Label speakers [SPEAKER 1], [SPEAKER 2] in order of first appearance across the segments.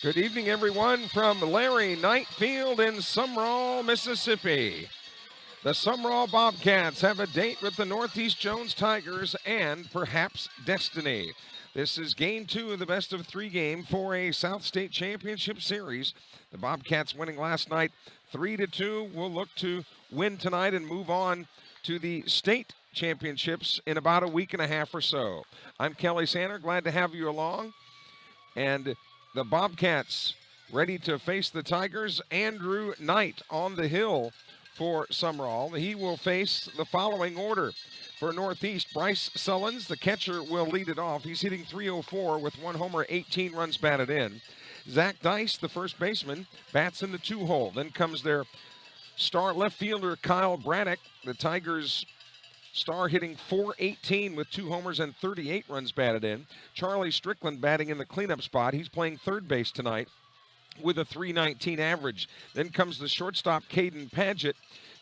[SPEAKER 1] Good evening, everyone, from Larry Knight Field in Sumrall, Mississippi. The Sumrall Bobcats have a date with the Northeast Jones Tigers and perhaps destiny. This is game 2 of the best-of-3 game for a South State Championship Series. The Bobcats winning last night 3-2 will look to win tonight and move on to the state championships in about a week and a half or so. I'm Kelly Sander, glad to have you along. And the Bobcats ready to face the Tigers. Andrew Knight on the hill for Sumrall. He will face the following order. For Northeast, Bryce Sullins, the catcher, will lead it off. He's hitting .304 with 1 homer, 18 runs batted in. Zach Dice, the first baseman, bats in the 2-hole. Then comes their star left fielder, Kyle Braddock. The Tigers' star hitting .418 with 2 homers and 38 runs batted in. Charlie Strickland batting in the cleanup spot. He's playing third base tonight with a .319 average. Then comes the shortstop, Caden Paget.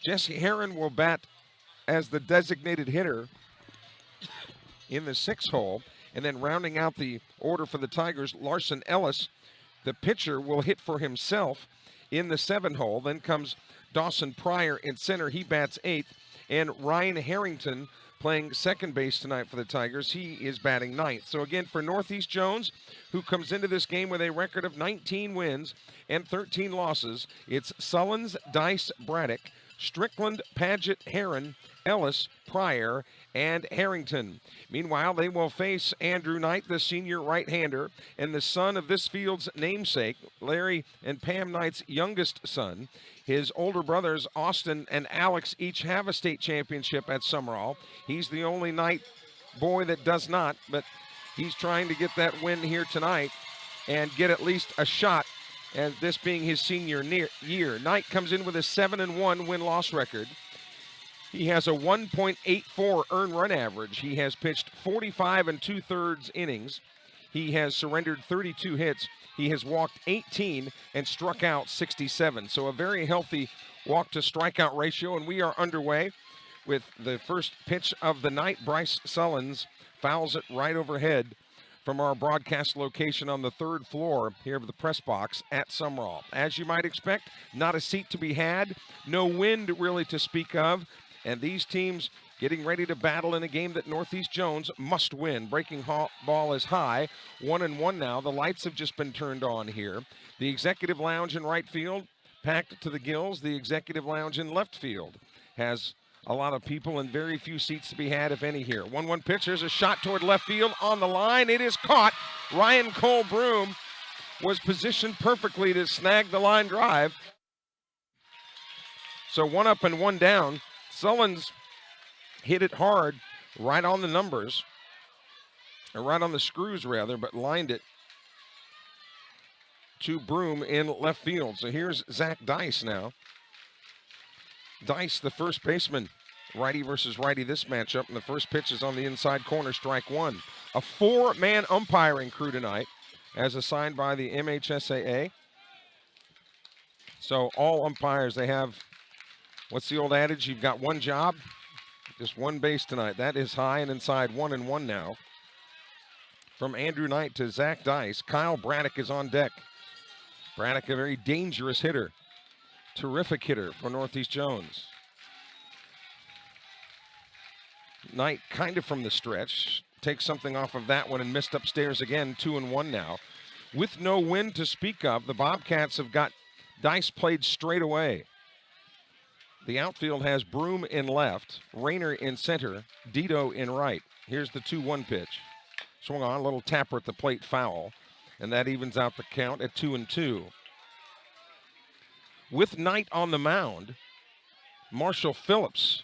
[SPEAKER 1] Jesse Herron will bat as the designated hitter in the 6-hole. And then rounding out the order for the Tigers, Larson Ellis, the pitcher, will hit for himself in the 7-hole. Then comes Dawson Pryor in center. He bats 8th. And Ryan Harrington playing second base tonight for the Tigers. He is batting 9th. So again, for Northeast Jones, who comes into this game with a record of 19 wins and 13 losses, it's Sullins, Dice, Braddock, Strickland, Paget, Herron, Ellis, Pryor, and Harrington. Meanwhile, they will face Andrew Knight, the senior right-hander, and the son of this field's namesake, Larry and Pam Knight's youngest son. His older brothers, Austin and Alex, each have a state championship at Sumrall. He's the only Knight boy that does not, but he's trying to get that win here tonight and get at least a shot, and this being his senior year. Knight comes in with a 7-1 win-loss record. He has a 1.84 earned run average. He has pitched 45 2/3 innings. He has surrendered 32 hits. He has walked 18 and struck out 67. So a very healthy walk to strikeout ratio. And we are underway with the first pitch of the night. Bryce Sullins fouls it right overhead from our broadcast location on the 3rd floor here of the press box at Sumrall. As you might expect, not a seat to be had. No wind really to speak of. And these teams getting ready to battle in a game that Northeast Jones must win. Breaking ball is high, 1-1 now. The lights have just been turned on here. The executive lounge in right field packed to the gills. The executive lounge in left field has a lot of people and very few seats to be had, if any, here. 1-1 pitch. There's a shot toward left field on the line. It is caught. Ryan Cole Broom was positioned perfectly to snag the line drive. So 1 up and 1 down. Sullins hit it hard, right on the numbers, or right on the screws rather, but lined it to Broom in left field. So here's Zach Dice now. Dice, the first baseman, righty versus righty this matchup, and the first pitch is on the inside corner, strike 1. A 4-man umpiring crew tonight, as assigned by the MHSAA. So all umpires, they have, what's the old adage? You've got one job, just one base tonight. That is high and inside, 1-1 now. From Andrew Knight to Zach Dice, Kyle Braddock is on deck. Braddock, a very dangerous hitter. Terrific hitter for Northeast Jones. Knight kind of from the stretch. Takes something off of that one and missed upstairs again, 2-1 now. With no wind to speak of, the Bobcats have got Dice played straight away. The outfield has Broom in left, Rayner in center, Dito in right. Here's the 2-1 pitch. Swung on, a little tapper at the plate, foul, and that evens out the count at 2-2. With Knight on the mound, Marshall Phillips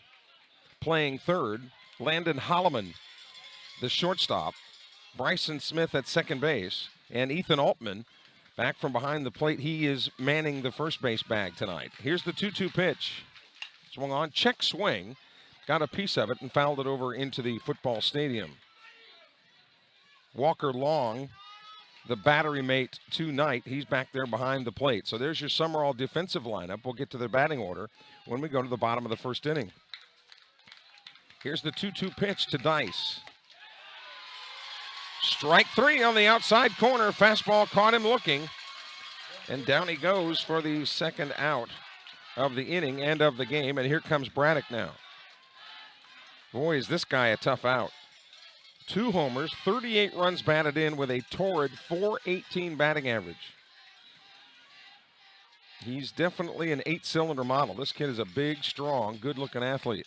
[SPEAKER 1] playing third, Landon Holloman, the shortstop, Bryson Smith at second base, and Ethan Altman back from behind the plate. He is manning the first base bag tonight. Here's the 2-2 pitch. Swung on, check swing, got a piece of it and fouled it over into the football stadium. Walker Long, the battery mate to Knight, he's back there behind the plate. So there's your Sumrall defensive lineup. We'll get to the batting order when we go to the bottom of the first inning. Here's the 2-2 pitch to Dice. Strike 3 on the outside corner. Fastball caught him looking. And down he goes for the second out of the inning and of the game. And here comes Braddock now. Boy, is this guy a tough out. 2 homers, 38 runs batted in with a torrid .418 batting average. He's definitely an 8-cylinder model. This kid is a big, strong, good-looking athlete.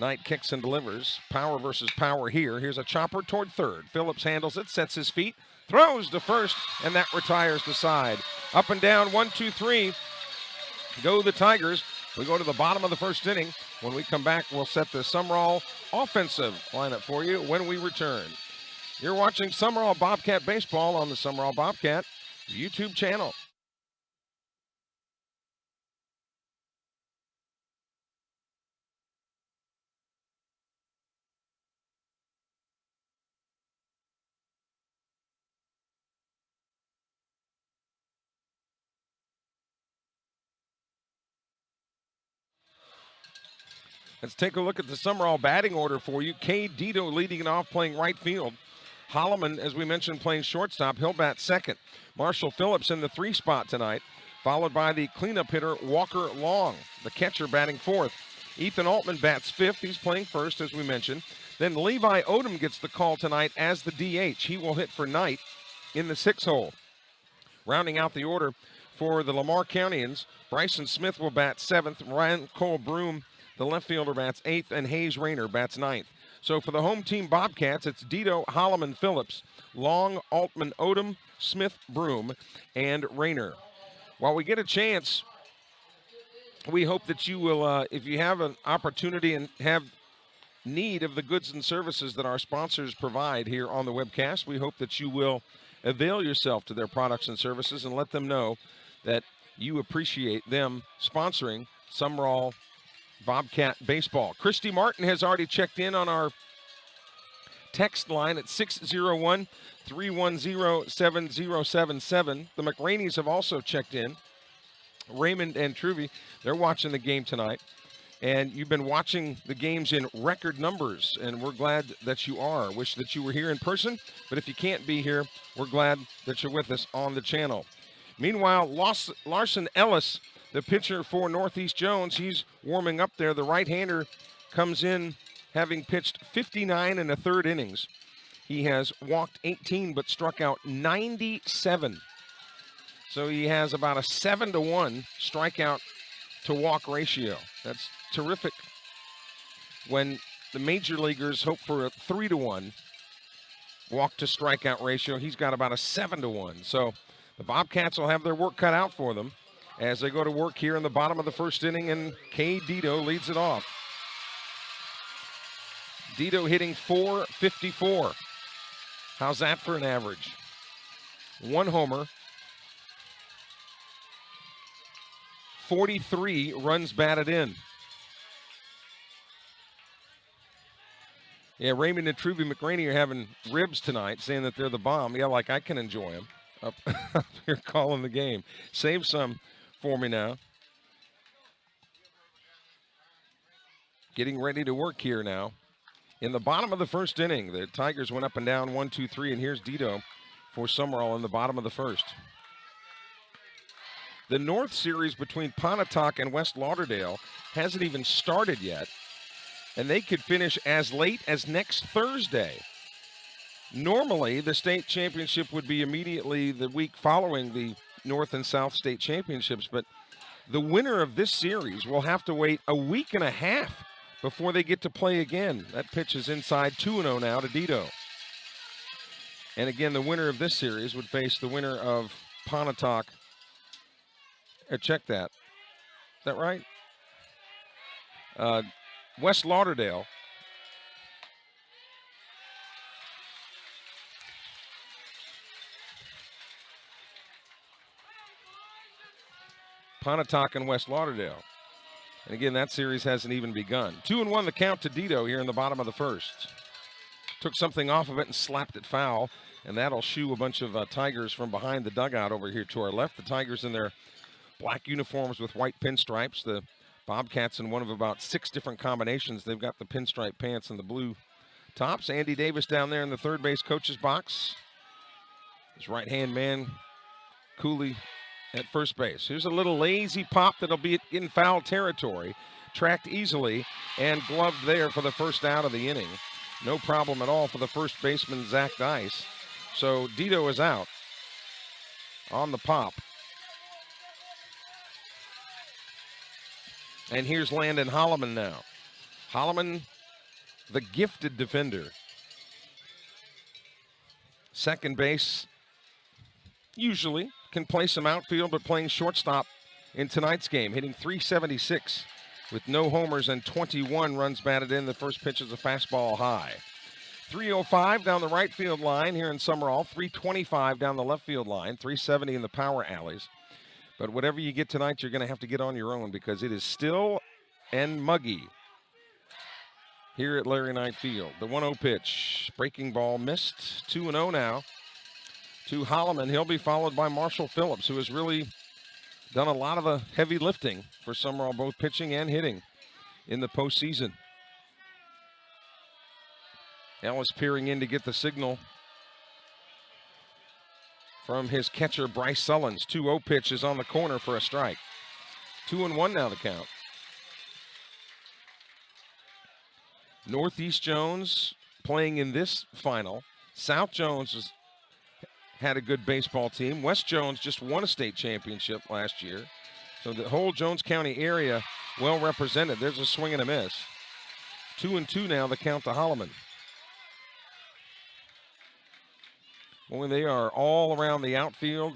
[SPEAKER 1] Knight kicks and delivers. Power versus power here. Here's a chopper toward third. Phillips handles it, sets his feet, throws to first, and that retires the side. Up and down, 1, 2, 3. Go the Tigers. We go to the bottom of the first inning. When we come back, we'll set the Sumrall offensive lineup for you when we return. You're watching Sumrall Bobcat Baseball on the Sumrall Bobcat YouTube channel. Let's take a look at the Sumrall batting order for you. Cade Dito leading it off, playing right field. Holloman, as we mentioned, playing shortstop. He'll bat second. Marshall Phillips in the 3 spot tonight, followed by the cleanup hitter Walker Long, the catcher, batting fourth. Ethan Altman bats fifth. He's playing first, as we mentioned. Then Levi Odom gets the call tonight as the DH. He will hit for Knight in the 6 hole. Rounding out the order for the Lamar Countyans, Bryson Smith will bat 7th. Ryan Cole Broom, the left fielder, bats 8th, and Hayes Rayner bats 9th. So for the home team Bobcats, it's Dito, Holloman, Phillips, Long, Altman, Odom, Smith, Broom, and Rayner. While we get a chance, we hope that you will, if you have an opportunity and have need of the goods and services that our sponsors provide here on the webcast, we hope that you will avail yourself to their products and services and let them know that you appreciate them sponsoring Sumrall Bobcat Baseball. Christy Martin has already checked in on our text line at 601-310-7077. The McRaneys have also checked in. Raymond and Truvy, they're watching the game tonight. And you've been watching the games in record numbers, and we're glad that you are. Wish that you were here in person, but if you can't be here, we're glad that you're with us on the channel. Meanwhile, Larson Ellis, the pitcher for Northeast Jones, he's warming up there. The right-hander comes in having pitched 59 1/3 innings. He has walked 18 but struck out 97. So he has about a 7-to-1 strikeout to walk ratio. That's terrific. When the major leaguers hope for a 3-to-1 walk to strikeout ratio, he's got about a 7-to-1. So the Bobcats will have their work cut out for them as they go to work here in the bottom of the first inning, and Cade Dito leads it off. Dito hitting .454. How's that for an average? 1 homer, 43 runs batted in. Yeah, Raymond and Truvy McRaney are having ribs tonight, saying that they're the bomb. Yeah, like I can enjoy them up here calling the game. Save some for me now. Getting ready to work here now. In the bottom of the first inning, the Tigers went up and down 1, 2, 3, and here's Dito for Sumrall in the bottom of the first. The North Series between Pontotoc and West Lauderdale hasn't even started yet, and they could finish as late as next Thursday. Normally, the state championship would be immediately the week following the North and South state championships, but the winner of this series will have to wait a week and a half before they get to play again. That pitch is inside, 2-0 now to Dito. And again, the winner of this series would face the winner of Pontotoc. Check that. Is that right? West Lauderdale. Pontotoc and West Lauderdale. And again, that series hasn't even begun. 2-1 the count to Dito here in the bottom of the first. Took something off of it and slapped it foul, and that'll shoo a bunch of Tigers from behind the dugout over here to our left. The Tigers in their black uniforms with white pinstripes. The Bobcats in one of about 6 different combinations. They've got the pinstripe pants and the blue tops. Andy Davis down there in the third base coach's box. His right-hand man Cooley at first base. Here's a little lazy pop that'll be in foul territory. Tracked easily and gloved there for the first out of the inning. No problem at all for the first baseman, Zach Dice. So Dito is out on the pop. And here's Landon Holloman now. Holloman, the gifted defender. Second base, usually can play some outfield, but playing shortstop in tonight's game, hitting .376 with no homers and 21 runs batted in. The first pitch is a fastball high. 305 down the right field line here in Sumrall, 325 down the left field line, 370 in the power alleys. But whatever you get tonight, you're going to have to get on your own because it is still and muggy here at Larry Knight Field. The 1-0 pitch, breaking ball missed, 2-0 now to Holloman. He'll be followed by Marshall Phillips, who has really done a lot of the heavy lifting for Sumrall, both pitching and hitting in the postseason. Ellis peering in to get the signal from his catcher, Bryce Sullins. 2-0 pitch is on the corner for a strike. 2-1 now the count. Northeast Jones playing in this final. South Jones has had a good baseball team. West Jones just won a state championship last year. So the whole Jones County area well represented. There's a swing and a miss. 2-2 now the count to Holloman. Boy, they are all around the outfield.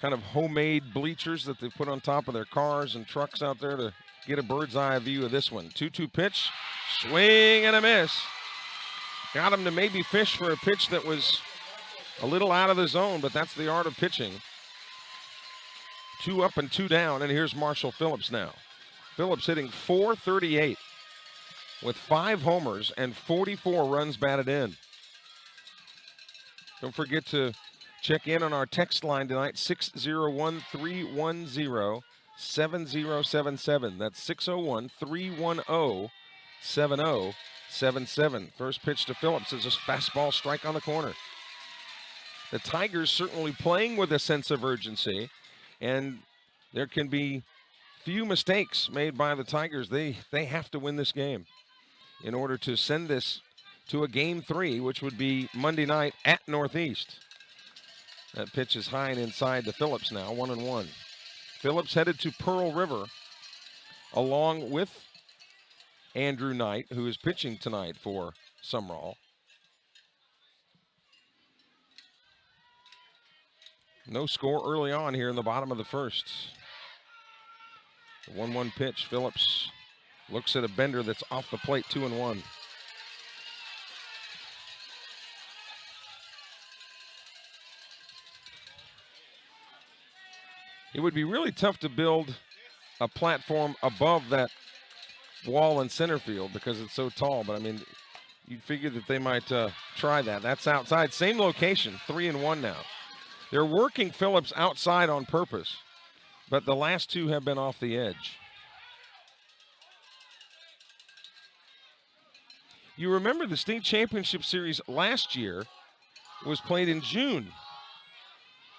[SPEAKER 1] Kind of homemade bleachers that they put on top of their cars and trucks out there to get a bird's eye view of this one. 2-2 pitch, swing and a miss. Got him to maybe fish for a pitch that was a little out of the zone, but that's the art of pitching. 2 up and 2 down, and here's Marshall Phillips now. Phillips hitting .438 with 5 homers and 44 runs batted in. Don't forget to check in on our text line tonight, 601-310-7077. That's 601-310-7077. First pitch to Phillips is a fastball strike on the corner. The Tigers certainly playing with a sense of urgency, and there can be few mistakes made by the Tigers. They have to win this game in order to send this to a game 3, which would be Monday night at Northeast. That pitch is high and inside to Phillips now, 1-1. Phillips headed to Pearl River along with Andrew Knight, who is pitching tonight for Sumrall. No score early on here in the bottom of the first. The 1-1 pitch. Phillips looks at a bender that's off the plate, 2-1. It would be really tough to build a platform above that wall in center field because it's so tall. But, I mean, you'd figure that they might try that. That's outside. Same location, 3-1 now. They're working Phillips outside on purpose, but the last 2 have been off the edge. You remember the state championship series last year was played in June.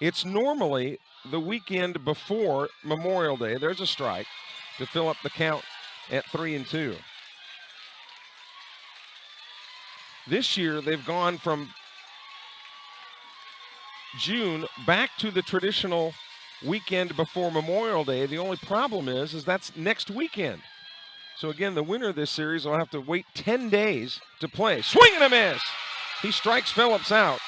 [SPEAKER 1] It's normally the weekend before Memorial Day. There's a strike to fill up the count at 3-2. This year, they've gone from June back to the traditional weekend before Memorial Day. The only problem is that's next weekend. So again, the winner of this series will have to wait 10 days to play. Swing and a miss. He strikes Phillips out.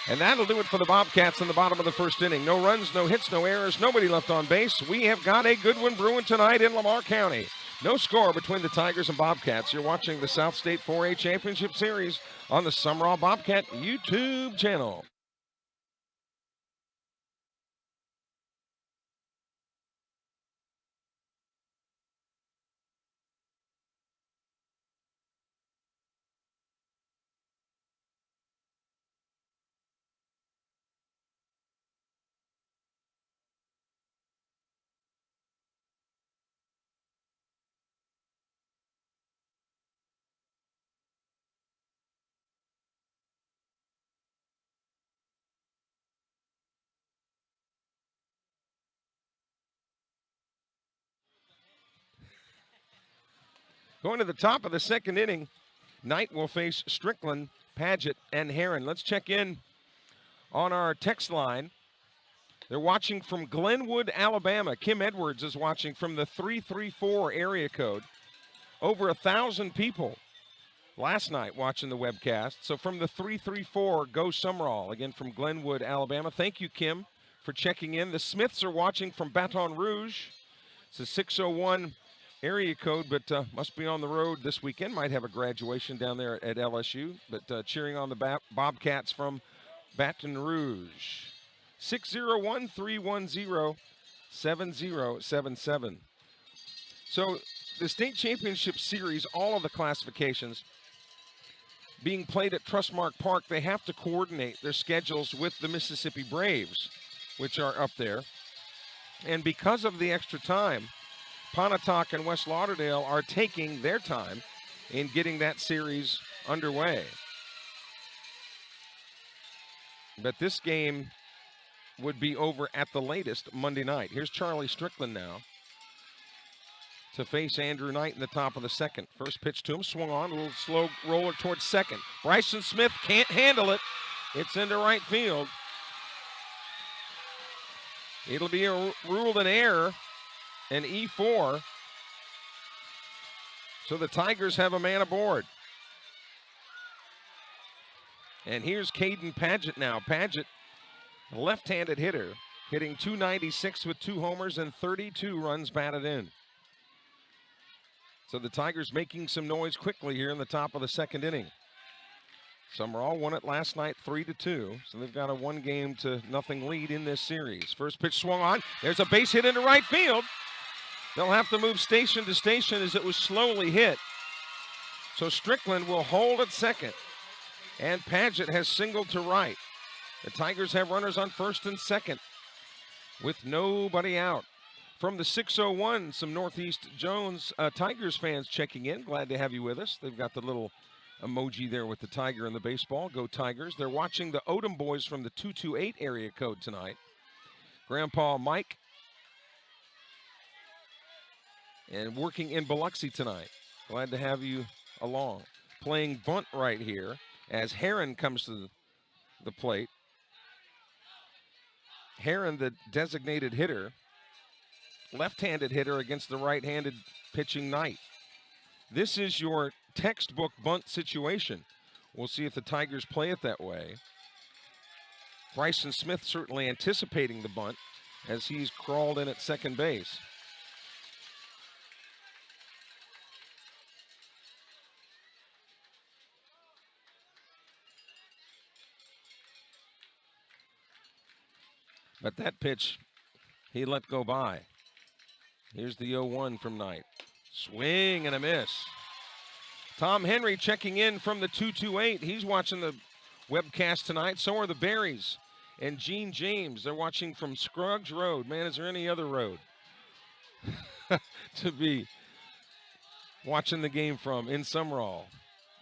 [SPEAKER 1] And that'll do it for the Bobcats in the bottom of the first inning. No runs, no hits, no errors, nobody left on base. We have got a good one brewing tonight in Lamar County. No score between the Tigers and Bobcats. You're watching the South State 4A Championship Series on the Sumrall Bobcat YouTube channel. Going to the top of the second inning, Knight will face Strickland, Paget, and Heron. Let's check in on our text line. They're watching from Glenwood, Alabama. Kim Edwards is watching from the 334 area code. Over 1,000 people last night watching the webcast. So from the 334, go Sumrall. Again, from Glenwood, Alabama. Thank you, Kim, for checking in. The Smiths are watching from Baton Rouge. It's a 601 area code, but must be on the road this weekend. Might have a graduation down there at LSU, but cheering on the Bobcats from Baton Rouge. 601-310-7077. So the state championship series, all of the classifications being played at Trustmark Park, they have to coordinate their schedules with the Mississippi Braves, which are up there. And because of the extra time, Pontotoc and West Lauderdale are taking their time in getting that series underway. But this game would be over at the latest Monday night. Here's Charlie Strickland now to face Andrew Knight in the top of the second. First pitch to him, swung on, a little slow roller towards second. Bryson Smith can't handle it. It's into right field. It'll be ruled an error, an E4. So the Tigers have a man aboard. And here's Caden Paget now. Paget, a left-handed hitter, hitting .296 with 2 homers and 32 runs batted in. So the Tigers making some noise quickly here in the top of the second inning. Sumrall won it last night 3-2, so they've got a 1-0 lead in this series. First pitch swung on. There's a base hit into right field. They'll have to move station to station as it was slowly hit. So Strickland will hold at second, and Paget has singled to right. The Tigers have runners on first and second with nobody out. From the 601, some Northeast Jones Tigers fans checking in. Glad to have you with us. They've got the little emoji there with the tiger and the baseball. Go Tigers. They're watching the Odom boys from the 228 area code tonight. Grandpa Mike. And working in Biloxi tonight. Glad to have you along. Playing bunt right here as Heron comes to the plate. Heron, the designated hitter. Left-handed hitter against the right-handed pitching Knight. This is your textbook bunt situation. We'll see if the Tigers play it that way. Bryson Smith certainly anticipating the bunt as he's crawled in at second base. But that pitch, he let go by. Here's the 0-1 from Knight. Swing and a miss. Tom Henry checking in from the 228. He's watching the webcast tonight. So are the Berries and Gene James. They're watching from Scruggs Road. Man, is there any other road to be watching the game from in Sumrall?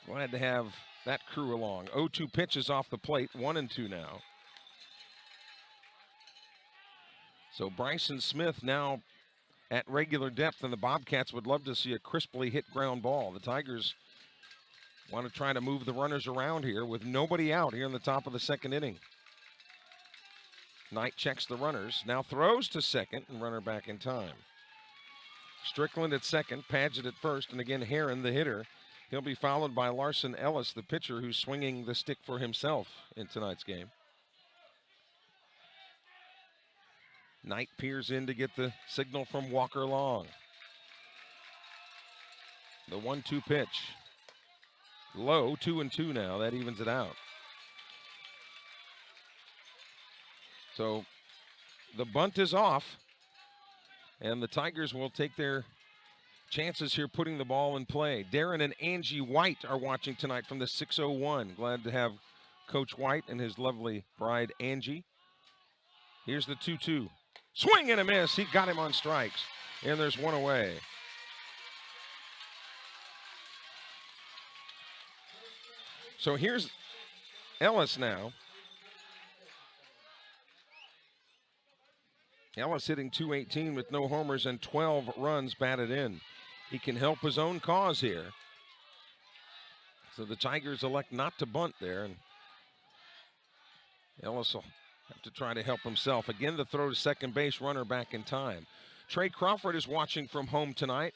[SPEAKER 1] Glad to have that crew along. 0-2 pitches off the plate. 1-2 now. So Bryson Smith now at regular depth, and the Bobcats would love to see a crisply hit ground ball. The Tigers want to try to move the runners around here with nobody out here in the top of the second inning. Knight checks the runners, now throws to second, and runner back in time. Strickland at second, Paget at first, and again Heron, the hitter. He'll be followed by Larson Ellis, the pitcher, who's swinging the stick for himself in tonight's game. Knight peers in to get the signal from Walker Long. The 1-2 pitch. Low, 2-2 now. That evens it out. So the bunt is off, and the Tigers will take their chances here putting the ball in play. Darren and Angie White are watching tonight from the 601. Glad to have Coach White and his lovely bride, Angie. Here's the 2-2. Swing and a miss. He got him on strikes. And there's one away. So here's Ellis now. Ellis hitting .218 with no homers and 12 runs batted in. he can help his own cause here. So the Tigers elect not to bunt there, and Ellis will have to try to help himself. Again, the throw to second base, runner back in time. Trey Crawford is watching from home tonight.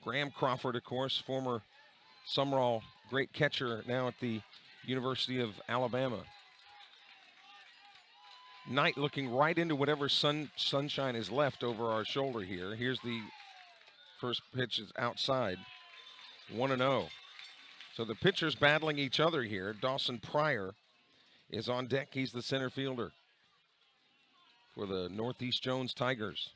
[SPEAKER 1] Graham Crawford, of course, former Sumrall great catcher, now at the University of Alabama. Knight looking right into whatever sunshine is left over our shoulder here. Here's the first pitch is outside, 1-0. So the pitchers battling each other here. Dawson Pryor is on deck. He's the center fielder for the Northeast Jones Tigers.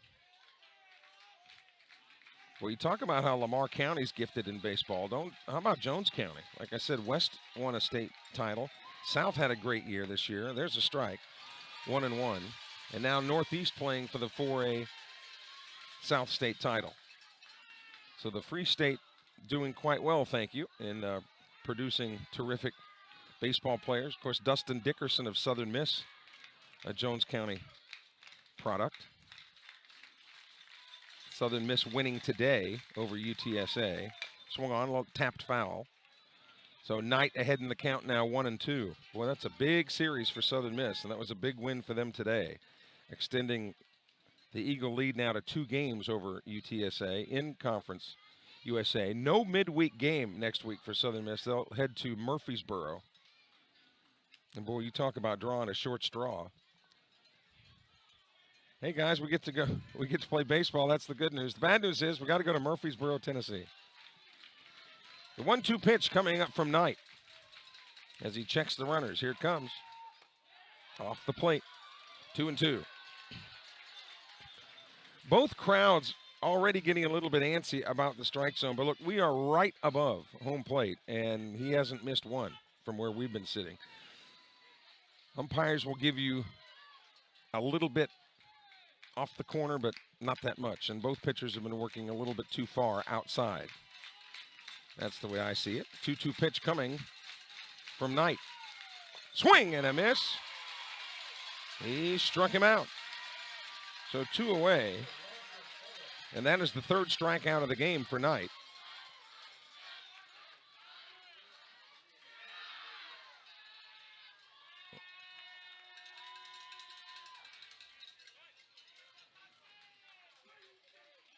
[SPEAKER 1] Well, you talk about how Lamar County's gifted in baseball. How about Jones County? Like I said, West won a state title. South had a great year this year. There's a strike, 1-1. And now Northeast playing for the 4A South State title. So the Free State doing quite well, thank you, in producing terrific baseball players. Of course, Dustin Dickerson of Southern Miss, a Jones County product. Southern Miss winning today over UTSA. Swung on, a little tapped foul. So Knight ahead in the count now, 1-2. Boy, that's a big series for Southern Miss, and that was a big win for them today, extending the Eagle lead now to 2 games over UTSA in Conference USA. No midweek game next week for Southern Miss. They'll head to Murfreesboro. And boy, you talk about drawing a short straw. Hey guys, we get to play baseball. That's the good news. The bad news is we got to go to Murfreesboro, Tennessee. The 1-2 pitch coming up from Knight as he checks the runners. Here it comes. Off the plate. 2-2. Both crowds already getting a little bit antsy about the strike zone, but look, we are right above home plate, and he hasn't missed one from where we've been sitting. Umpires will give you a little bit off the corner, but not that much. And both pitchers have been working a little bit too far outside. That's the way I see it. 2-2 pitch coming from Knight. Swing and a miss. He struck him out. So 2 away. And that is the 3rd strikeout of the game for Knight.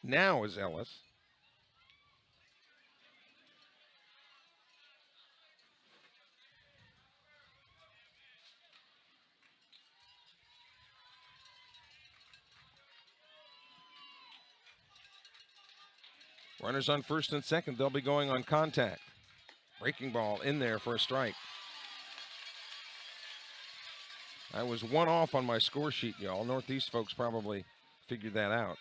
[SPEAKER 1] Now is Ellis. Runners on first and second. They'll be going on contact. Breaking ball in there for a strike. I was 1 off on my score sheet, y'all. Northeast folks probably figured that out.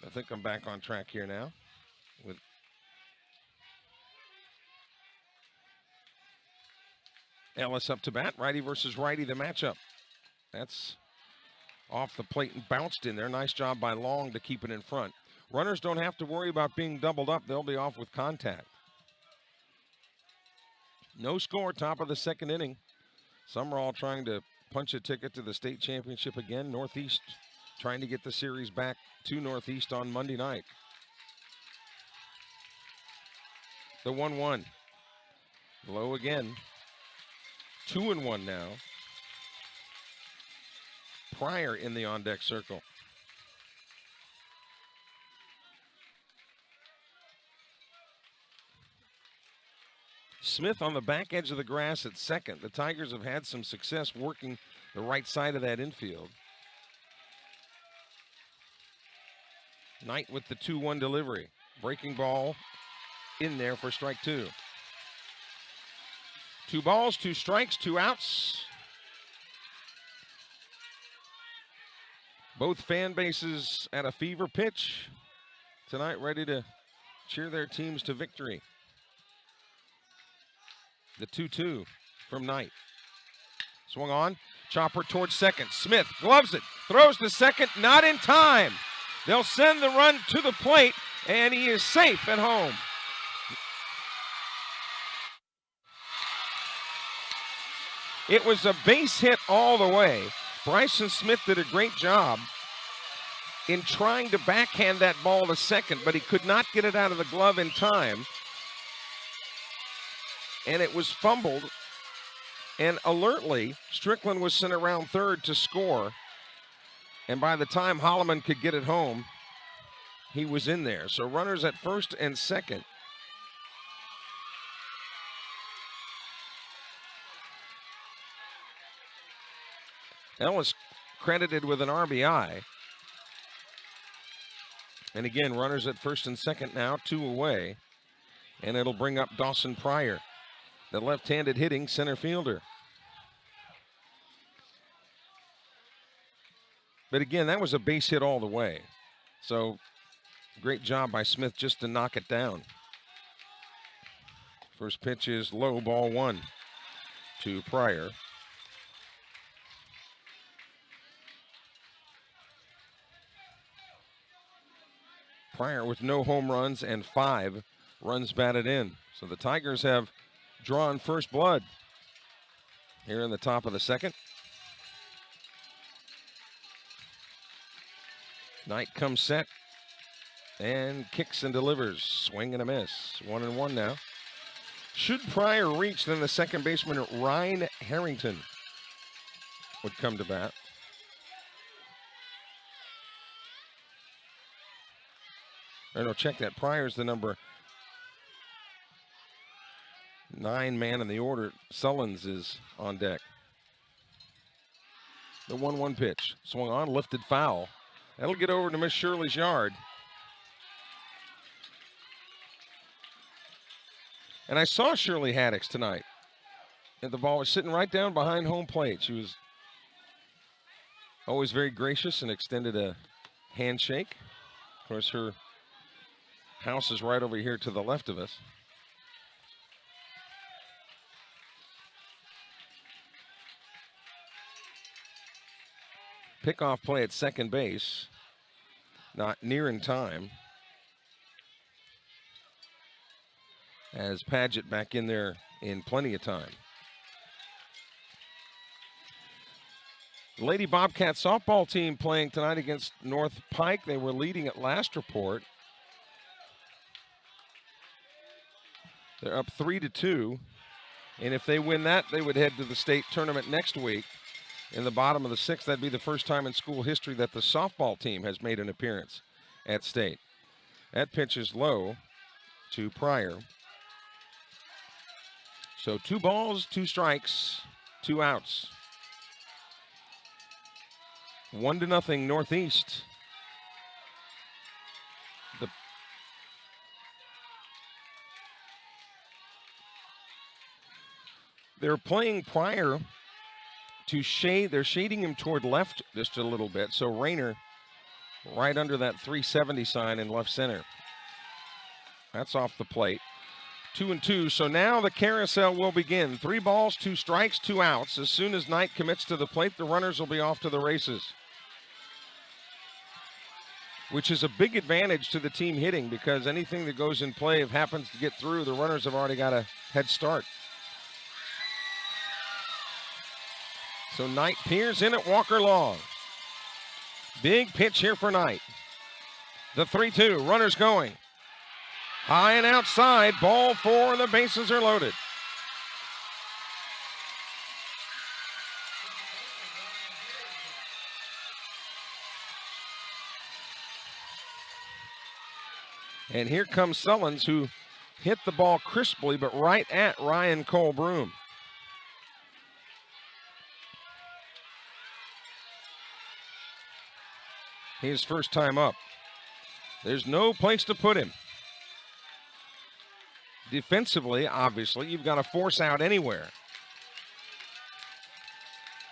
[SPEAKER 1] I think I'm back on track here now. With Ellis up to bat. Righty versus righty, the matchup. That's off the plate and bounced in there. Nice job by Long to keep it in front. Runners don't have to worry about being doubled up. They'll be off with contact. No score, top of the 2nd inning. Sumrall trying to punch a ticket to the state championship again. Northeast trying to get the series back to Northeast on Monday night. The 1-1. Low again. 2-1 now. Pryor in the on-deck circle. Smith on the back edge of the grass at second. The Tigers have had some success working the right side of that infield. Knight with the 2-1 delivery. Breaking ball in there for strike 2. 2 balls, 2 strikes, 2 outs. Both fan bases at a fever pitch tonight, ready to cheer their teams to victory. The 2-2 from Knight. Swung on, chopper towards second. Smith gloves it, throws to second, not in time. They'll send the run to the plate, and he is safe at home. It was a base hit all the way. Bryson Smith did a great job in trying to backhand that ball to second, but he could not get it out of the glove in time. And it was fumbled. And alertly, Strickland was sent around third to score. And by the time Holloman could get it home, he was in there. So runners at first and second. Ellis credited with an RBI. And again, runners at first and second now, 2 away. And it'll bring up Dawson Pryor, the left-handed hitting center fielder. But again, that was a base hit all the way. So great job by Smith just to knock it down. First pitch is low, ball 1 to Pryor. Pryor with no home runs and 5 runs batted in. So the Tigers have drawn first blood here in the top of the second. Knight comes set and kicks and delivers. Swing and a miss. 1-1 now. Should Pryor reach, then the second baseman Ryan Harrington would come to bat. Or no, check that. Pryor's the number 9 man in the order. Sullins is on deck. The 1-1 pitch. Swung on, lifted foul. That'll get over to Miss Shirley's yard. And I saw Shirley Haddix tonight. And the ball was sitting right down behind home plate. She was always very gracious and extended a handshake. Of course, her house is right over here to the left of us. Pickoff play at second base. Not near in time. As Padgett back in there in plenty of time. The Lady Bobcats softball team playing tonight against North Pike. They were leading at last report. They're up 3-2. And if they win that, they would head to the state tournament next week. In the bottom of the 6th, that'd be the first time in school history that the softball team has made an appearance at state. That pitch is low to Pryor. So 2 balls, 2 strikes, 2 outs. 1-0 Northeast. They're playing Pryor to shade. They're shading him toward left just a little bit. So Rayner right under that 370 sign in left center. That's off the plate. 2-2. So now the carousel will begin. 3 balls, 2 strikes, 2 outs. As soon as Knight commits to the plate, the runners will be off to the races, which is a big advantage to the team hitting, because anything that goes in play, if happens to get through, the runners have already got a head start. So Knight peers in at Walker Long. Big pitch here for Knight. The 3-2, runners going. High and outside, ball 4, and the bases are loaded. And here comes Sullins, who hit the ball crisply, but right at Ryan Cole Broom. His first time up. There's no place to put him. Defensively, obviously, you've got to force out anywhere.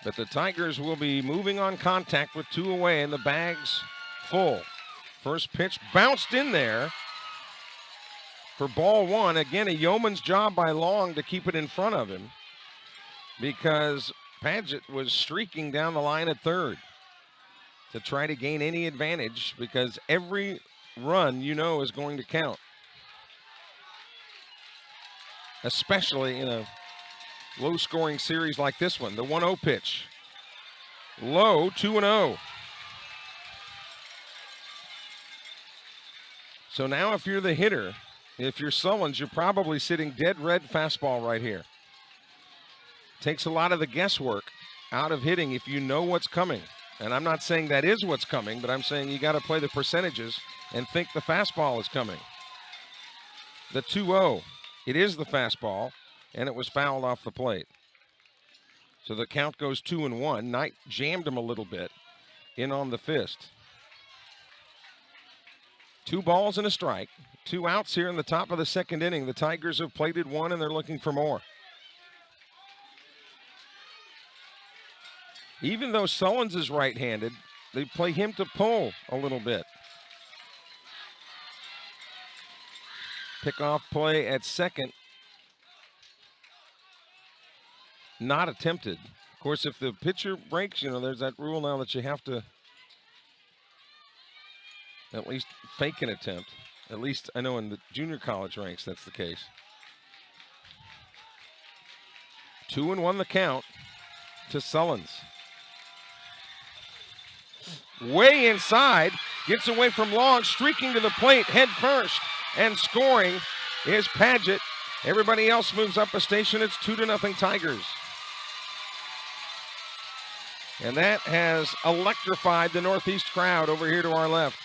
[SPEAKER 1] But the Tigers will be moving on contact with 2 away and the bags full. First pitch bounced in there for ball 1. Again, a yeoman's job by Long to keep it in front of him, because Padgett was streaking down the line at third to try to gain any advantage, because every run, you know, is going to count, especially in a low-scoring series like this one. The 1-0 pitch Low, 2-0. So now if you're the hitter, if you're Sullins, you're probably sitting dead red fastball right here. Takes a lot of the guesswork out of hitting if you know what's coming. And I'm not saying that is what's coming, but I'm saying you got to play the percentages and think the fastball is coming. The 2-0, it is the fastball, and it was fouled off the plate. So the count goes 2-1. Knight jammed him a little bit in on the fist. 2 balls and a strike. 2 outs here in the top of the second inning. The Tigers have plated 1, and they're looking for more. Even though Sullins is right-handed, they play him to pull a little bit. Pickoff play at second. Not attempted. Of course, if the pitcher breaks, there's that rule now that you have to at least fake an attempt. At least I know in the junior college ranks that's the case. 2-1 the count to Sullins. Way inside, gets away from Long, streaking to the plate, head first, and scoring is Padgett. Everybody else moves up a station. It's 2-0 Tigers. And that has electrified the Northeast crowd over here to our left.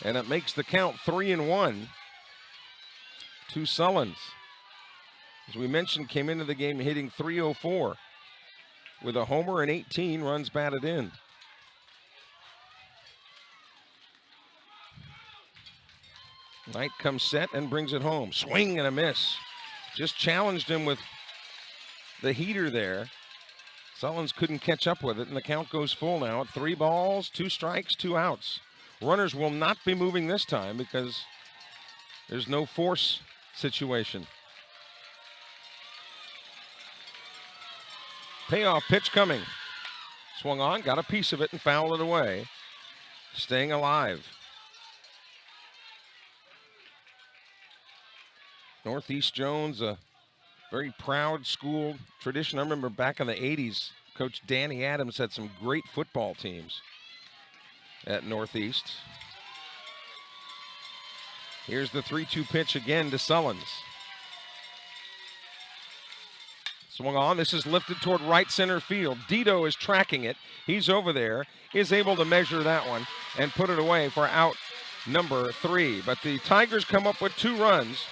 [SPEAKER 1] And it makes the count 3-1 to Sullins. As we mentioned, came into the game hitting .304 with a homer and 18 runs batted in. Knight comes set and brings it home. Swing and a miss. Just challenged him with the heater there. Sullins couldn't catch up with it, and the count goes full now at 3 balls, 2 strikes, 2 outs. Runners will not be moving this time because there's no force situation. Payoff pitch coming. Swung on, got a piece of it, and fouled it away. Staying alive. Northeast Jones, a very proud school tradition. I remember back in the 80s, Coach Danny Adams had some great football teams at Northeast. Here's the 3-2 pitch again to Sullins. Swung on, this is lifted toward right center field. Dito is tracking it. He's over there, is able to measure that one and put it away for out number 3. But the Tigers come up with 2 runs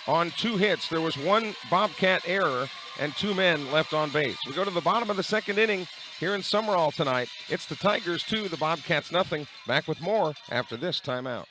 [SPEAKER 1] on 2 hits. There was 1 Bobcat error and 2 men left on base. We go to the bottom of the second inning here in Sumrall tonight. It's the Tigers 2, the Bobcats nothing. Back with more after this timeout.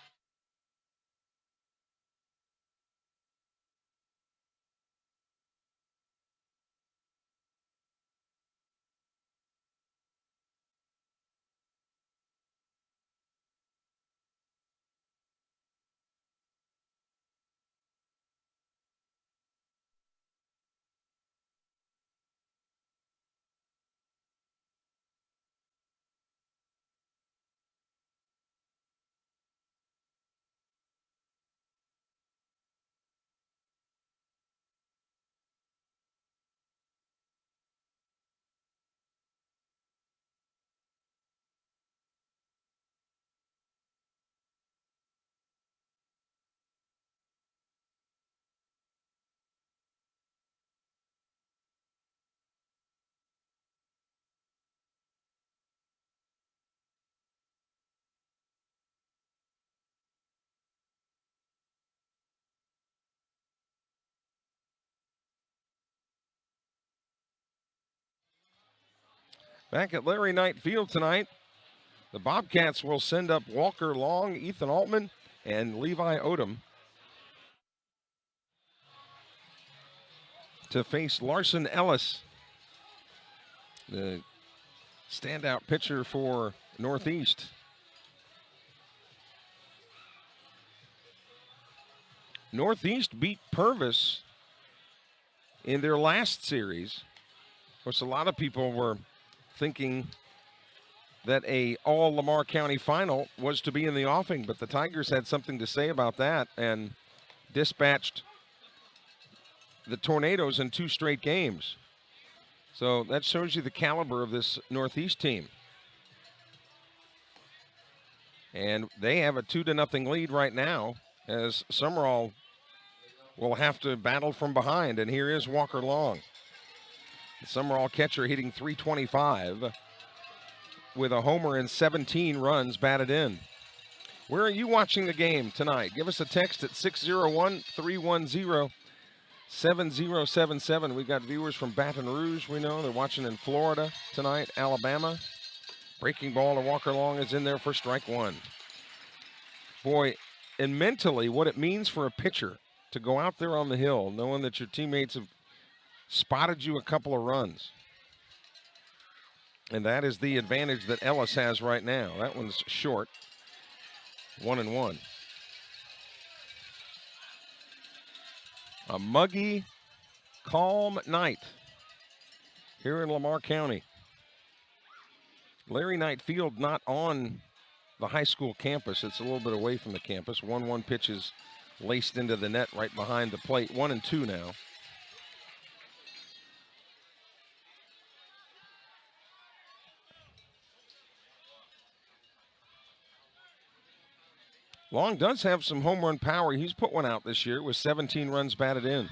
[SPEAKER 1] Back at Larry Knight Field tonight, the Bobcats will send up Walker Long, Ethan Altman, and Levi Odom to face Larson Ellis, the standout pitcher for Northeast. Northeast beat Purvis in their last series. Of course, a lot of people were thinking that a all Lamar County final was to be in the offing, but the Tigers had something to say about that and dispatched the Tornadoes in 2 straight games. So that shows you the caliber of this Northeast team. And they have a 2-0 lead right now, as Sumrall will have to battle from behind. And here is Walker Long. The Sumrall catcher hitting .325 with a homer and 17 runs batted in. Where are you watching the game tonight? Give us a text at 601-310-7077. We've got viewers from Baton Rouge, we know. They're watching in Florida tonight, Alabama. Breaking ball to Walker Long is in there for strike 1. Boy, and mentally what it means for a pitcher to go out there on the hill knowing that your teammates have spotted you a couple of runs. And that is the advantage that Ellis has right now. That one's short. 1-1. A muggy, calm night here in Lamar County. Larry Knight Field not on the high school campus. It's a little bit away from the campus. 1-1 pitch is laced into the net right behind the plate. 1-2 now. Long does have some home run power. He's put one out this year with 17 runs batted in.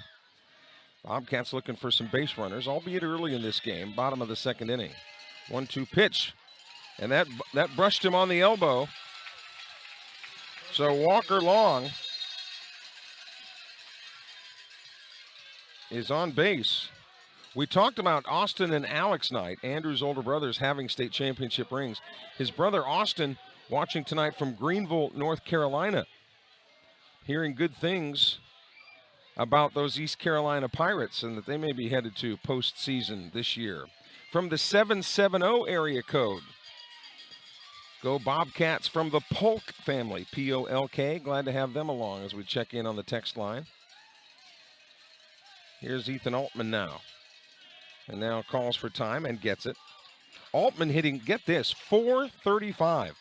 [SPEAKER 1] Bobcats looking for some base runners, albeit early in this game, bottom of the 2nd inning. 1-2 pitch. And that brushed him on the elbow. So Walker Long is on base. We talked about Austin and Alex Knight, Andrew's older brothers, having state championship rings. His brother Austin watching tonight from Greenville, North Carolina. Hearing good things about those East Carolina Pirates and that they may be headed to postseason this year. From the 770 area code, go Bobcats from the Polk family, P-O-L-K. Glad to have them along as we check in on the text line. Here's Ethan Altman now. And now calls for time and gets it. Altman hitting, get this, .435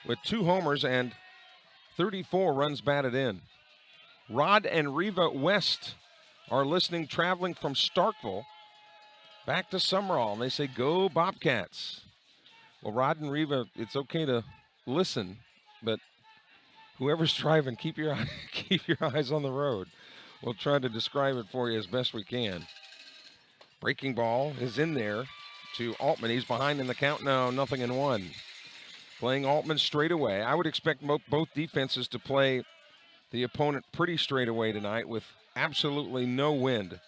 [SPEAKER 1] with 2 homers and 34 runs batted in. Rod and Reva West are listening, traveling from Starkville back to Sumrall, and they say, go Bobcats. Well, Rod and Reva, it's okay to listen, but whoever's driving, keep your eyes on the road. We'll try to describe it for you as best we can. Breaking ball is in there to Altman. He's behind in the count now, 0-1. Playing Altman straight away. I would expect both defenses to play the opponent pretty straight away tonight with absolutely no wind.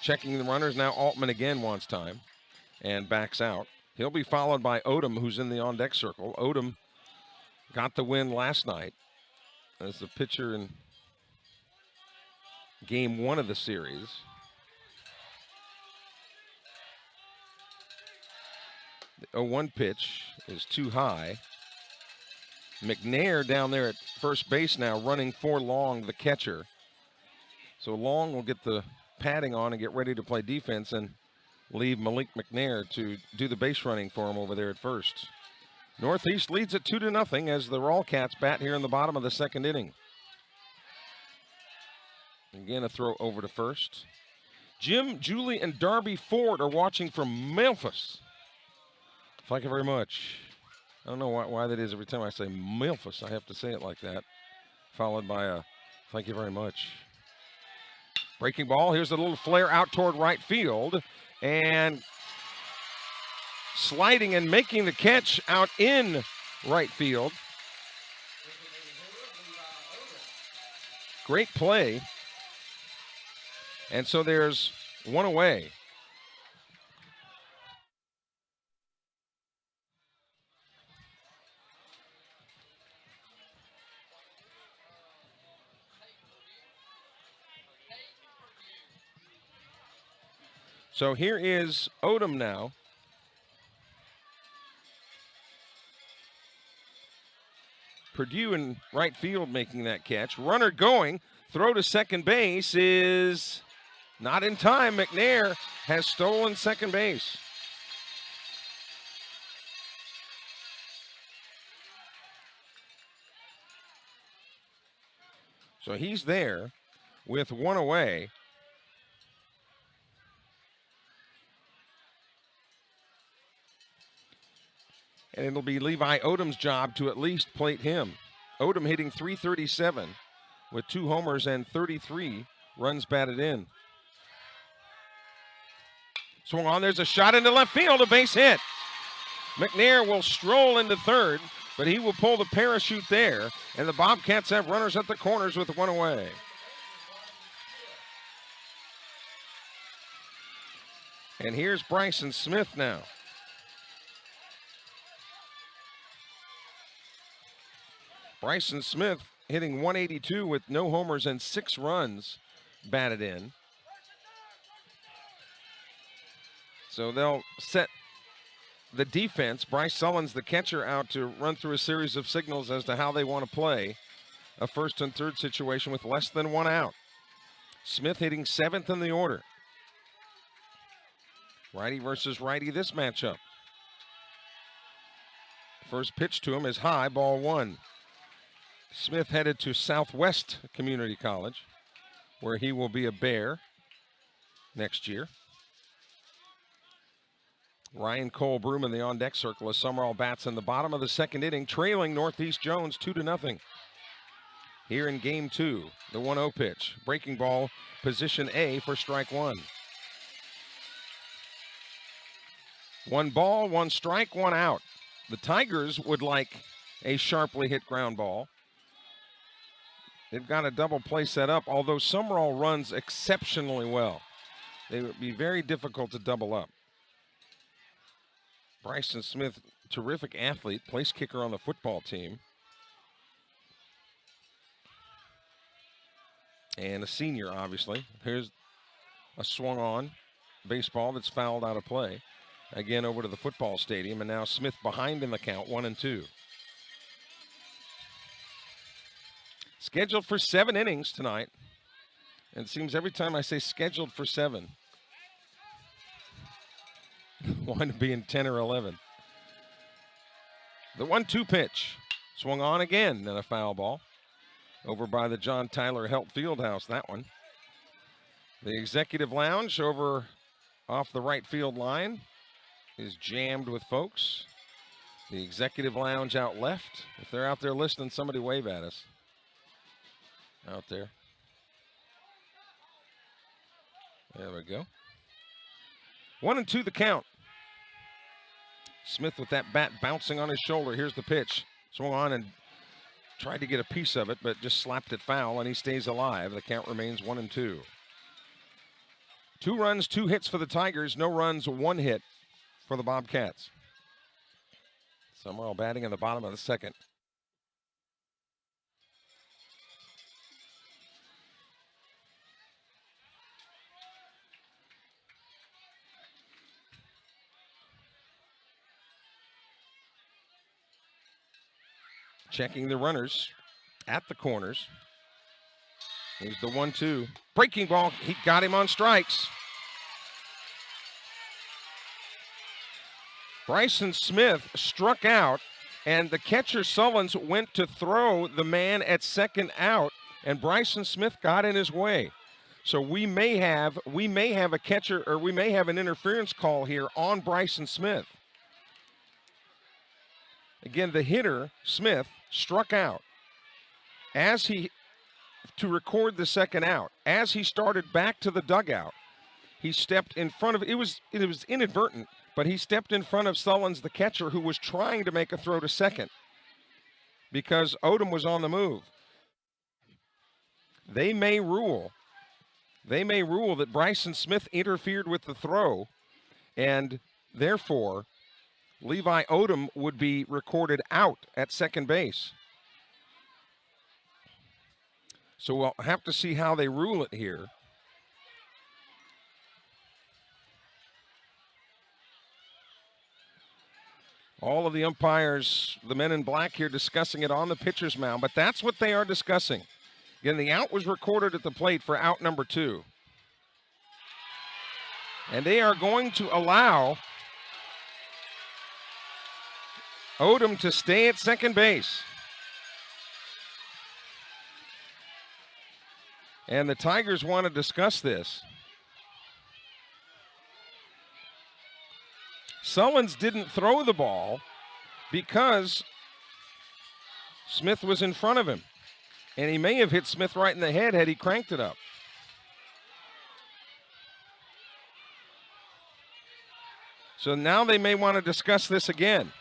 [SPEAKER 1] Checking the runners now. Altman again wants time and backs out. He'll be followed by Odom, who's in the on-deck circle. Odom got the win last night as the pitcher in game 1 of the series. The 0-1 pitch is too high. McNair down there at first base now running for Long, the catcher. So Long will get the padding on and get ready to play defense and leave Malik McNair to do the base running for him over there at first. Northeast leads at 2-0 as the Rollcats bat here in the bottom of the 2nd inning. Again, a throw over to first. Jim, Julie, and Darby Ford are watching from Memphis. Thank you very much. I don't know why that is. Every time I say Memphis, I have to say it like that, followed by a thank you very much. Breaking ball. Here's a little flare out toward right field. And sliding and making the catch out in right field. Great play. And so there's one away. So here is Odom now. Purdue in right field making that catch. Runner going. Throw to second base is not in time. McNair has stolen second base. So he's there with one away. And it'll be Levi Odom's job to at least plate him. Odom hitting .337 with 2 homers and 33 runs batted in. Swung on, there's a shot into left field, a base hit. McNair will stroll into third, but he will pull the parachute there, and the Bobcats have runners at the corners with one away. And here's Bryson Smith now. Bryson Smith hitting .182 with no homers and 6 runs batted in. So they'll set the defense. Bryce Sullins, the catcher, out to run through a series of signals as to how they want to play a first and third situation with less than 1 out. Smith hitting 7th in the order. Righty versus righty this matchup. First pitch to him is high, ball 1. Smith headed to Southwest Community College, where he will be a Bear next year. Ryan Cole Broom in the on-deck circle as Sumrall bats in the bottom of the second inning, trailing Northeast Jones 2-0. Here in game 2, the 1-0 pitch. Breaking ball, position A for strike 1. 1 ball, 1 strike, 1 out. The Tigers would like a sharply hit ground ball. They've got a double play set up, although Sumrall runs exceptionally well. They would be very difficult to double up. Bryson Smith, terrific athlete, place kicker on the football team. And a senior, obviously. Here's a swung on baseball that's fouled out of play. Again, over to the football stadium, and now Smith behind in the count, 1-2. Scheduled for 7 innings tonight. And it seems every time I say scheduled for 7, wind up being 10 or 11. The 1-2 pitch. Swung on again, and a foul ball. Over by the John Tyler Helt Fieldhouse, that one. The executive lounge over off the right field line is jammed with folks. The executive lounge out left. If they're out there listening, somebody wave at us. Out there. There we go. 1-2 the count. Smith with that bat bouncing on his shoulder. Here's the pitch. Swung on and tried to get a piece of it, but just slapped it foul, and he stays alive. The count remains 1-2. 2 runs, 2 hits for the Tigers. No runs, 1 hit for the Bobcats. Sumrall batting in the bottom of the second. Checking the runners at the corners. Here's the 1-2. Breaking ball. He got him on strikes. Bryson Smith struck out, and the catcher Sullins went to throw the man at second out, and Bryson Smith got in his way. So we may have a catcher, or we may have an interference call here on Bryson Smith. Again, the hitter, Smith, struck out to record the second out. As he started back to the dugout, he stepped in front of, it was inadvertent, but he stepped in front of Sullins, the catcher, who was trying to make a throw to second because Odom was on the move. They may rule that Bryson Smith interfered with the throw, and therefore Levi Odom would be recorded out at second base. So we'll have to see how they rule it here. All of the umpires, the men in black here, discussing it on the pitcher's mound, but that's what they are discussing. Again, the out was recorded at the plate for out number 2. And they are going to allow Odom to stay at second base. And the Tigers want to discuss this. Sullins didn't throw the ball because Smith was in front of him. And he may have hit Smith right in the head had he cranked it up. So now they may want to discuss this again.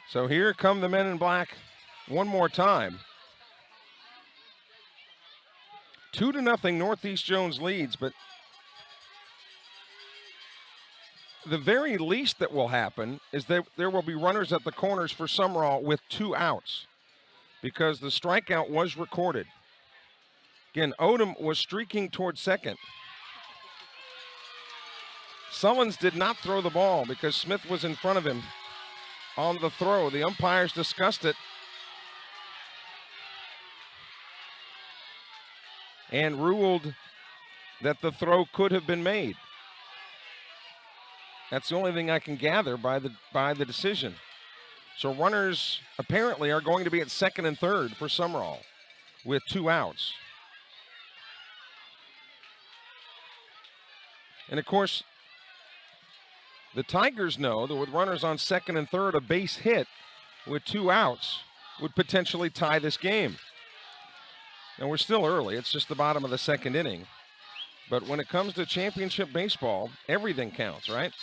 [SPEAKER 1] So here come the men in black one more time. 2-0 Northeast Jones leads, but the very least that will happen is that there will be runners at the corners for Sumrall with 2 outs because the strikeout was recorded. Again, Odom was streaking towards second. Sullins did not throw the ball because Smith was in front of him on the throw. The umpires discussed it and ruled that the throw could have been made. That's the only thing I can gather by the decision. So runners apparently are going to be at second and third for Sumrall with 2 outs. And of course, the Tigers know that with runners on second and third, a base hit with 2 outs would potentially tie this game. Now we're still early, it's just the bottom of the second inning. But when it comes to championship baseball, everything counts, right?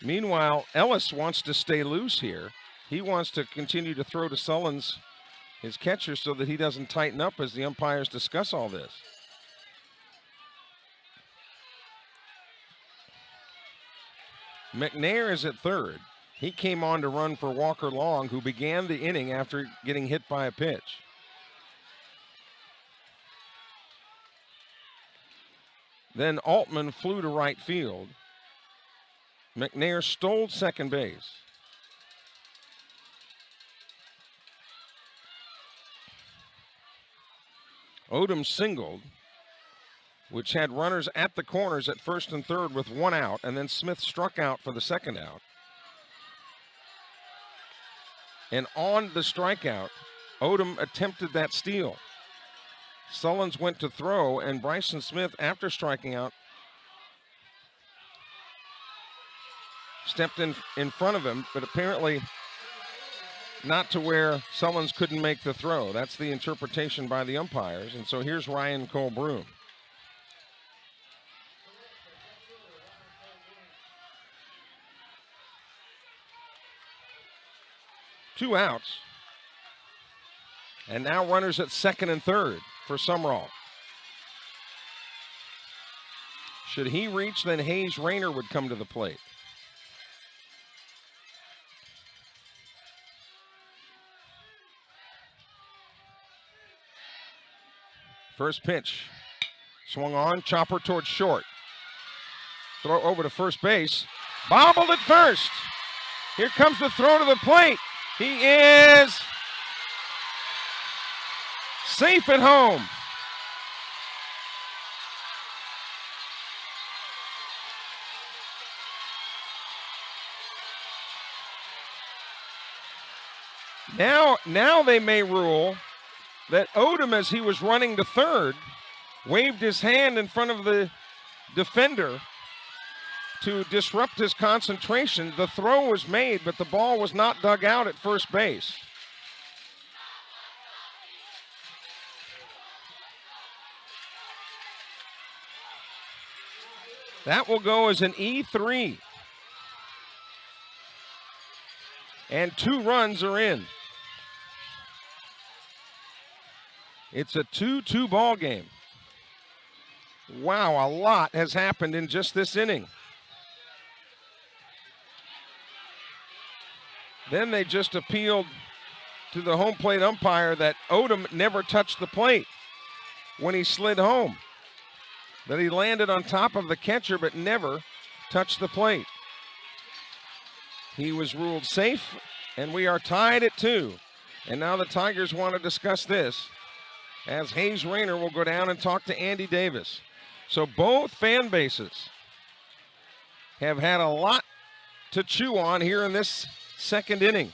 [SPEAKER 1] Meanwhile, Ellis wants to stay loose here. He wants to continue to throw to Sullins, his catcher, so that he doesn't tighten up as the umpires discuss all this. McNair is at third. He came on to run for Walker Long, who began the inning after getting hit by a pitch. Then Altman flew to right field. McNair stole second base. Odom singled, which had runners at the corners at first and third with 1 out, and then Smith struck out for the second out. And on the strikeout, Odom attempted that steal. Sullins went to throw, and Bryson Smith, after striking out, stepped in front of him, but apparently not to where Sullins couldn't make the throw. That's the interpretation by the umpires. And so here's Ryan Cole-Broom. Two outs. And now runners at second and third for Sumrall. Should he reach, then Hayes Rayner would come to the plate. First pitch, swung on, chopper towards short. Throw over to first base, bobbled at first. Here comes the throw to the plate. He is safe at home. Now they may rule that Odom, as he was running to third, waved his hand in front of the defender to disrupt his concentration. The throw was made, but the ball was not dug out at first base. That will go as an E3. And 2 runs are in. It's a 2-2 ball game. Wow, a lot has happened in just this inning. Then they just appealed to the home plate umpire that Odom never touched the plate when he slid home. That he landed on top of the catcher but never touched the plate. He was ruled safe, and we are tied at 2. And now the Tigers want to discuss this, as Hayes Rayner will go down and talk to Andy Davis. So both fan bases have had a lot to chew on here in this second inning.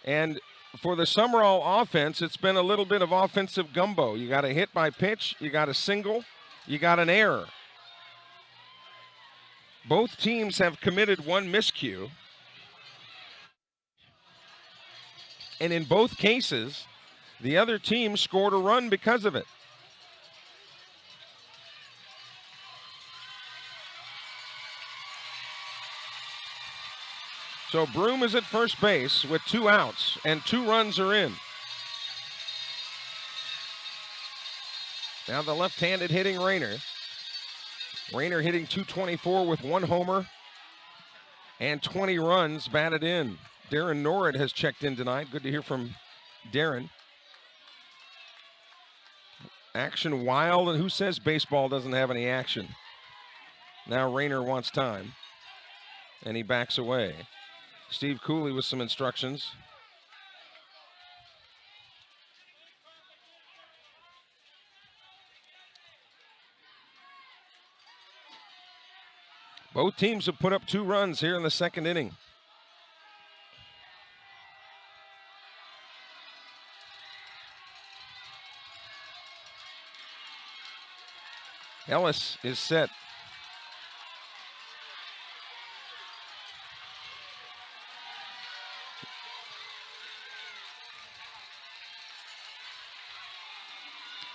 [SPEAKER 1] And for the Sumrall offense, it's been a little bit of offensive gumbo. You got a hit by pitch, you got a single, you got an error. Both teams have committed one miscue. And in both cases, the other team scored a run because of it. So Broom is at first base with 2 outs, and 2 runs are in. Now the left-handed hitting Rayner. Rayner hitting .224 with 1 homer and 20 runs batted in. Darren Norrid has checked in tonight. Good to hear from Darren. Action wild, and who says baseball doesn't have any action? Now Rayner wants time, and he backs away. Steve Cooley with some instructions. Both teams have put up 2 runs here in the second inning. Ellis is set.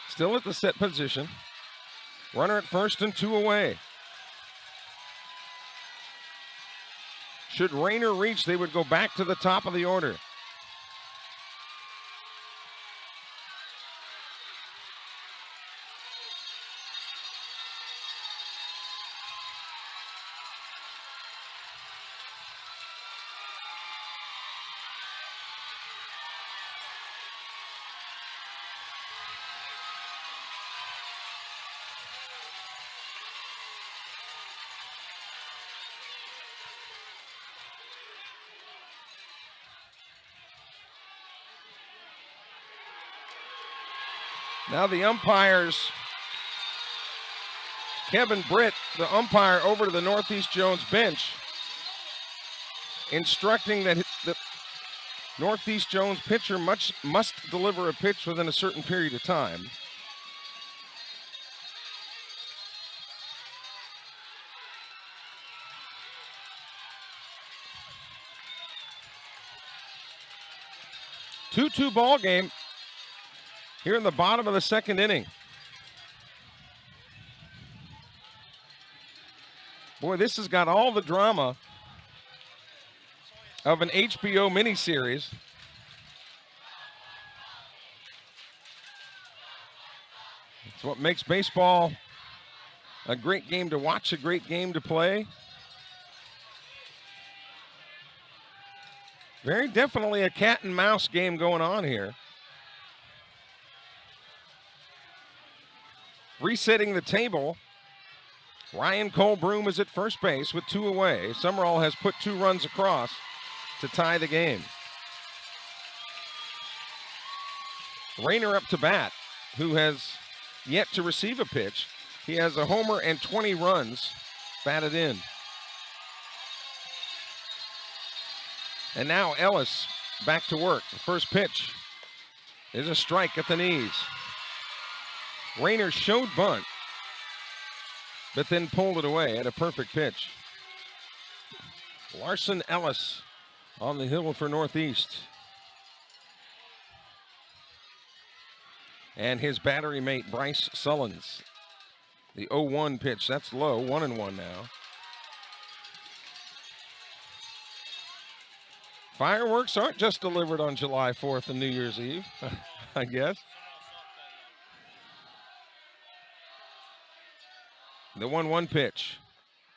[SPEAKER 1] Still at the set position. Runner at first and 2 away. Should Rayner reach, they would go back to the top of the order. Now the umpires, Kevin Britt, the umpire, over to the Northeast Jones bench, instructing that the Northeast Jones pitcher must deliver a pitch within a certain period of time. Two-two ball game here in the bottom of the second inning. Boy, this has got all the drama of an HBO miniseries. It's what makes baseball a great game to watch, a great game to play. Very definitely a cat and mouse game going on here. Resetting the table, Ryan Cole Broom is at first base with 2 away. Sumrall has put 2 runs across to tie the game. Rayner up to bat, who has yet to receive a pitch. He has a homer and 20 runs batted in. And now Ellis back to work. The first pitch is a strike at the knees. Rayner showed bunt, but then pulled it away at a perfect pitch. Larson Ellis on the hill for Northeast. And his battery mate, Bryce Sullins. The 0-1 pitch, that's low, 1-1 now. Fireworks aren't just delivered on July 4th and New Year's Eve, I guess. The 1-1 pitch.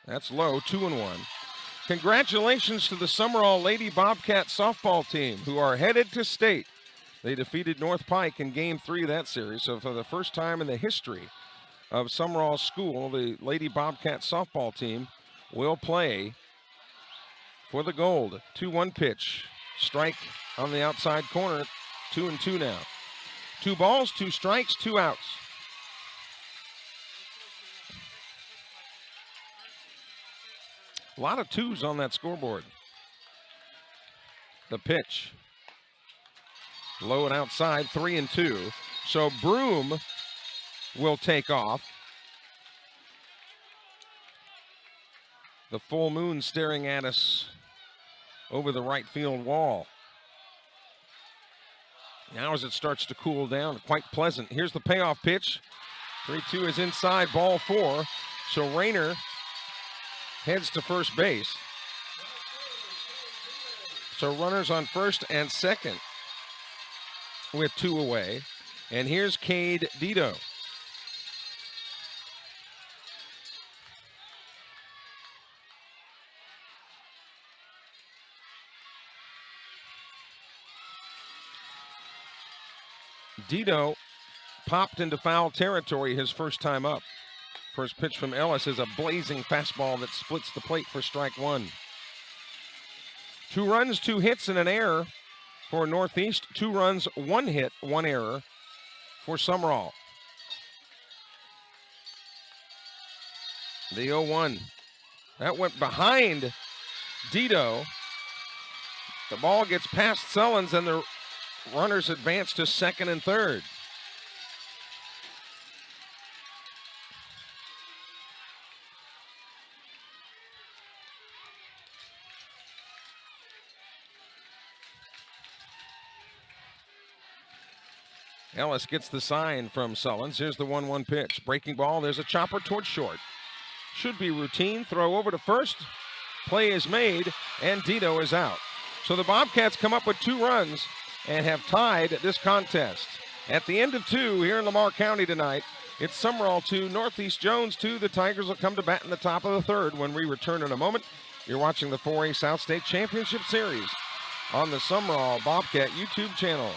[SPEAKER 1] That's low, 2-1. Congratulations to the Sumrall Lady Bobcats softball team, who are headed to state. They defeated North Pike in Game 3 of that series. So for the first time in the history of Sumrall School, the Lady Bobcats softball team will play for the gold. 2-1 pitch. Strike on the outside corner. 2-2 now. 2 balls, 2 strikes, 2 outs. A lot of 2s on that scoreboard. The pitch. Low and outside, 3-2. So Broom will take off. The full moon staring at us over the right field wall. Now as it starts to cool down, quite pleasant. Here's the payoff pitch. 3-2 is inside, ball 4. So Rayner heads to first base. So runners on first and second with 2 away. And here's Cade Dito. Dito popped into foul territory his first time up. First pitch from Ellis is a blazing fastball that splits the plate for strike 1. 2 runs, 2 hits, and an error for Northeast. 2 runs, 1 hit, 1 error for Sumrall. The 0-1. That went behind Dito. The ball gets past Sullins, and the runners advance to second and third. Ellis gets the sign from Sullins. Here's the 1-1 pitch. Breaking ball. There's a chopper towards short. Should be routine. Throw over to first. Play is made, and Dito is out. So the Bobcats come up with 2 runs and have tied this contest. At the end of 2 here in Lamar County tonight, it's Sumrall 2, Northeast Jones 2. The Tigers will come to bat in the top of the third when we return in a moment. You're watching the 4A South State Championship Series on the Sumrall Bobcat YouTube channel.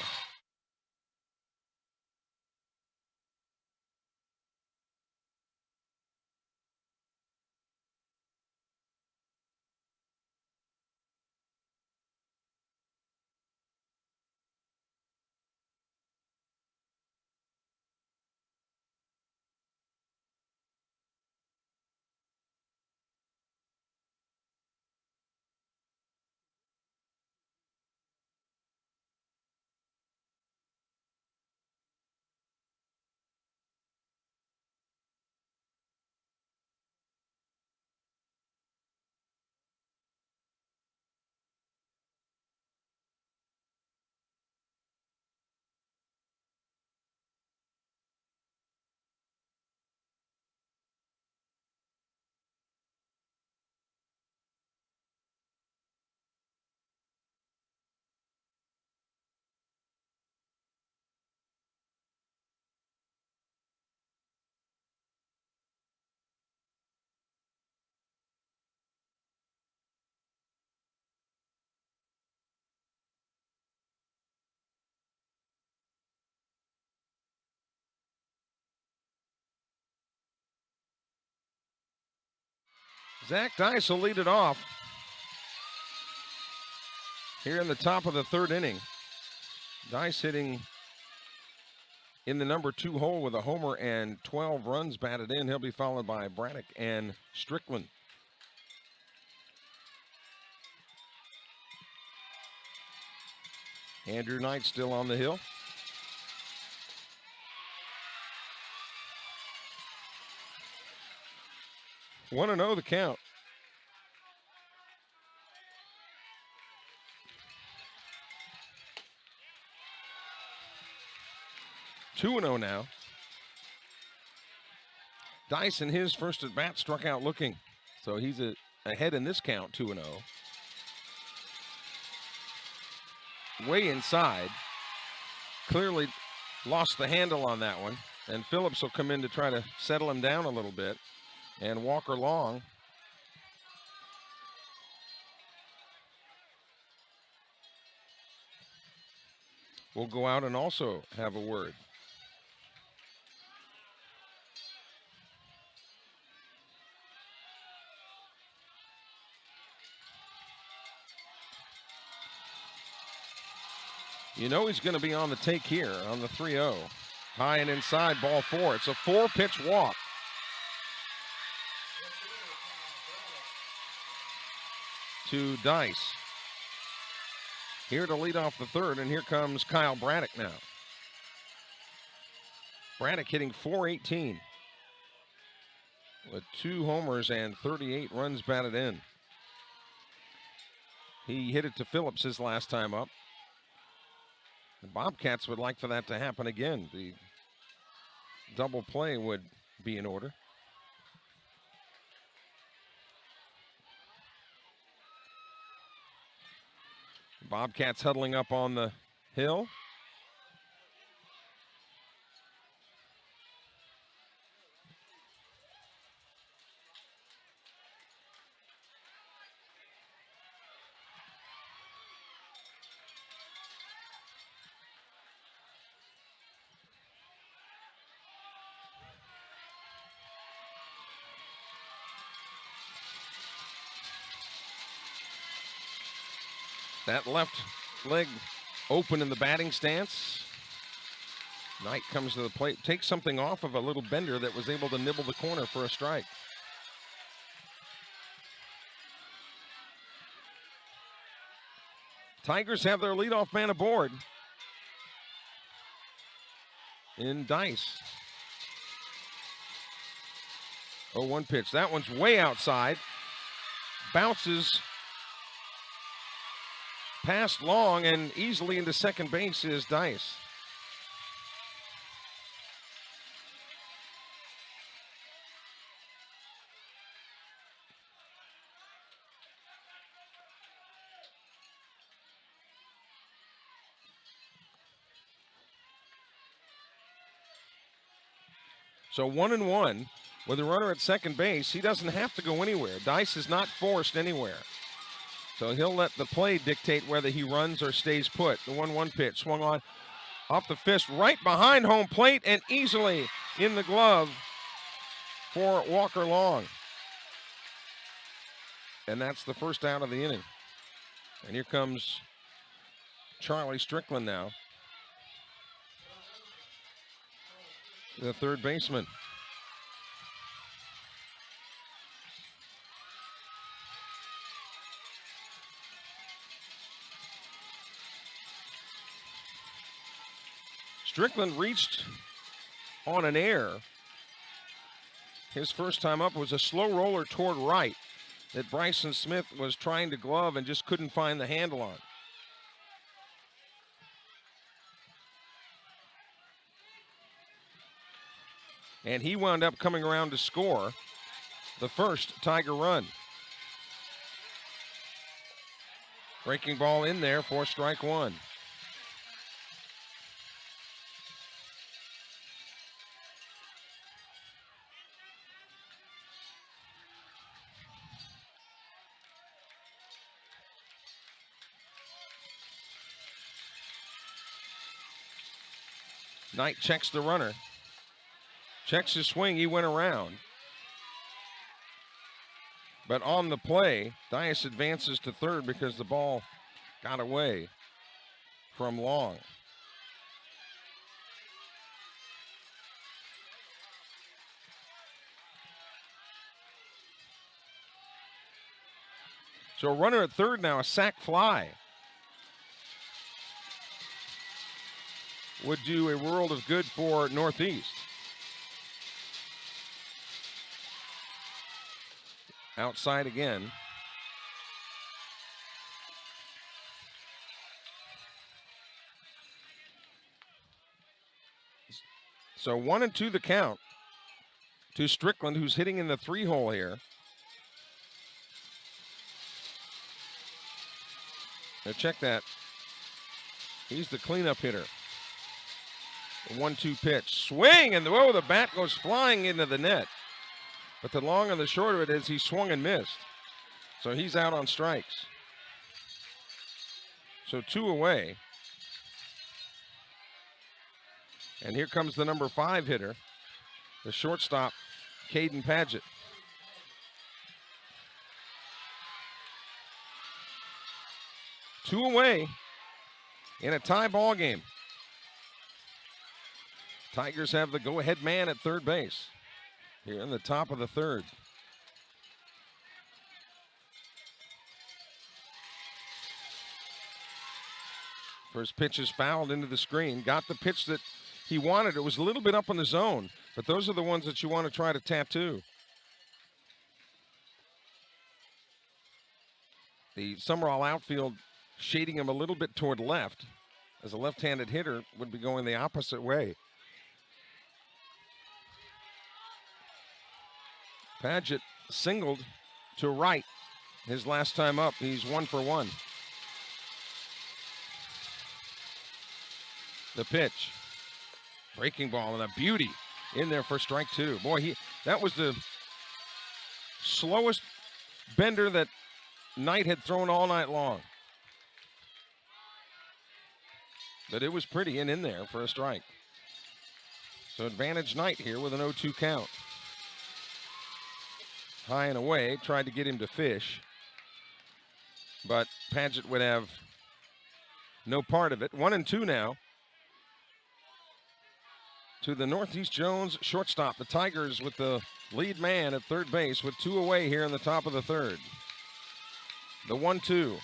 [SPEAKER 1] Zach Dice will lead it off here in the top of the third inning. Dice hitting in the number 2 hole with a homer and 12 runs batted in. He'll be followed by Braddock and Strickland. Andrew Knight still on the hill. One and 0 the count. Two and 0 now. Dice in his first at bat struck out looking, so he's ahead in this count, 2 and 0. Way inside. Clearly lost the handle on that one, and Phillips will come in to try to settle him down a little bit. And Walker Long will go out and also have a word. You know he's going to be on the take here on the 3-0. High and inside, ball 4. It's a 4-pitch walk. To Dice. here to lead off the third, and here comes Kyle Braddock now. Braddock hitting .418 with 2 homers and 38 runs batted in. He hit it to Phillips his last time up. The Bobcats would like for that to happen again. The double play would be in order. Bobcats huddling up on the hill. That left leg open in the batting stance. Knight comes to the plate, takes something off of a little bender that was able to nibble the corner for a strike. Tigers have their leadoff man aboard in Dice. 0-1 pitch. That one's way outside. Bounces past Long and easily into second base is Dice. So 1-1 with a runner at second base. He doesn't have to go anywhere. Dice is not forced anywhere. So he'll let the play dictate whether he runs or stays put. The 1-1 pitch swung on off the fist right behind home plate and easily in the glove for Walker Long. And that's the first out of the inning. And here comes Charlie Strickland now, the third baseman. Strickland reached on an air. His first time up was a slow roller toward right that Bryson Smith was trying to glove and just couldn't find the handle on. And he wound up coming around to score the first Tiger run. Breaking ball in there for strike one. Knight checks the runner. Checks his swing, he went around. But on the play, Dias advances to third because the ball got away from Long. So a runner at third now, a sac fly would do a world of good for Northeast. Outside again. So 1-2 the count to Strickland, who's hitting in the 3-hole here. Now check that. He's the cleanup hitter. The 1-2 pitch. Swing, and whoa, the bat goes flying into the net. But the long and the short of it is he swung and missed. So he's out on strikes. So 2 away. And here comes the number 5 hitter, the shortstop, Caden Padgett. Two away in a tie ball game. Tigers have the go-ahead man at third base here in the top of the third. First pitch is fouled into the screen. Got the pitch that he wanted. It was a little bit up in the zone, but those are the ones that you want to try to tattoo. The Sumrall outfield shading him a little bit toward left, as a left-handed hitter would be going the opposite way. Paget singled to right his last time up. He's 1 for 1. The pitch. Breaking ball and a beauty in there for strike 2. Boy, that was the slowest bender that Knight had thrown all night long. But it was pretty and in there for a strike. So advantage Knight here with an 0-2 count. High and away, tried to get him to fish. But Paget would have no part of it. 1-2 now. To the Northeast Jones shortstop. The Tigers with the lead man at third base with 2 away here in the top of the third. The 1-2.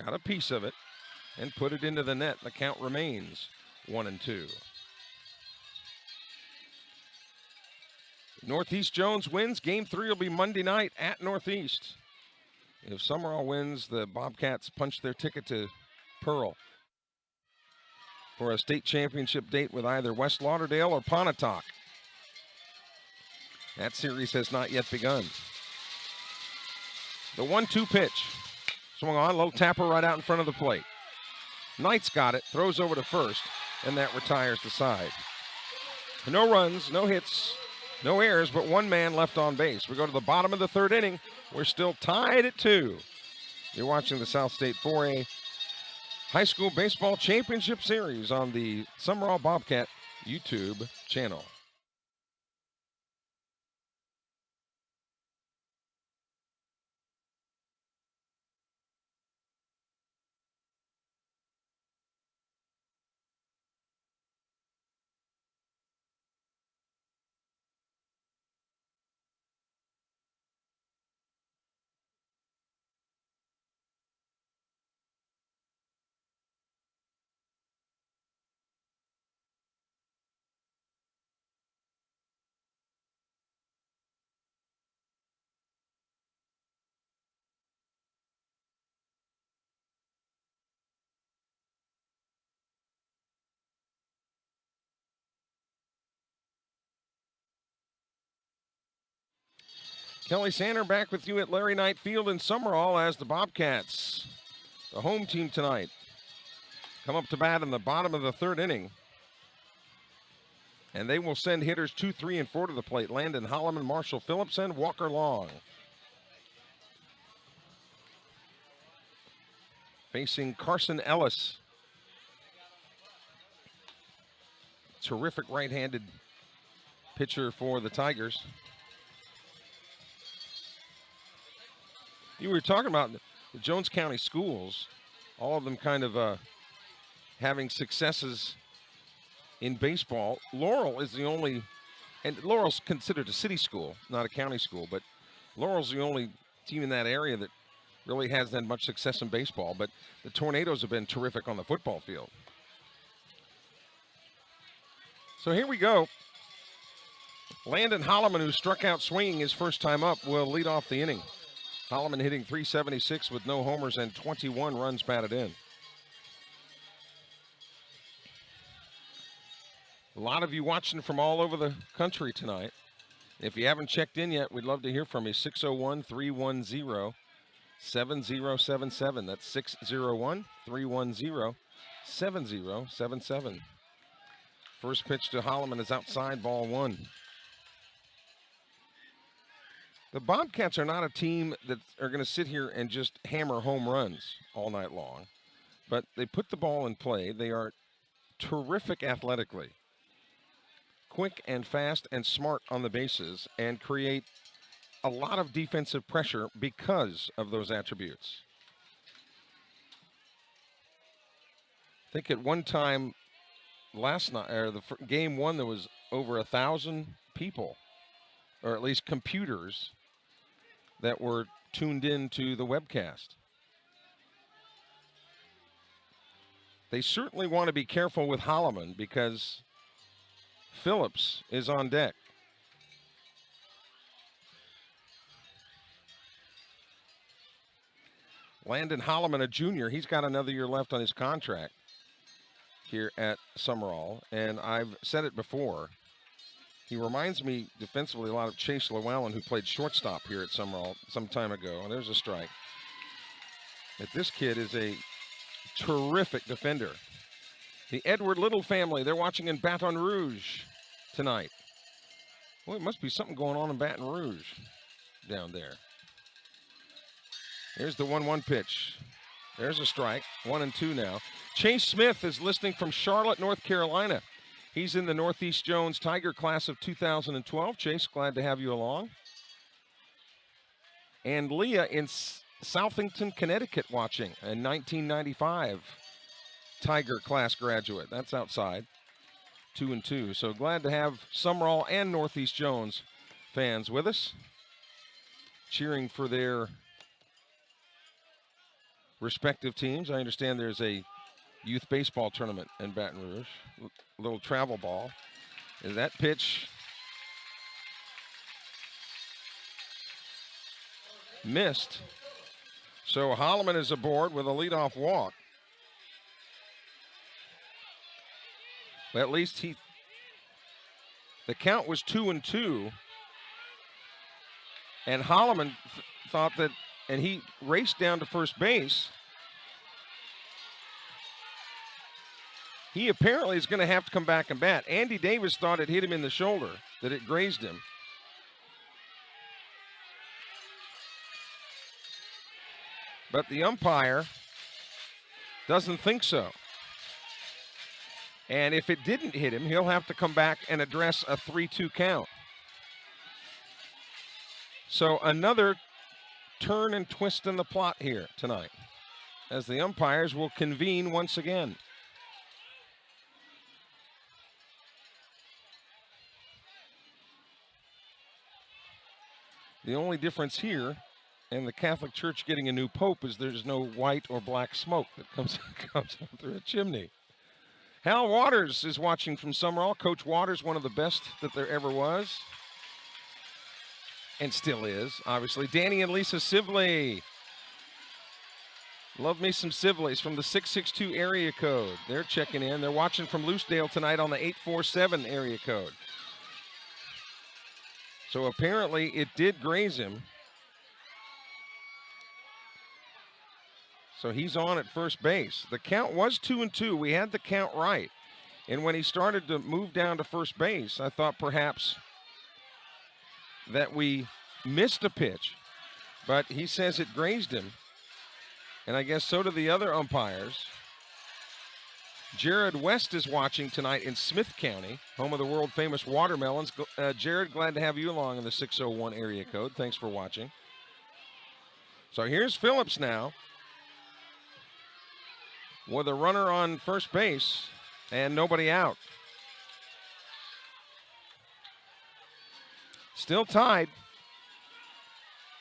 [SPEAKER 1] Got a piece of it and put it into the net. The count remains 1-2. Northeast Jones wins. Game 3 will be Monday night at Northeast. If Sumrall wins, the Bobcats punch their ticket to Pearl for a state championship date with either West Lauderdale or Pontotoc. That series has not yet begun. The 1-2 pitch. Swung on, little tapper right out in front of the plate. Knight's got it, throws over to first, and that retires the side. No runs, no hits, no errors, but one man left on base. We go to the bottom of the third inning. We're still tied at 2. You're watching the South State 4A High School Baseball Championship Series on the Sumrall Bobcat YouTube channel. Kelly Sander back with you at Larry Knight Field in Sumrall as the Bobcats, the home team tonight, come up to bat in the bottom of the third inning. And they will send hitters 2, 3, and 4 to the plate. Landon Holloman, Marshall Phillips, and Walker Long. Facing Carson Ellis. Terrific right-handed pitcher for the Tigers. You were talking about the Jones County schools, all of them kind of having successes in baseball. Laurel is the only, and Laurel's considered a city school, not a county school, but Laurel's the only team in that area that really hasn't had much success in baseball, but the Tornadoes have been terrific on the football field. So here we go. Landon Holloman, who struck out swinging his first time up, will lead off the inning. Holloman hitting .376 with no homers and 21 runs batted in. A lot of you watching from all over the country tonight. If you haven't checked in yet, we'd love to hear from you. 601-310-7077. That's 601-310-7077. First pitch to Holloman is outside, ball 1. The Bobcats are not a team that are going to sit here and just hammer home runs all night long, but they put the ball in play. They are terrific athletically, quick and fast and smart on the bases, and create a lot of defensive pressure because of those attributes. I think at one time last night, or game 1, there was over 1,000 people, or at least computers, that were tuned in to the webcast. they certainly want to be careful with Holloman because Phillips is on deck. Landon Holloman, a junior, he's got another year left on his contract here at Sumrall. And I've said it before. He reminds me defensively a lot of Chase Llewellyn, who played shortstop here at Sumrall some time ago. And there's a strike. But this kid is a terrific defender. The Edward Little family, they're watching in Baton Rouge tonight. Well, it must be something going on in Baton Rouge down there. Here's the 1-1 pitch. There's a strike, 1-2 now. Chase Smith is listening from Charlotte, North Carolina. He's in the Northeast Jones Tiger class of 2012. Chase, glad to have you along. And Leah in Southington, Connecticut watching, a 1995 Tiger class graduate. That's outside, 2-2. So glad to have Sumrall and Northeast Jones fans with us, cheering for their respective teams. I understand there's a youth baseball tournament in Baton Rouge. A little travel ball. Is that pitch missed? So Holloman is aboard with a leadoff walk. But at least the count was 2-2. And Holloman thought that, and he raced down to first base. He apparently is going to have to come back and bat. Andy Davis thought it hit him in the shoulder, that it grazed him. But the umpire doesn't think so. And if it didn't hit him, he'll have to come back and address a 3-2 count. So another turn and twist in the plot here tonight, as the umpires will convene once again. The only difference here, and the Catholic Church getting a new pope, is there's no white or black smoke that comes through a chimney. Hal Waters is watching from Sumrall. Coach Waters, one of the best that there ever was, and still is, obviously. Danny and Lisa Sibley. Love me some Sibleys from the 662 area code. They're checking in. They're watching from Loosedale tonight on the 847 area code. So apparently it did graze him. So he's on at first base. The count was 2-2. We had the count right. And when he started to move down to first base, I thought perhaps that we missed a pitch. But he says it grazed him. And I guess so do the other umpires. Jared West is watching tonight in Smith County, home of the world-famous watermelons. Jared, glad to have you along in the 601 area code. Thanks for watching. So here's Phillips now, with a runner on first base and nobody out. Still tied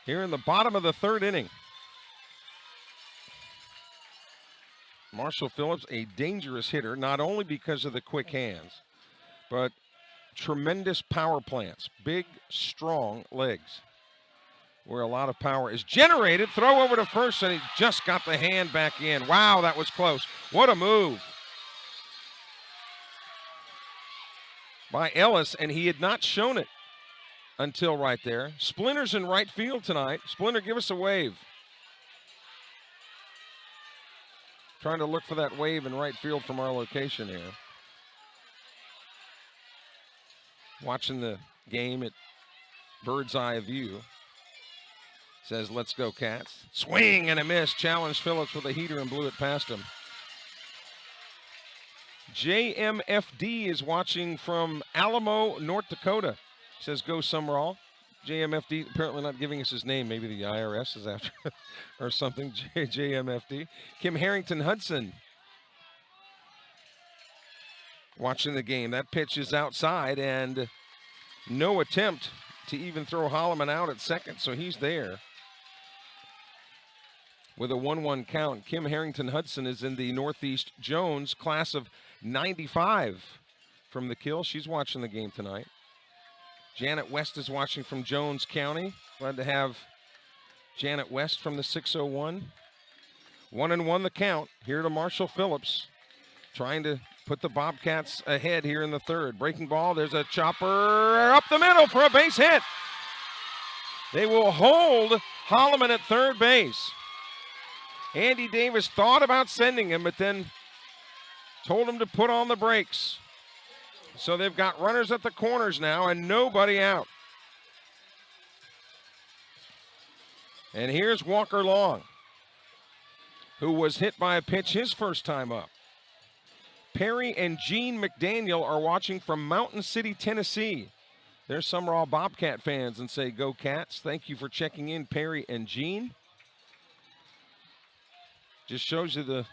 [SPEAKER 1] here in the bottom of the third inning. Marshall Phillips, a dangerous hitter, not only because of the quick hands, but tremendous power plants, big, strong legs, where a lot of power is generated. Throw over to first, and he just got the hand back in. Wow, that was close. What a move by Ellis, and he had not shown it until right there. Splinter's in right field tonight. Splinter, give us a wave. Trying to look for that wave in right field from our location here. Watching the game at bird's eye view. Says, let's go, Cats. Swing and a miss. Challenged Phillips with a heater and blew it past him. JMFD is watching from Alamo, North Dakota. Says, go Sumrall. JMFD apparently not giving us his name. Maybe the IRS is after or something. JMFD. Kim Harrington Hudson watching the game. That pitch is outside, and no attempt to even throw Holloman out at second, so he's there. with a 1-1 count. Kim Harrington Hudson is in the Northeast Jones class of 95 from the kill. She's watching the game tonight. Janet West is watching from Jones County. Glad to have Janet West from the 601. 1-1 the count here to Marshall Phillips, trying to put the Bobcats ahead here in the third. Breaking ball, there's a chopper up the middle for a base hit. They will hold Holloman at third base. Andy Davis thought about sending him, but then told him to put on the brakes. So they've got runners at the corners now and nobody out. And here's Walker Long, who was hit by a pitch his first time up. Perry and Gene McDaniel are watching from Mountain City, Tennessee. They're Sumrall Bobcat fans and say, "Go Cats." Thank you for checking in, Perry and Gene. Just shows you the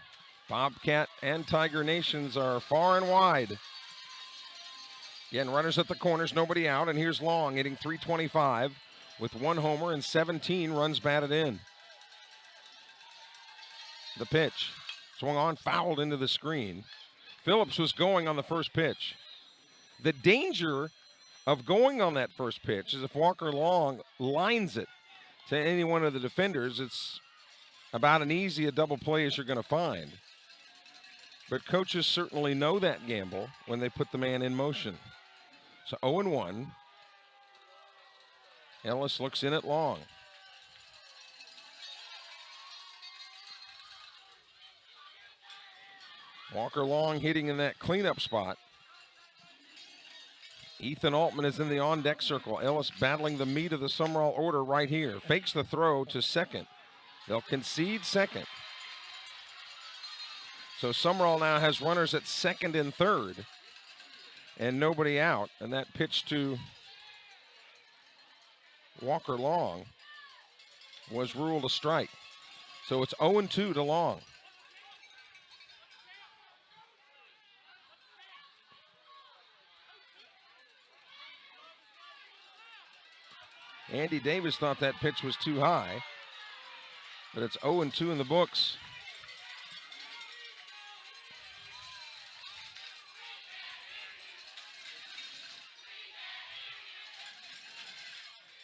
[SPEAKER 1] Bobcat and Tiger Nations are far and wide. Again, runners at the corners, nobody out, and here's Long hitting .325 with 1 homer and 17 runs batted in. The pitch, swung on, fouled into the screen. Phillips was going on the first pitch. The danger of going on that first pitch is if Walker Long lines it to any one of the defenders, it's about an easy a double play as you're going to find. But coaches certainly know that gamble when they put the man in motion. So 0-1. Ellis looks in at Long. Walker Long hitting in that cleanup spot. Ethan Altman is in the on-deck circle. Ellis battling the meat of the Sumrall order right here. Fakes the throw to second. They'll concede second. So Sumrall now has runners at second and third and nobody out. And that pitch to Walker Long was ruled a strike. So it's 0-2 to Long. Andy Davis thought that pitch was too high, but it's 0-2 in the books.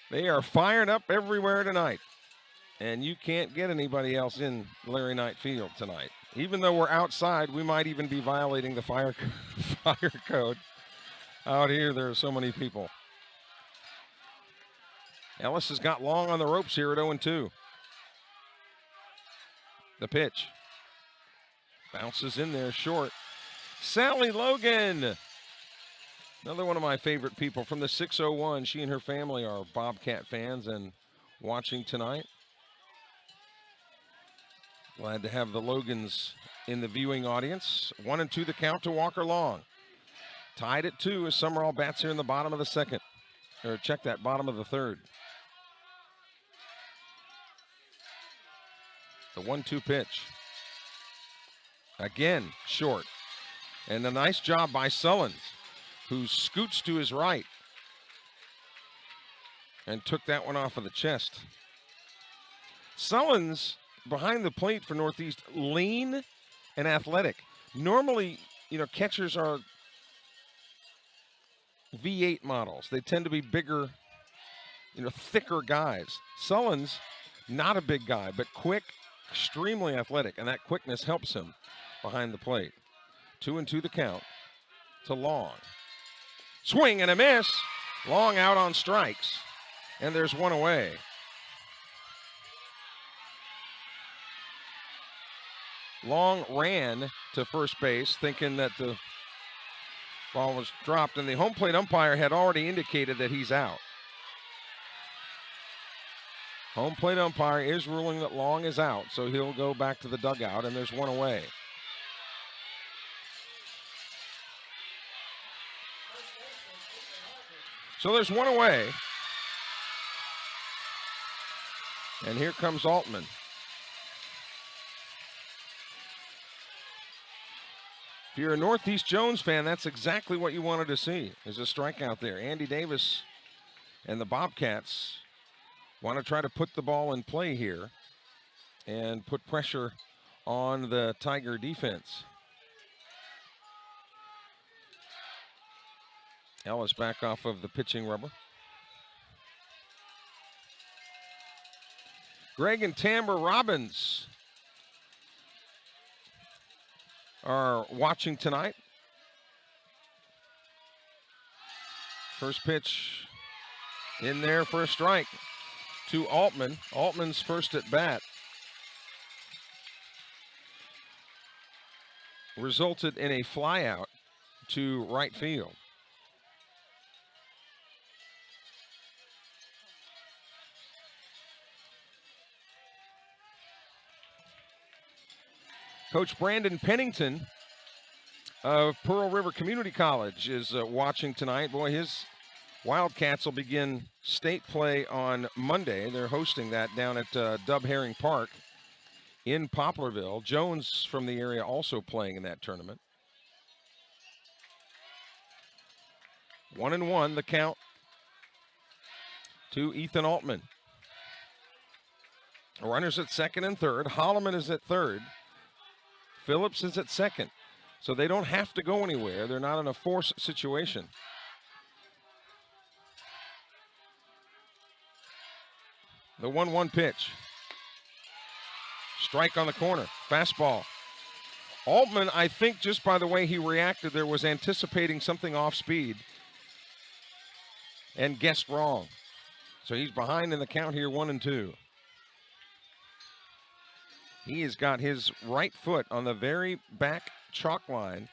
[SPEAKER 1] They are fired up everywhere tonight, and you can't get anybody else in Larry Knight Field tonight. Even though we're outside, we might even be violating the fire code. Out here, there are so many people. Ellis has got Long on the ropes here at 0-2. The pitch. Bounces in there short. Sally Logan. Another one of my favorite people from the 601. She and her family are Bobcat fans and watching tonight. Glad to have the Logans in the viewing audience. 1-2 the count to Walker Long. Tied at 2 as Sumrall bats here in the bottom of the second. Or check that, bottom of the third. The 1-2 pitch. Again, short. And a nice job by Sullins, who scoots to his right and took that one off of the chest. Sullins, behind the plate for Northeast, lean and athletic. Normally, catchers are V8 models. They tend to be bigger, thicker guys. Sullins, not a big guy, but quick, extremely athletic, and that quickness helps him behind the plate. 2-2 the count to Long. Swing and a miss. Long out on strikes, and there's one away. Long ran to first base thinking that the ball was dropped, and the home plate umpire had already indicated that he's out. Home plate umpire is ruling that Long is out, so he'll go back to the dugout, and there's one away. So there's one away. And here comes Altman. If you're a Northeast Jones fan, that's exactly what you wanted to see, is a strikeout there. Andy Davis and the Bobcats want to try to put the ball in play here and put pressure on the Tiger defense. Ellis back off of the pitching rubber. Greg and Tamara Robbins are watching tonight. First pitch in there for a strike to Altman. Altman's first at bat resulted in a flyout to right field. Coach Brandon Pennington of Pearl River Community College is watching tonight. Boy, his Wildcats will begin state play on Monday. They're hosting that down at Dub Herring Park in Poplarville. Jones from the area also playing in that tournament. 1-1 the count to Ethan Altman. Runners at second and third. Holloman is at third. Phillips is at second. So they don't have to go anywhere. They're not in a force situation. The 1-1 pitch. Strike on the corner. Fastball. Altman, I think just by the way he reacted there, was anticipating something off speed and guessed wrong. So he's behind in the count here, 1-2. He has got his right foot on the very back chalk line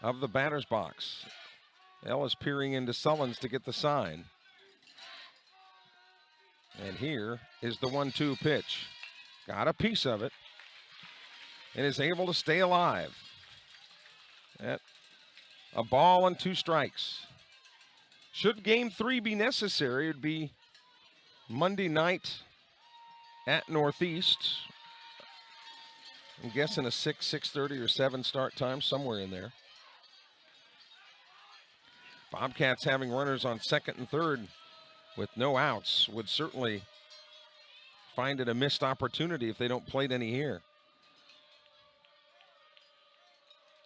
[SPEAKER 1] of the batter's box. Ellis peering into Sullins to get the sign. And here is the 1-2 pitch. Got a piece of it and is able to stay alive. At a ball and 2 strikes. Should game 3 be necessary, it would be Monday night at Northeast. I'm guessing a 6, 6:30 or 7 start time, somewhere in there. Bobcats having runners on second and third with no outs would certainly find it a missed opportunity if they don't plate any here.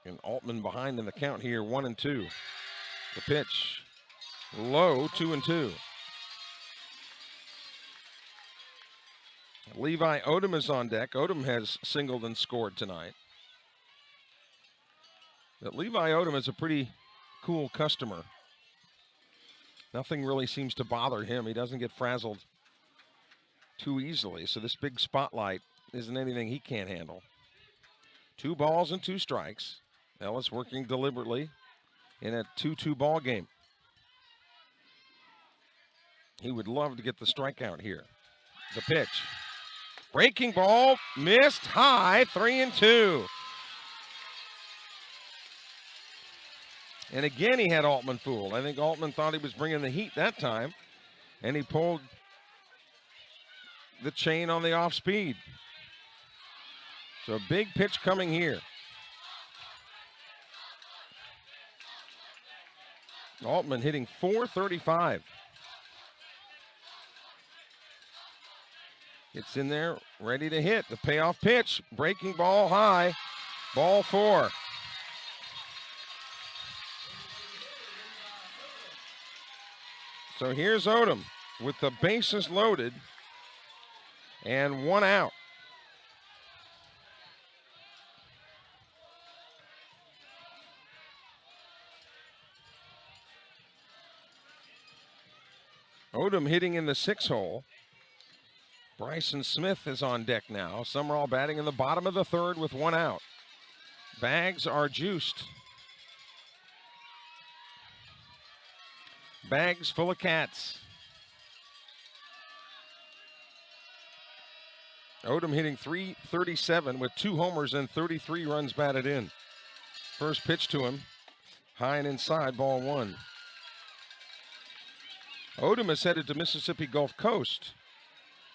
[SPEAKER 1] And Altman behind in the count here, 1-2. The pitch, low, 2-2. Levi Odom is on deck. Odom has singled and scored tonight. But Levi Odom is a pretty cool customer. Nothing really seems to bother him. He doesn't get frazzled too easily. So this big spotlight isn't anything he can't handle. 2 balls and 2 strikes. Ellis working deliberately in a 2-2 ball game. He would love to get the strikeout here. The pitch. Breaking ball, missed high, 3-2. And again, he had Altman fooled. I think Altman thought he was bringing the heat that time, and he pulled the chain on the off speed. So a big pitch coming here. Altman hitting .435. It's in there, ready to hit. The payoff pitch, breaking ball high, ball 4. So here's Odom with the bases loaded and 1 out. Odom hitting in the 6 hole. Bryson Smith is on deck now. Sumrall batting in the bottom of the 3rd with 1 out. Bags are juiced. Bags full of cats. Odom hitting .337 with 2 homers and 33 runs batted in. First pitch to him, high and inside, ball 1. Odom is headed to Mississippi Gulf Coast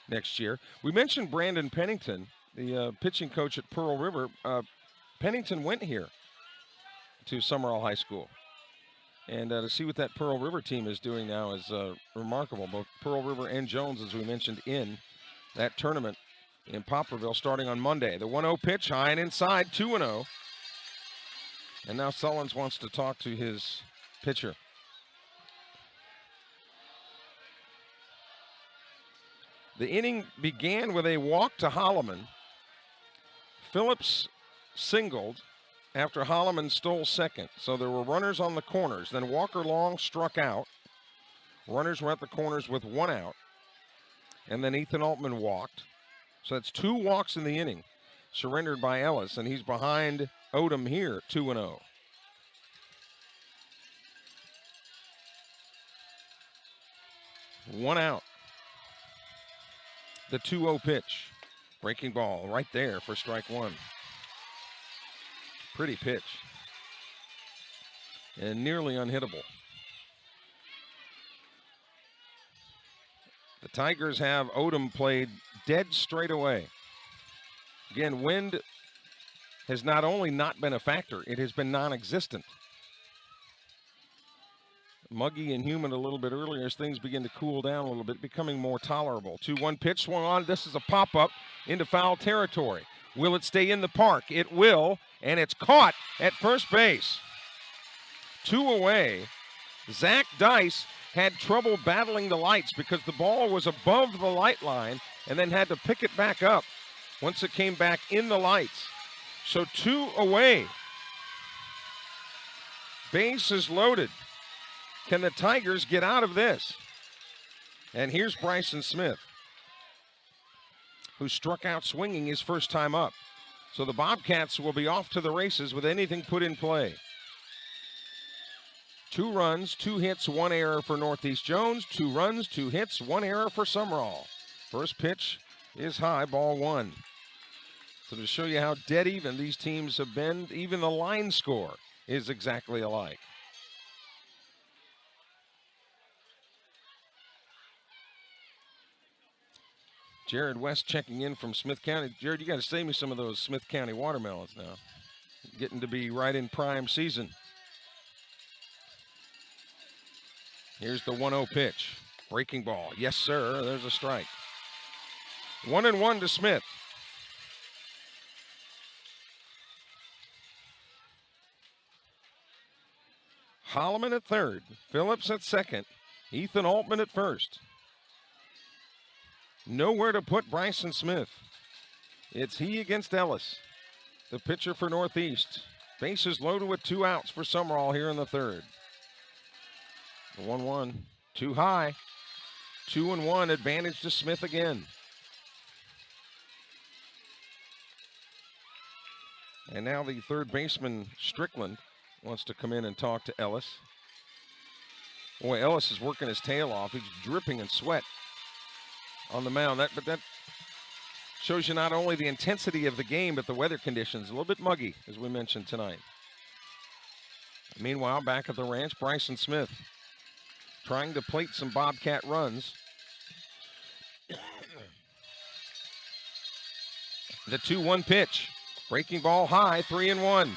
[SPEAKER 1] next year. We mentioned Brandon Pennington, the pitching coach at Pearl River. Pennington went here to Sumrall High School. And to see what that Pearl River team is doing now is remarkable. Both Pearl River and Jones, as we mentioned, in that tournament in Poplarville starting on Monday. The 1-0 pitch, high and inside, 2-0. And now Sullins wants to talk to his pitcher. The inning began with a walk to Holloman. Phillips singled after Holloman stole second. So there were runners on the corners. Then Walker Long struck out. Runners were at the corners with 1 out. And then Ethan Altman walked. So that's 2 walks in the inning, surrendered by Ellis, and he's behind Odom here, 2-0. One out. The 2-0 pitch. Breaking ball right there for strike 1. Pretty pitch. And nearly unhittable. The Tigers have Odom played dead straight away. Again, wind has not only not been a factor, it has been non-existent. Muggy and humid a little bit earlier as things begin to cool down a little bit, becoming more tolerable. 2-1 pitch swung on. This is a pop-up into foul territory. Will it stay in the park? It will, and it's caught at first base. 2 away. Zach Dice had trouble battling the lights because the ball was above the light line and then had to pick it back up once it came back in the lights. So 2 away. Base is loaded. Can the Tigers get out of this? And here's Bryson Smith, who struck out swinging his first time up. So the Bobcats will be off to the races with anything put in play. 2 runs, 2 hits, 1 error for Northeast Jones. 2 runs, 2 hits, 1 error for Sumrall. First pitch is high, ball 1. So to show you how dead even these teams have been, even the line score is exactly alike. Jared West checking in from Smith County. Jared, you got to save me some of those Smith County watermelons now. Getting to be right in prime season. Here's the 1-0 pitch. Breaking ball. Yes, sir. There's a strike. 1-1 to Smith. Holloman at third. Phillips at second. Ethan Altman at first. Nowhere to put Bryson Smith. It's he against Ellis, the pitcher for Northeast. Bases loaded with 2 outs for Sumrall here in the third. The 1-1, too high. 2-1, advantage to Smith again. And now the third baseman, Strickland, wants to come in and talk to Ellis. Boy, Ellis is working his tail off. He's dripping in sweat on the mound. But that shows you not only the intensity of the game, but the weather conditions. A little bit muggy, as we mentioned tonight. Meanwhile, back at the ranch, Bryson Smith trying to plate some Bobcat runs. The 2-1 pitch. Breaking ball high, 3-1.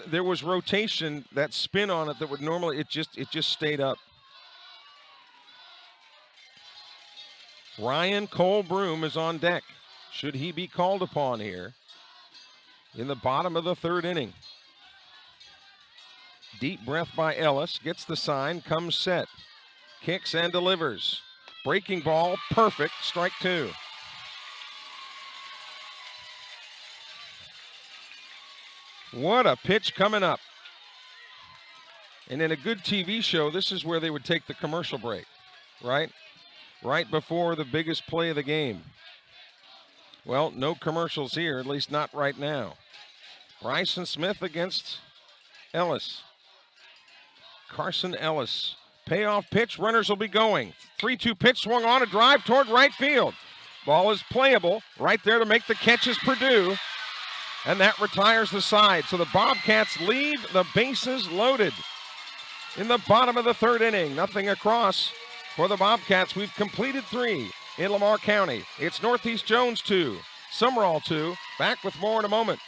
[SPEAKER 1] There was rotation, that spin on it that would normally, it just stayed up. Ryan Cole Broom is on deck. Should he be called upon here in the bottom of the third inning? Deep breath by Ellis, gets the sign, comes set. Kicks and delivers. Breaking ball, perfect, strike 2. What a pitch coming up. And in a good TV show, this is where they would take the commercial break, right? Right before the biggest play of the game. Well, no commercials here, at least not right now. Bryson Smith against Ellis. Carson Ellis. Payoff pitch, runners will be going. 3-2 pitch swung on, a drive toward right field. Ball is playable. Right there to make the catch is Purdue. And that retires the side. So the Bobcats leave the bases loaded in the bottom of the third inning. Nothing across for the Bobcats. We've completed 3 in Lamar County. It's Northeast Jones 2, Sumrall 2. Back with more in a moment.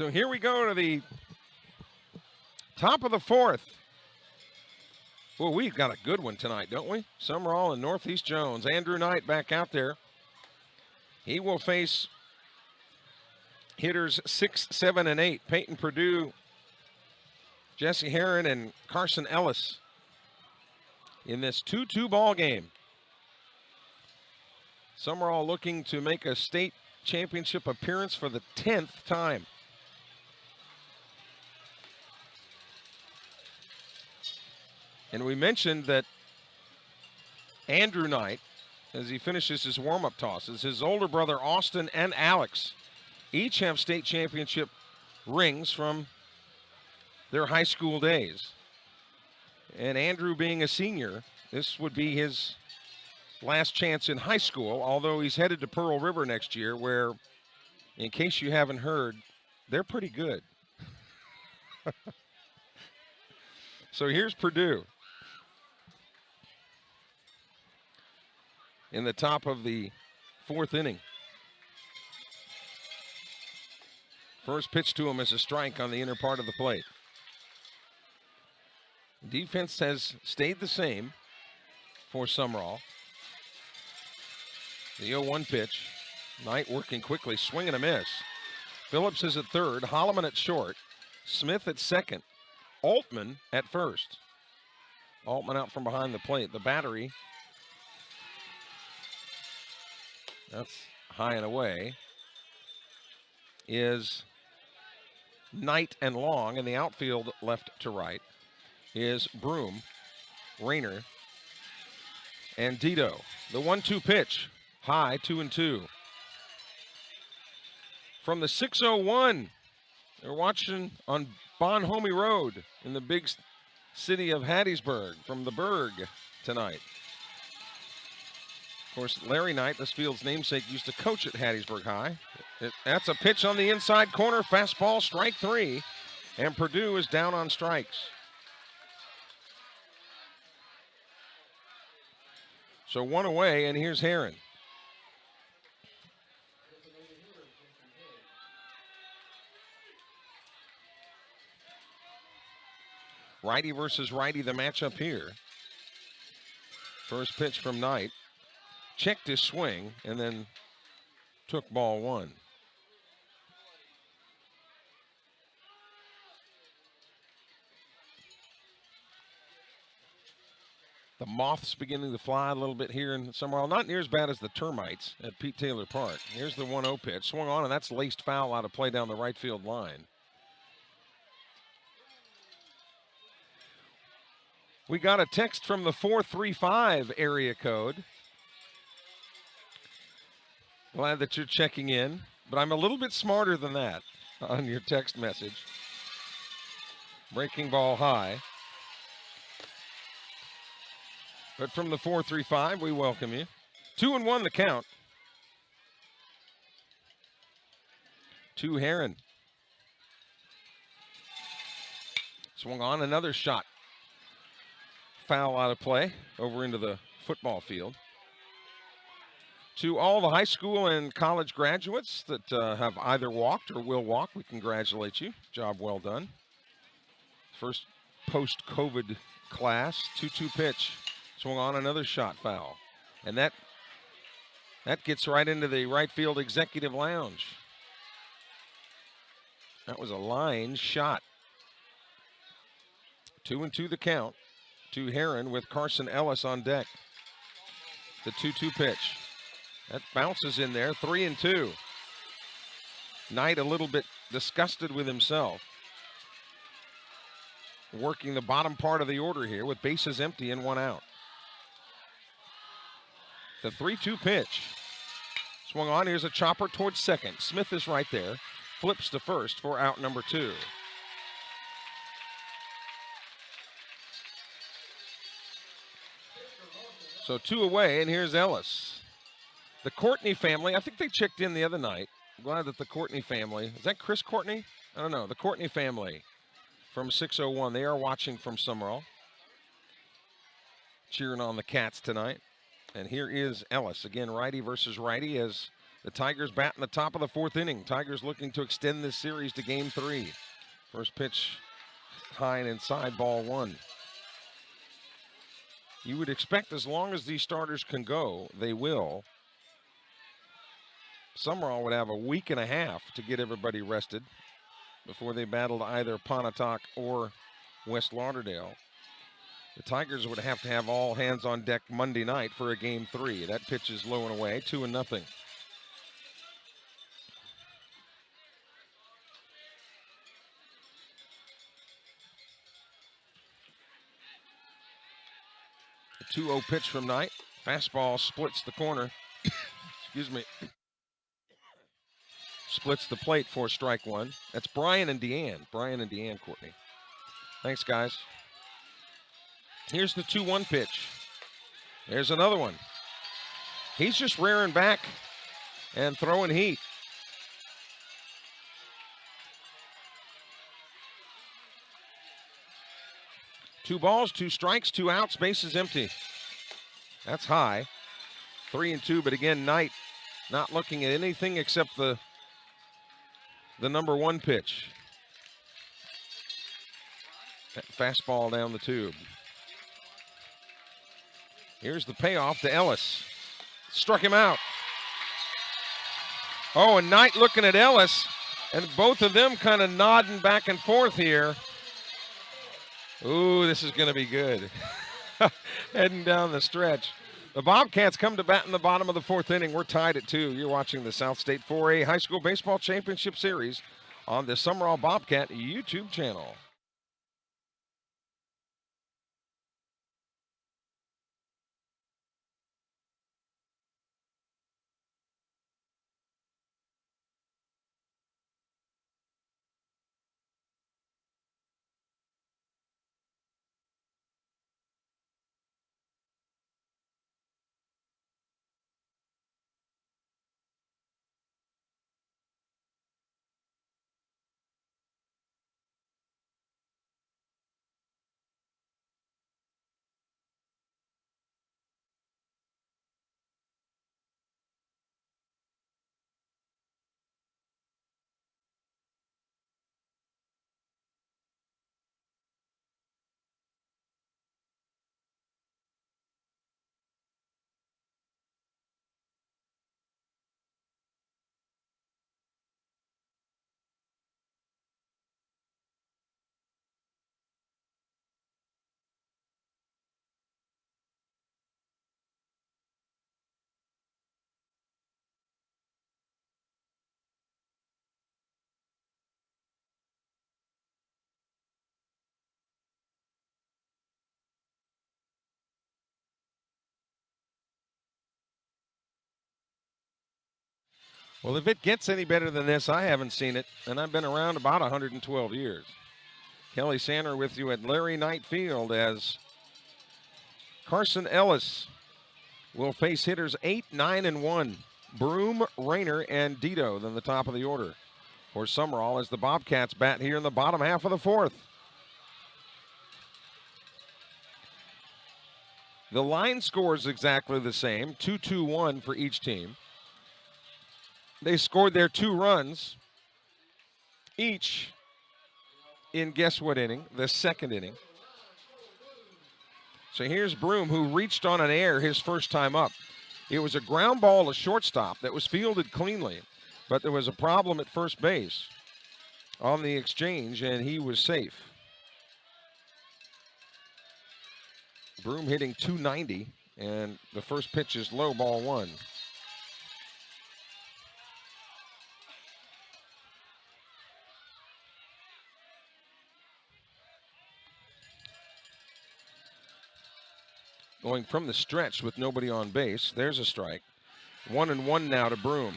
[SPEAKER 1] So here we go to the top of the fourth. Well, we've got a good one tonight, don't we? Sumrall and Northeast Jones. Andrew Knight back out there. He will face hitters 6, 7, and 8. Peyton Purdue, Jesse Herron, and Carson Ellis in this 2-2 ball game. Sumrall looking to make a state championship appearance for the 10th time. And we mentioned that Andrew Knight, as he finishes his warm-up tosses, his older brother Austin and Alex each have state championship rings from their high school days. And Andrew, being a senior, this would be his last chance in high school, although he's headed to Pearl River next year, where, in case you haven't heard, they're pretty good. So here's Purdue in the top of the fourth inning. First pitch to him is a strike on the inner part of the plate. Defense has stayed the same for Sumrall. The 0-1 pitch. Knight working quickly, swing and a miss. Phillips is at third, Holloman at short, Smith at second, Altman at first. Altman out from behind the plate. The battery, that's high and away, is Knight and Long, and the outfield left to right is Broom, Rayner, and Dito. The 1-2 pitch, high, 2-2. From the 601, they're watching on Bonhomie Road in the big city of Hattiesburg from the Berg tonight. Of course, Larry Knight, this field's namesake, used to coach at Hattiesburg High. That's a pitch on the inside corner, fastball, strike 3, and Purdue is down on strikes. So one away, and here's Herron. Righty versus righty, the matchup here. First pitch from Knight. Checked his swing and then took ball 1. The moths beginning to fly a little bit here in Sumrall. Not near as bad as the termites at Pete Taylor Park. Here's the 1-0 pitch. Swung on, and that's laced foul out of play down the right field line. We got a text from the 435 area code. Glad that you're checking in, but I'm a little bit smarter than that on your text message. Breaking ball high. But from the 435, we welcome you. 2-1 the count. To Herron. Swung on, another shot. Foul out of play over into the football field. To all the high school and college graduates that have either walked or will walk, we congratulate you. Job well done. First post-COVID class, 2-2 pitch. Swung on, another shot, foul. And that gets right into the right field executive lounge. That was a line shot. 2-2 the count. To Herron with Carson Ellis on deck. The 2-2 pitch. That bounces in there, 3-2. Knight a little bit disgusted with himself. Working the bottom part of the order here with bases empty and 1 out. The 3-2 pitch. Swung on, here's a chopper towards second. Smith is right there. Flips to first for out number 2. So 2 away, and here's Ellis. The Courtney family, I think they checked in the other night. I'm glad that the Courtney family, is that Chris Courtney? I don't know, the Courtney family from 601, they are watching from Sumrall. Cheering on the Cats tonight. And here is Ellis, again, righty versus righty, as The Tigers bat in the top of the 4th inning. Tigers looking to extend this series to game 3. First pitch high and inside, ball 1. You would expect as long as these starters can go, they will. Sumrall would have a week and a half to get everybody rested before they battled either Pontotoc or West Lauderdale. The Tigers would have to have all hands on deck Monday night for a game 3. That pitch is low and away, 2-0. A 2-0 pitch from Knight. Fastball splits the corner. Excuse me. Splits the plate for strike 1. That's Brian and Deanne. Brian and Deanne Courtney. Thanks, guys. Here's the 2-1 pitch. There's another one. He's just rearing back and throwing heat. Two balls, 2 strikes, 2 outs, bases empty. That's high. 3-2, but again, Knight not looking at anything except the number 1 pitch. That fastball down the tube. Here's the payoff to Ellis. Struck him out. Oh, and Knight looking at Ellis, and both of them kind of nodding back and forth here. Ooh, this is going to be good. Heading down the stretch. The Bobcats come to bat in the bottom of the 4th inning. We're tied at 2. You're watching the South State 4A High School Baseball Championship Series on the Sumrall Bobcat YouTube channel. Well, if it gets any better than this, I haven't seen it, and I've been around about 112 years. Kelly Sander with you at Larry Knight Field as Carson Ellis will face hitters 8, 9, and 1. Broom, Rayner, and Dito than the top of the order. For Sumrall as the Bobcats bat here in the bottom half of the 4th. The line score is exactly the same, 2-2-1 for each team. They scored their 2 runs each in guess what inning? The 2nd inning. So here's Broom, who reached on an air his first time up. It was a ground ball to shortstop that was fielded cleanly, but there was a problem at first base on the exchange, and he was safe. Broom hitting .290, and the first pitch is low, ball 1. Going from the stretch with nobody on base. There's a strike. 1-1 now to Broom.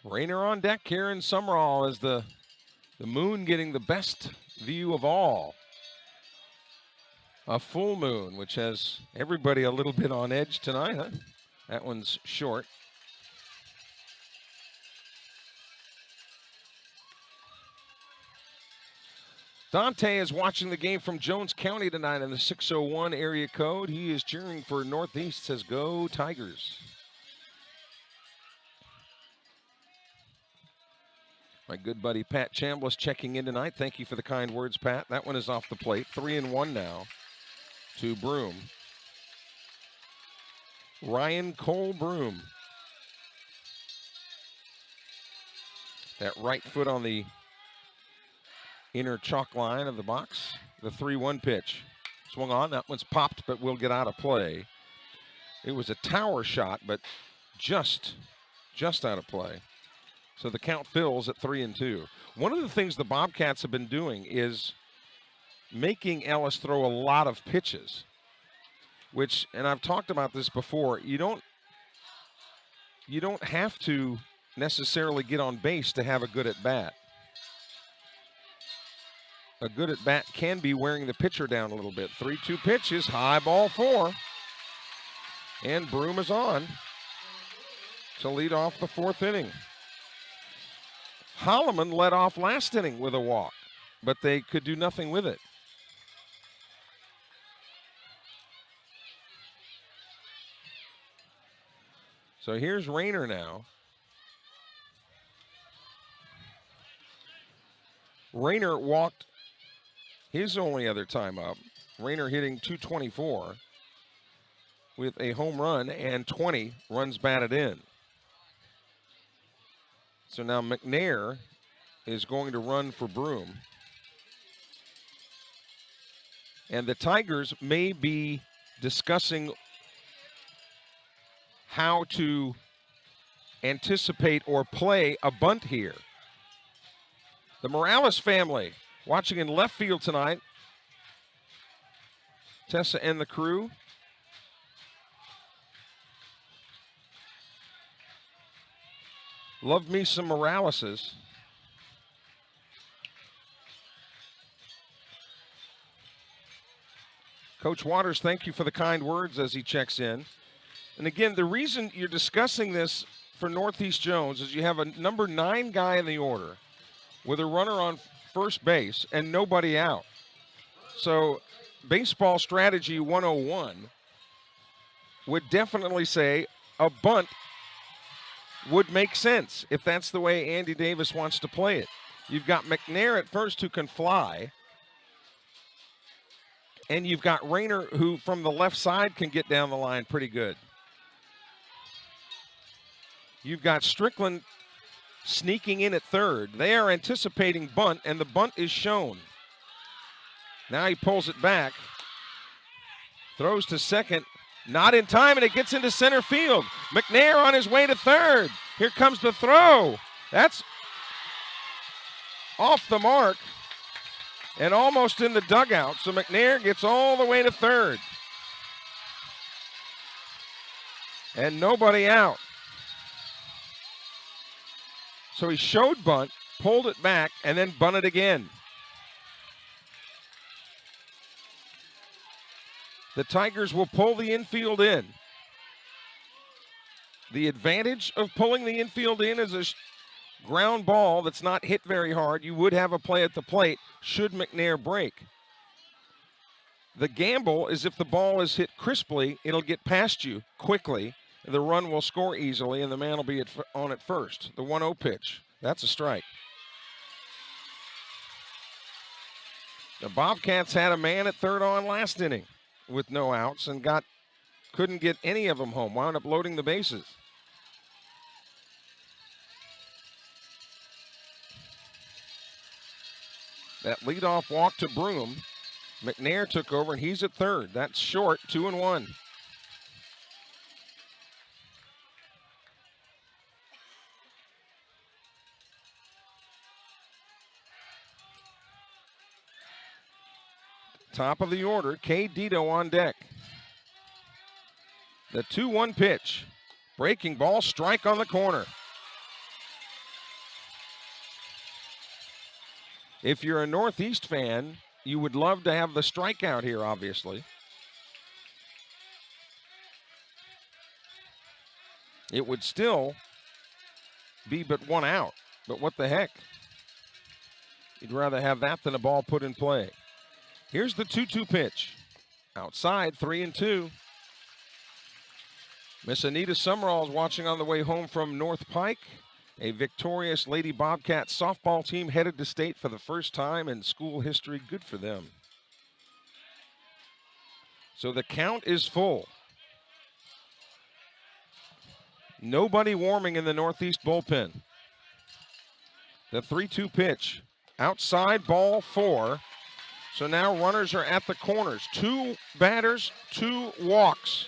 [SPEAKER 1] Rayner on deck here in Sumrall as the moon getting the best view of all. A full moon, which has everybody a little bit on edge tonight, huh? That one's short. Dante is watching the game from Jones County tonight in the 601 area code. He is cheering for Northeast, says go Tigers. My good buddy Pat Chambliss checking in tonight. Thank you for the kind words, Pat. That one is off the plate. 3-1 now to Broom. Ryan Cole Broom. That right foot on the inner chalk line of the box. The 3-1 pitch. Swung on. That one's popped, but will get out of play. It was a tower shot, but just out of play. So the count fills at 3-2. One of the things the Bobcats have been doing is making Ellis throw a lot of pitches, which, and I've talked about this before, you don't have to necessarily get on base to have a good at bat. A good at bat can be wearing the pitcher down a little bit. 3-2 pitches, high ball 4. And Broom is on to lead off the 4th inning. Holloman led off last inning with a walk, but they could do nothing with it. So here's Rayner now. Rayner walked his only other time up. Rayner hitting .224 with a home run and 20 runs batted in. So now McNair is going to run for Broom. And the Tigers may be discussing how to anticipate or play a bunt here. The Morales family watching in left field tonight. Tessa and the crew. Love me some Moraleses. Coach Waters, thank you for the kind words as he checks in. And again, the reason you're discussing this for Northeast Jones is you have a number 9 guy in the order with a runner on first base and nobody out. So baseball strategy 101 would definitely say a bunt would make sense if that's the way Andy Davis wants to play it. You've got McNair at first who can fly, and you've got Rayner who from the left side can get down the line pretty good. You've got Strickland sneaking in at third. They are anticipating bunt, and the bunt is shown. Now he pulls it back, throws to second, not in time, and it gets into center field. McNair on his way to third. Here comes the throw. That's off the mark and almost in the dugout. So McNair gets all the way to third. And nobody out. So he showed bunt, pulled it back, and then bunted again. The Tigers will pull the infield in. The advantage of pulling the infield in is a ground ball that's not hit very hard. You would have a play at the plate should McNair break. The gamble is if the ball is hit crisply, it'll get past you quickly. The run will score easily, and the man will be on at first. The 1-0 pitch. That's a strike. The Bobcats had a man at third on last inning with no outs and couldn't get any of them home. Wound up loading the bases. That leadoff walk to Broom. McNair took over, and he's at third. That's short, 2-1. Top of the order, K. Dito on deck. The 2-1 pitch. Breaking ball, strike on the corner. If you're a Northeast fan, you would love to have the strikeout here, obviously. It would still be but 1 out, but what the heck? You'd rather have that than a ball put in play. Here's the 2-2 pitch. Outside, 3-2. Miss Anita Sumrall is watching on the way home from North Pike. A victorious Lady Bobcats softball team headed to state for the first time in school history. Good for them. So the count is full. Nobody warming in the Northeast bullpen. The 3-2 pitch. Outside, ball 4. So now runners are at the corners. 2 batters, 2 walks.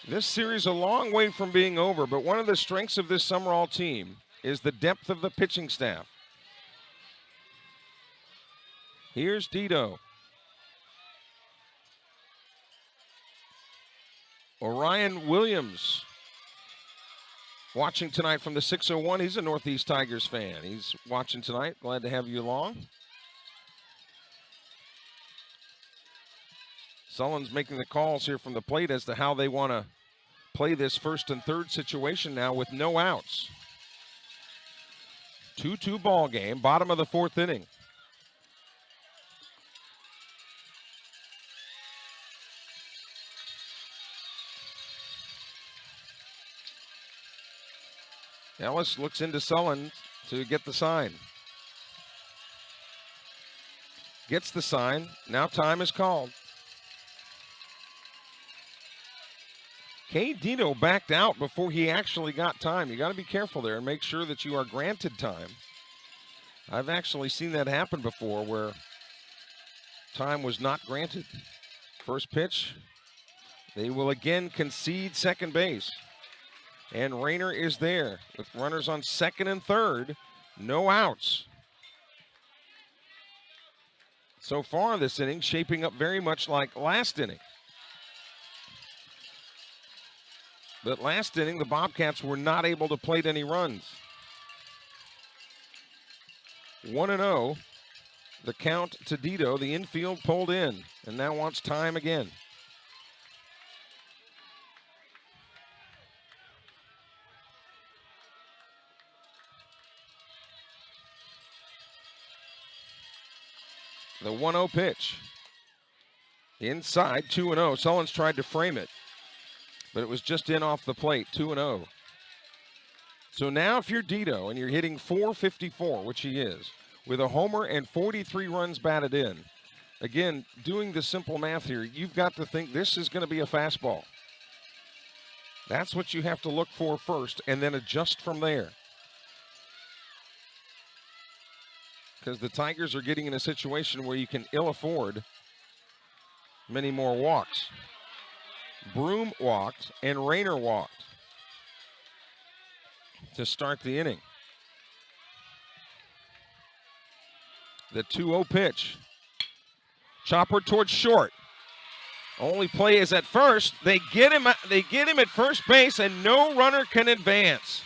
[SPEAKER 1] This series a long way from being over, but one of the strengths of this Sumrall team is the depth of the pitching staff. Here's Dito. Orion Williams watching tonight from the 601. He's a Northeast Tigers fan. He's watching tonight. Glad to have you along. Sullen's making the calls here from the plate as to how they want to play this first and third situation now with no outs. 2-2 ball game, bottom of the 4th inning. Ellis looks into Sullen to get the sign. Gets the sign. Now time is called. Kay Dino backed out before he actually got time. You got to be careful there and make sure that you are granted time. I've actually seen that happen before where time was not granted. First pitch, they will again concede second base. And Rayner is there with runners on second and third, no outs. So far this inning shaping up very much like last inning. But last inning, the Bobcats were not able to plate any runs. 1-0, the count to Dito. The infield pulled in and now wants time again. The 1-0 pitch. Inside, 2-0. Sullen's tried to frame it, but it was just in off the plate, 2-0. So now if you're Dito and you're hitting .454, which he is, with a homer and 43 runs batted in, again, doing the simple math here, you've got to think this is going to be a fastball. That's what you have to look for first and then adjust from there. Because the Tigers are getting in a situation where you can ill afford many more walks. Broom walked and Rayner walked to start the inning. The 2-0 pitch. Chopper towards short. Only play is at first. They get him at first base and no runner can advance.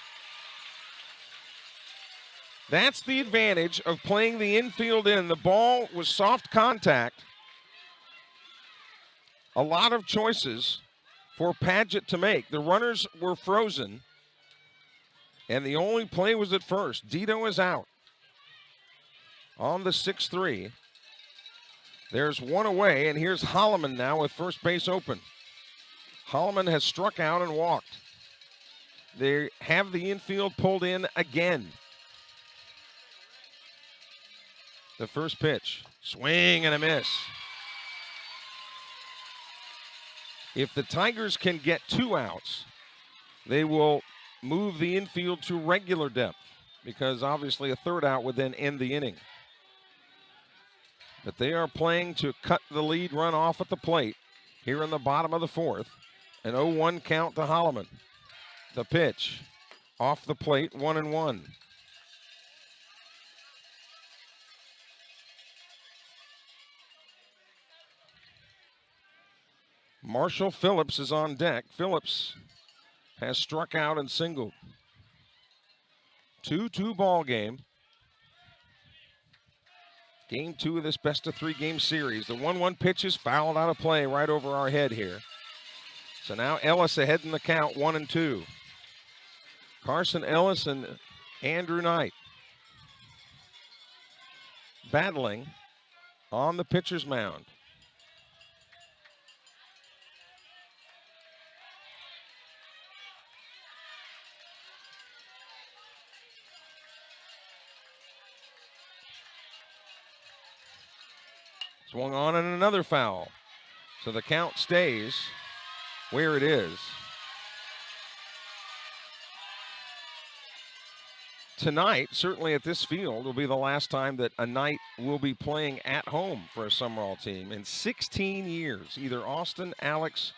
[SPEAKER 1] That's the advantage of playing the infield in. The ball was soft contact. A lot of choices for Padgett to make. The runners were frozen, and the only play was at first. Dito is out on the 6-3. There's one away, and here's Holloman now with first base open. Holloman has struck out and walked. They have the infield pulled in again. The first pitch, swing and a miss. If the Tigers can get 2 outs, they will move the infield to regular depth because obviously a third out would then end the inning. But they are playing to cut the lead run off at the plate here in the bottom of the 4th. An 0-1 count to Holloman. The pitch, off the plate, 1-1. Marshall Phillips is on deck. Phillips has struck out and singled. 2-2 ball game. Game 2 of this best-of-3 game series. The 1-1 pitch is fouled out of play right over our head here. So now Ellis ahead in the count, 1-2. Carson Ellis and Andrew Knight battling on the pitcher's mound. Swung on and another foul. So the count stays where it is. Tonight, certainly at this field, will be the last time that a Knight will be playing at home for a Sumrall team. In 16 years, either Austin, Alex,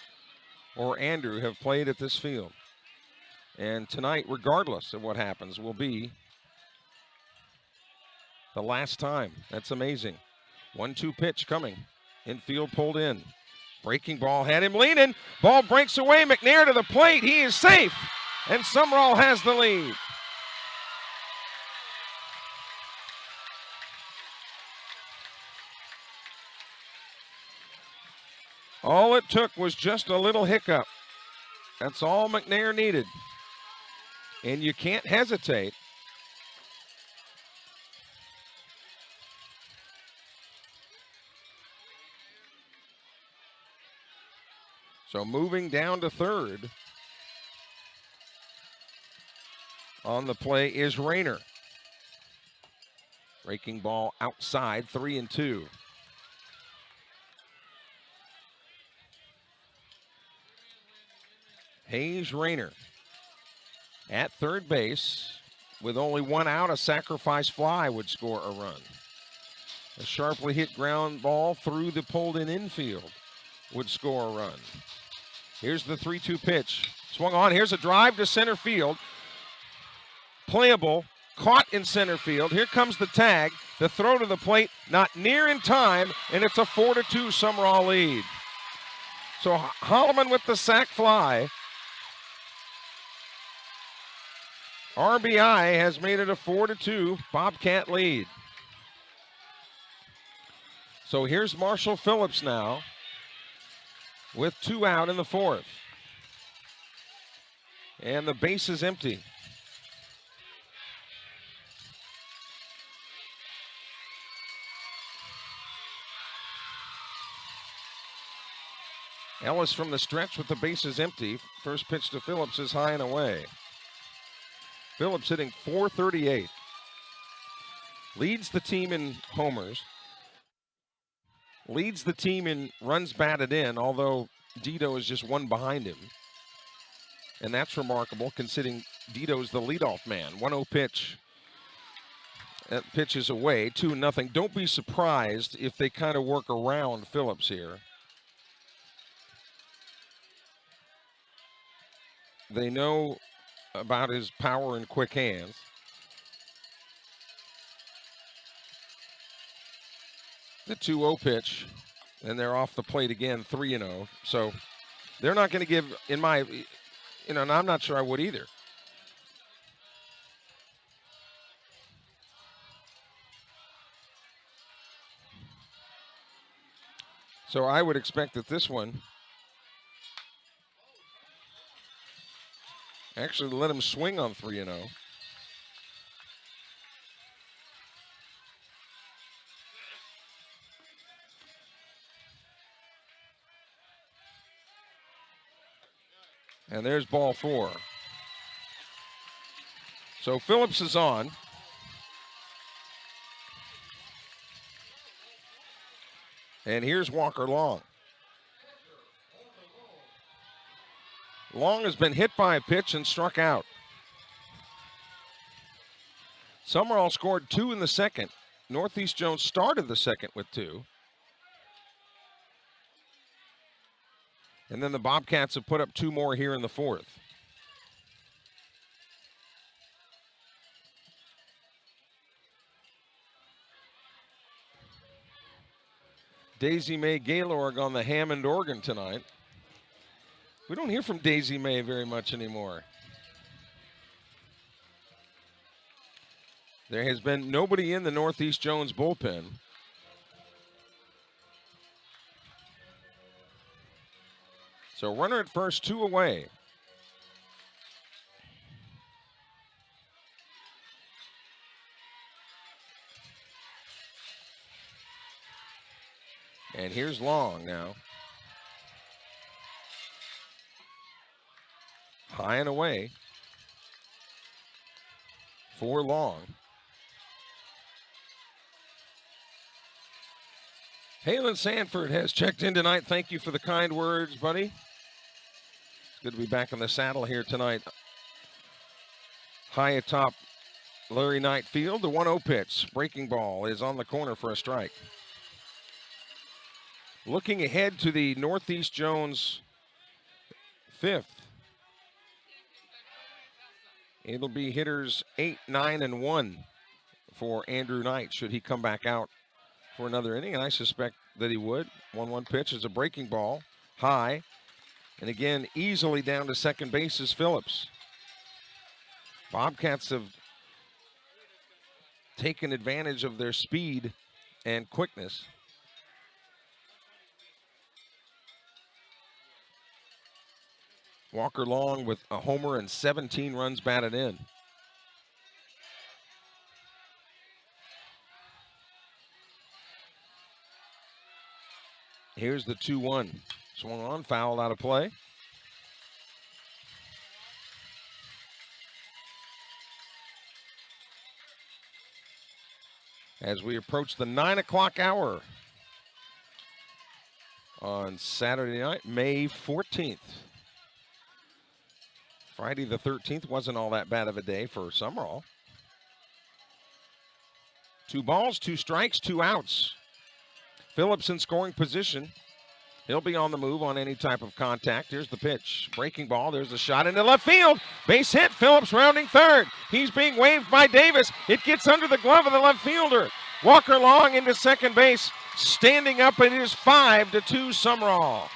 [SPEAKER 1] or Andrew have played at this field. And tonight, regardless of what happens, will be the last time. That's amazing. 1-2 pitch coming. Infield pulled in. Breaking ball had him leaning. Ball breaks away. McNair to the plate. He is safe. And Sumrall has the lead. All it took was just a little hiccup. That's all McNair needed. And you can't hesitate. So moving down to third on the play is Rayner. Breaking ball outside, 3-2. Hayes Rayner at third base with only one out. A sacrifice fly would score a run. A sharply hit ground ball through the pulled-in infield would score a run. Here's the 3-2 pitch. Swung on. Here's a drive to center field. Playable. Caught in center field. Here comes the tag. The throw to the plate, not near in time, and it's a 4-2 Sumrall lead. So Holloman with the sac fly. RBI has made it a 4-2 Bobcat lead. So here's Marshall Phillips now with 2 out in the 4th. And the base is empty. Ellis from the stretch with the bases empty. First pitch to Phillips is high and away. Phillips hitting .438. Leads the team in homers. Leads the team in runs batted in, although Dito is just one behind him. And that's remarkable considering Dito's the leadoff man. 1-0 pitch. That pitch is away, 2-0. Don't be surprised if they kind of work around Phillips here. They know about his power and quick hands. The 2-0 pitch, and they're off the plate again, 3-0. So they're not going to give, in my, and I'm not sure I would either. So I would expect that this one, actually let him swing on 3-0. And there's ball 4. So Phillips is on. And here's Walker Long. Long has been hit by a pitch and struck out. Sumrall scored 2 in the second. Northeast Jones started the second with 2. And then the Bobcats have put up 2 more here in the 4th. Daisy Mae Gaylord on the Hammond organ tonight. We don't hear from Daisy Mae very much anymore. There has been nobody in the Northeast Jones bullpen. So runner at first, 2 away. Here's Long now. High and away for Long. Halen Sanford has checked in tonight. Thank you for the kind words, buddy. It's good to be back in the saddle here tonight. High atop Larry Knight Field. The 1-0 pitch. Breaking ball is on the corner for a strike. Looking ahead to the Northeast Jones 5th. It'll be hitters 8, 9, and 1 for Andrew Knight should he come back out for another inning, and I suspect that he would. 1-1 pitch is a breaking ball, high, and again, easily down to second base is Phillips. Bobcats have taken advantage of their speed and quickness. Walker Long with a homer and 17 runs batted in. Here's the 2-1. Swung on, fouled out of play. As we approach the 9 o'clock hour on Saturday night, May 14th. Friday the 13th wasn't all that bad of a day for Sumrall. 2 balls, 2 strikes, 2 outs. Phillips in scoring position. He'll be on the move on any type of contact. Here's the pitch. Breaking ball. There's the shot into left field. Base hit. Phillips rounding third. He's being waved by Davis. It gets under the glove of the left fielder. Walker Long into second base. Standing up, it is 5-2 Sumrall.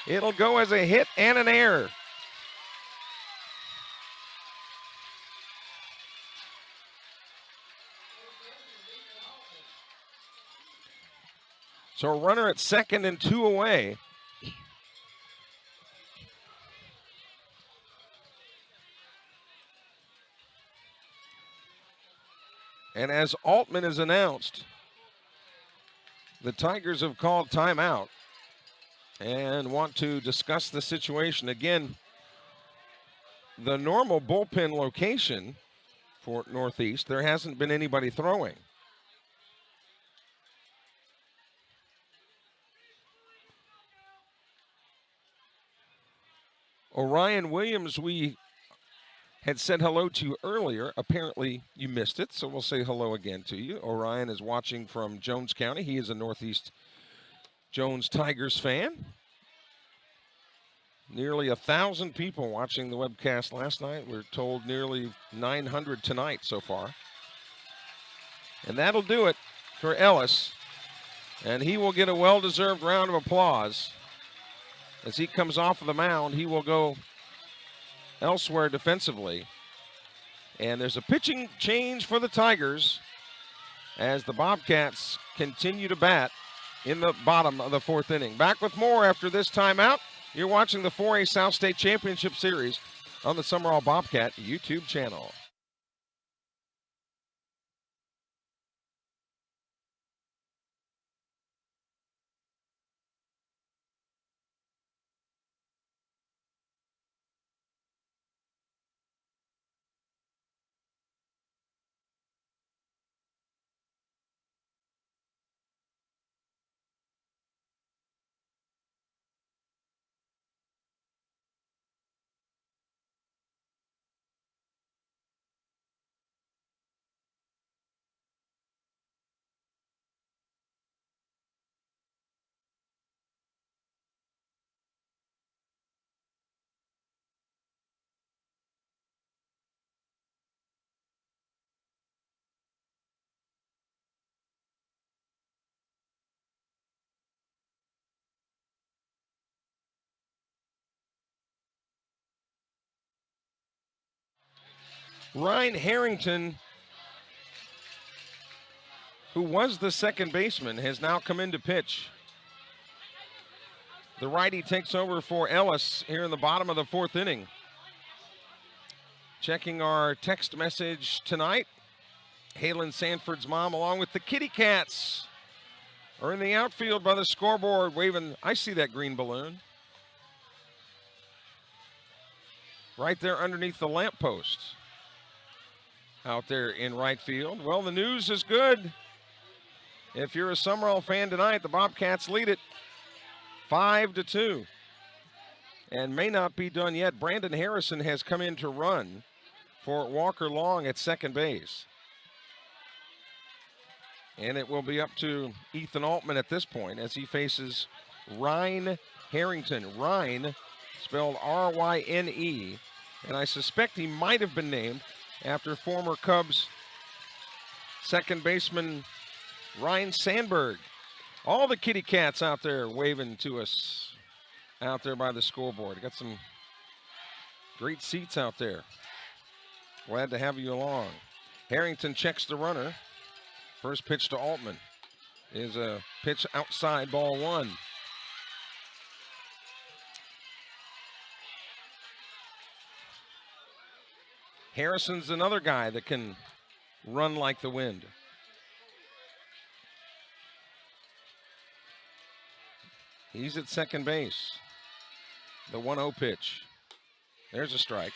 [SPEAKER 1] It'll go as a hit and an error. So a runner at second and 2 away. And as Altman is announced, the Tigers have called timeout and want to discuss the situation. Again, the normal bullpen location for Northeast, there hasn't been anybody throwing. Orion Williams, we had said hello to earlier. Apparently you missed it, so we'll say hello again to you. Orion is watching from Jones County. He is a Northeast Jones Tigers fan. Nearly 1,000 people watching the webcast last night. We're told nearly 900 tonight so far. And that'll do it for Ellis. And he will get a well-deserved round of applause. As he comes off of the mound, he will go elsewhere defensively. And there's a pitching change for the Tigers as the Bobcats continue to bat in the bottom of the 4th inning. Back with more after this timeout. You're watching the 4A South State Championship Series on the Sumrall Bobcat YouTube channel. Ryan Harrington, who was the second baseman, has now come in to pitch. The righty takes over for Ellis here in the bottom of the 4th inning. Checking our text message tonight. Halen Sanford's mom, along with the Kitty Cats, are in the outfield by the scoreboard waving. I see that green balloon right there underneath the lamppost out there in right field. Well, the news is good. If you're a Sumrall fan tonight, the Bobcats lead it 5-2. And may not be done yet. Brandon Harrison has come in to run for Walker Long at second base. And it will be up to Ethan Altman at this point as he faces Ryan Harrington. Ryan, spelled R-Y-N-E. And I suspect he might have been named after former Cubs second baseman Ryan Sandberg. All the Kitty Cats out there waving to us out there by the scoreboard. Got some great seats out there. Glad to have you along. Harrington checks the runner. First pitch to Altman is a pitch outside, ball one. Harrison's another guy that can run like the wind. He's at second base. The 1-0 pitch. There's a strike.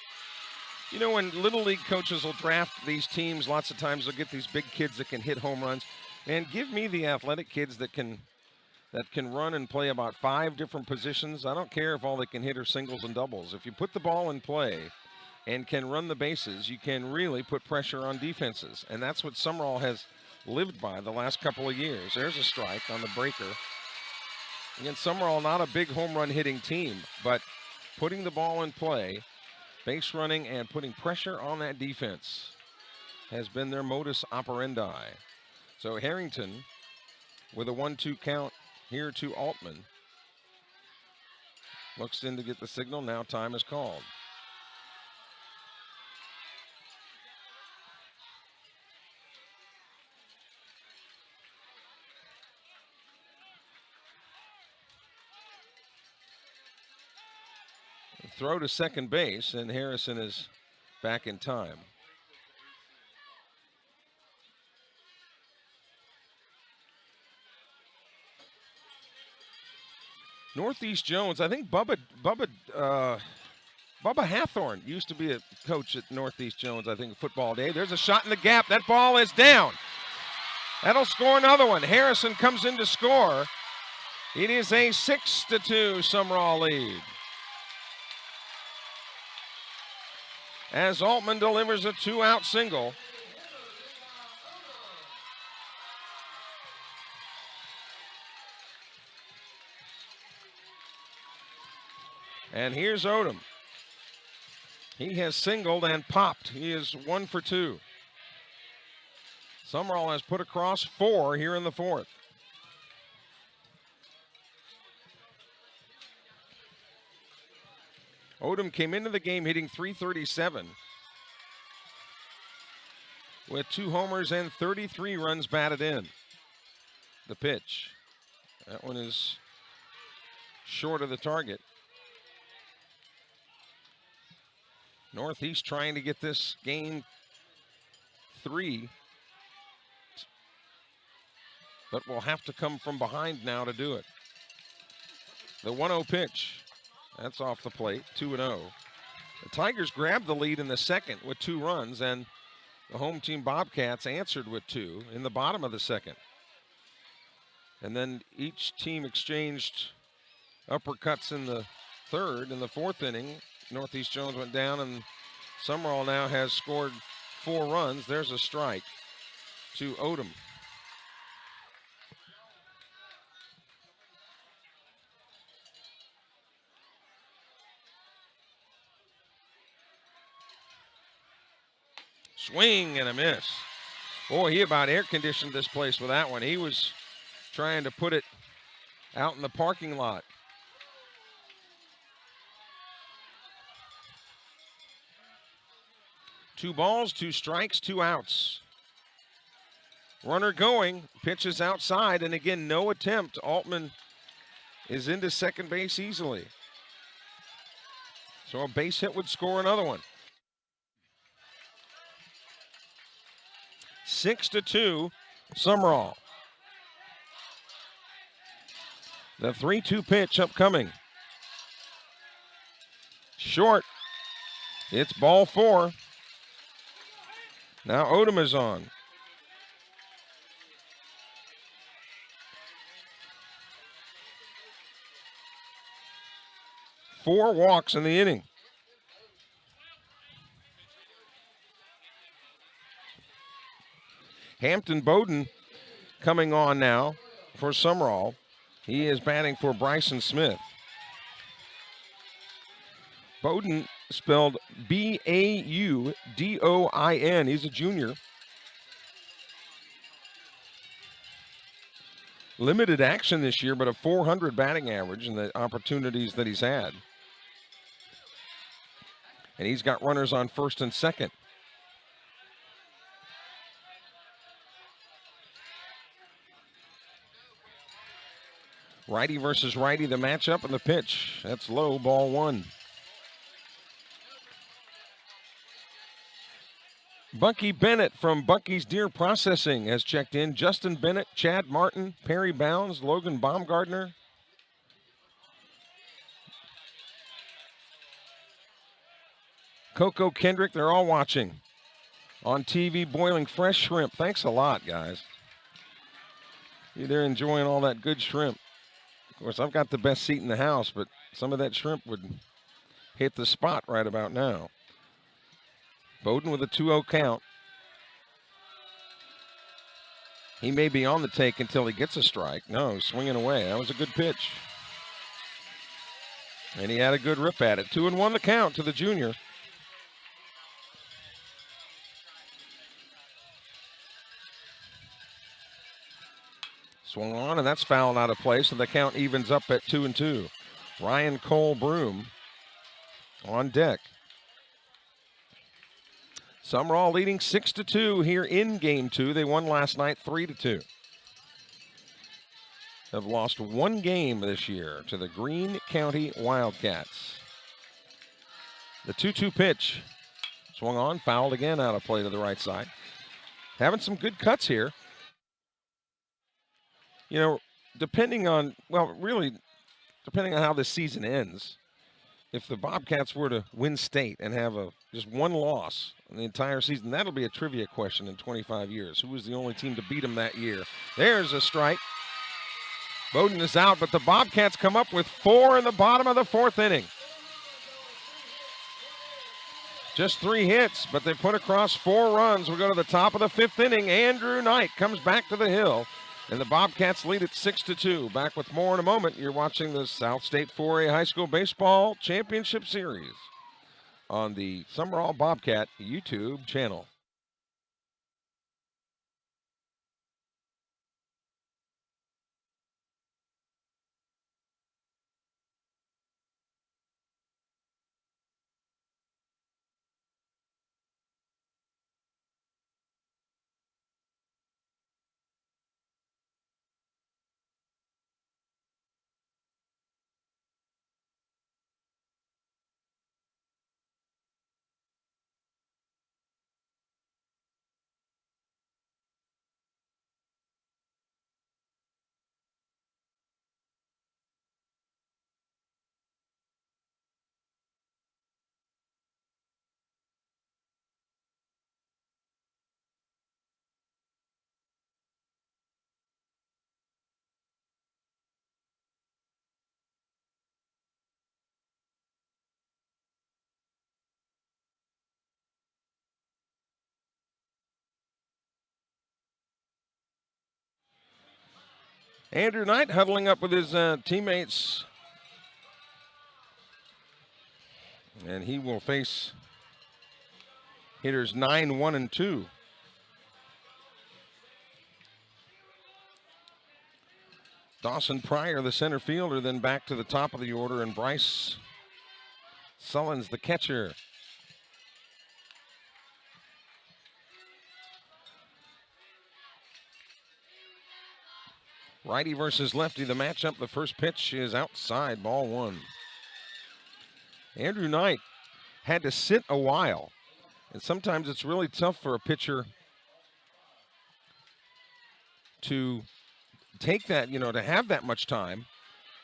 [SPEAKER 1] You know, when Little League coaches will draft these teams, lots of times they'll get these big kids that can hit home runs. And give me the athletic kids that can run and play about 5 different positions. I don't care if all they can hit are singles and doubles. If you put the ball in play and can run the bases, you can really put pressure on defenses. And that's what Sumrall has lived by the last couple of years. There's a strike on the breaker. Again, Sumrall not a big home run hitting team, but putting the ball in play, base running, and putting pressure on that defense has been their modus operandi. So Harrington with a 1-2 count here to Altman. Looks in to get the signal. Now time is called. Throw to second base, and Harrison is back in time. Northeast Jones, I think Bubba Hathorn used to be a coach at Northeast Jones, I think, football day. There's a shot in the gap. That ball is down. That'll score another one. Harrison comes in to score. It is a 6-2 Sumrall lead. As Altman delivers a 2-out single. And here's Odom. He has singled and popped. He is 1 for 2. Sumrall has put across 4 here in the 4th. Odom came into the game hitting .337 with 2 homers and 33 runs batted in. The pitch. That one is short of the target. Northeast trying to get this game 3, but will have to come from behind now to do it. The 1-0 pitch. That's off the plate, 2-0. The Tigers grabbed the lead in the second with 2 runs, and the home team Bobcats answered with 2 in the bottom of the second. And then each team exchanged uppercuts in the third. In the 4th inning, Northeast Jones went down, and Sumrall now has scored 4 runs. There's a strike to Odom. Swing and a miss. Boy, he about air conditioned this place with that one. He was trying to put it out in the parking lot. Two balls, 2 strikes, 2 outs. Runner going, pitches outside, and again, no attempt. Altman is into second base easily. So a base hit would score another one. 6-2, Sumrall. The 3-2 pitch upcoming. Short. It's ball 4. Now Odom is on. Four walks in the inning. Hampton Bowden coming on now for Sumrall. He is batting for Bryson Smith. Bowden spelled B-A-U-D-O-I-N. He's a junior. Limited action this year, but a .400 batting average in the opportunities that he's had. And he's got runners on first and second. Righty versus righty, the matchup and the pitch. That's low, ball 1. Bucky Bennett from Bucky's Deer Processing has checked in. Justin Bennett, Chad Martin, Perry Bounds, Logan Baumgartner. Coco Kendrick, they're all watching on TV, boiling fresh shrimp. Thanks a lot, guys. They're enjoying all that good shrimp. Of course, I've got the best seat in the house, but some of that shrimp would hit the spot right about now. Bowden with a 2-0 count. He may be on the take until he gets a strike. No, swinging away. That was a good pitch. And he had a good rip at it. 2-1 the count to the junior. Swung on, and that's fouled out of play, so the count evens up at 2-2. Ryan Cole Broom on deck. Sumrall leading 6-2 here in Game 2. They won last night 3-2. Have lost one game this year to the Greene County Wildcats. The 2-2 pitch. Swung on, fouled again out of play to the right side. Having some good cuts here. You know, depending on how this season ends, if the Bobcats were to win state and have just one loss in the entire season, that'll be a trivia question in 25 years. Who was the only team to beat them that year? There's a strike. Bowden is out, but the Bobcats come up with 4 in the bottom of the 4th inning. Just 3 hits, but they put across 4 runs. We go to the top of the 5th inning. Andrew Knight comes back to the hill, and the Bobcats lead at 6-2. Back with more in a moment. You're watching the South State 4A High School Baseball Championship Series on the Sumrall Bobcat YouTube channel. Andrew Knight huddling up with his teammates. And he will face hitters 9, 1, and 2. Dawson Pryor, the center fielder, then back to the top of the order, and Bryce Sullins, the catcher. Righty versus lefty, the matchup. The first pitch is outside, ball 1. Andrew Knight had to sit a while, and sometimes it's really tough for a pitcher to take that, to have that much time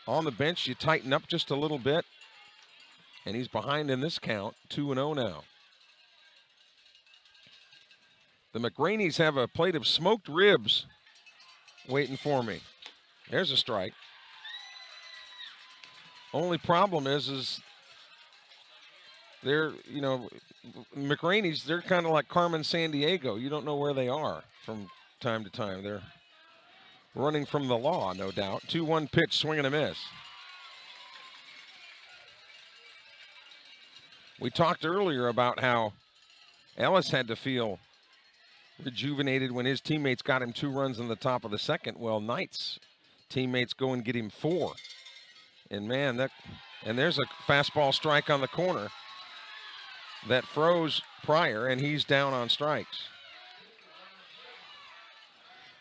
[SPEAKER 1] on the bench. You tighten up just a little bit, and he's behind in this count, 2-0 now. The McRaneys have a plate of smoked ribs waiting for me. There's a strike. Only problem is they're, McRaneys, they're kind of like Carmen Sandiego. You don't know where they are from time to time. They're running from the law, no doubt. 2-1 pitch, swing and a miss. We talked earlier about how Ellis had to feel rejuvenated when his teammates got him 2 runs in the top of the second. Well, Knight's teammates go and get him 4. And man, there's a fastball strike on the corner that froze prior, and he's down on strikes.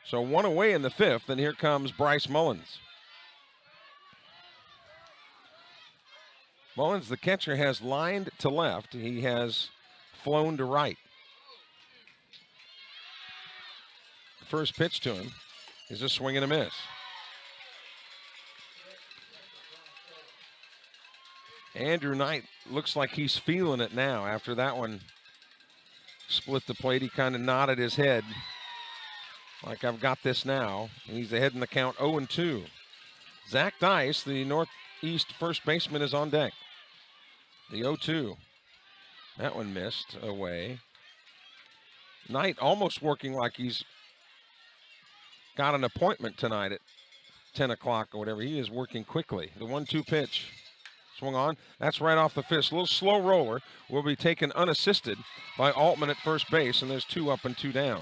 [SPEAKER 1] So 1 away in the 5th, and here comes Bryce Mullins. Mullins, the catcher, has lined to left. He has flown to right. First pitch to him is a swing and a miss. Andrew Knight looks like he's feeling it now after that one split the plate. He kind of nodded his head like, I've got this now. And he's ahead in the count, 0-2. Zach Dice, the Northeast first baseman, is on deck. The 0-2. That one missed away. Knight almost working like he's got an appointment tonight at 10 o'clock or whatever. He is working quickly. The 1-2 pitch. Swung on. That's right off the fist. A little slow roller. Will be taken unassisted by Altman at first base, and there's 2 up and 2 down.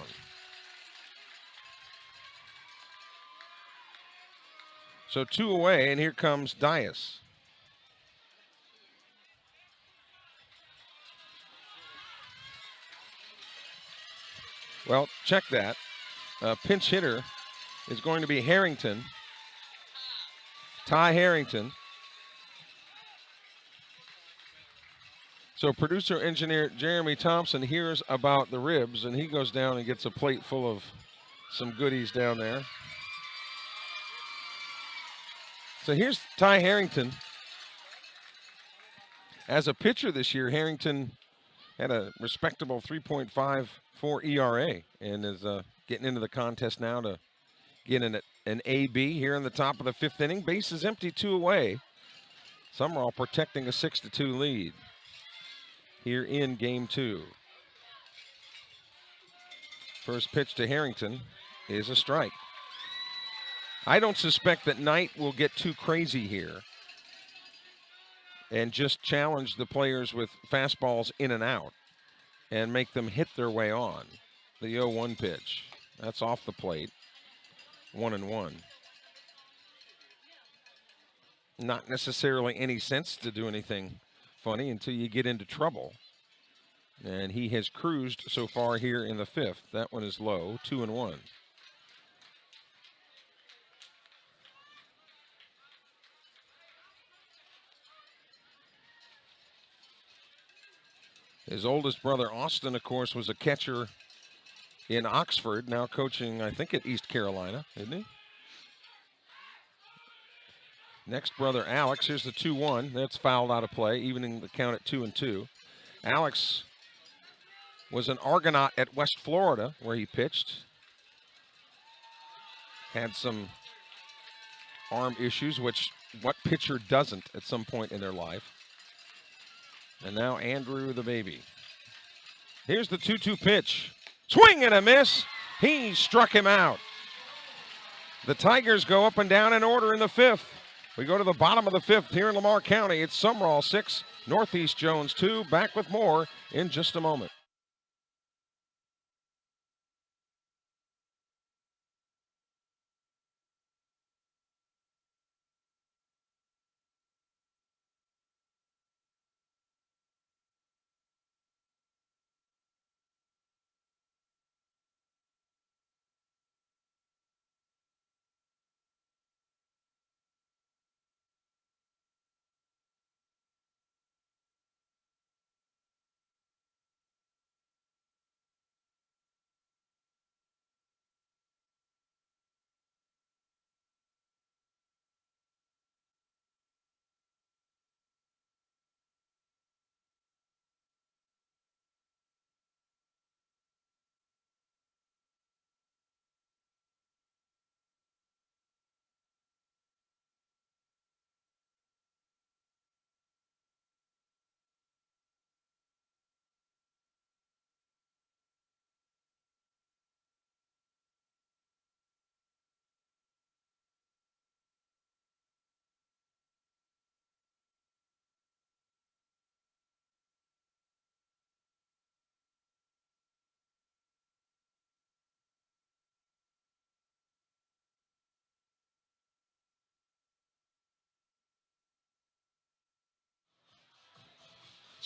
[SPEAKER 1] So 2 away, and here comes Dias. Well, check that. Pinch hitter is going to be Harrington. Ty Harrington. So producer engineer Jeremy Thompson hears about the ribs, and he goes down and gets a plate full of some goodies down there. So here's Ty Harrington. As a pitcher this year, Harrington had a respectable 3.54 ERA and is getting into the contest now to get an AB here in the top of the 5th inning. Base is empty, 2 away. Sumrall protecting a 6-2 lead here in game 2. First pitch to Harrington is a strike. I don't suspect that Knight will get too crazy here and just challenge the players with fastballs in and out and make them hit their way on. The 0-1 pitch. That's off the plate. 1-1. Not necessarily any sense to do anything funny until you get into trouble. And he has cruised so far here in the 5th. That one is low, 2-1. His oldest brother, Austin, of course, was a catcher in Oxford, now coaching, I think, at East Carolina, isn't he? Next brother, Alex. Here's the 2-1. That's fouled out of play, evening the count at 2-2. Alex was an Argonaut at West Florida, where he pitched. Had some arm issues, which what pitcher doesn't at some point in their life? And now Andrew the baby. Here's the 2-2 pitch. Swing and a miss. He struck him out. The Tigers go up and down in order in the 5th. We go to the bottom of the 5th here in Lamar County. It's Sumrall 6, Northeast Jones 2. Back with more in just a moment.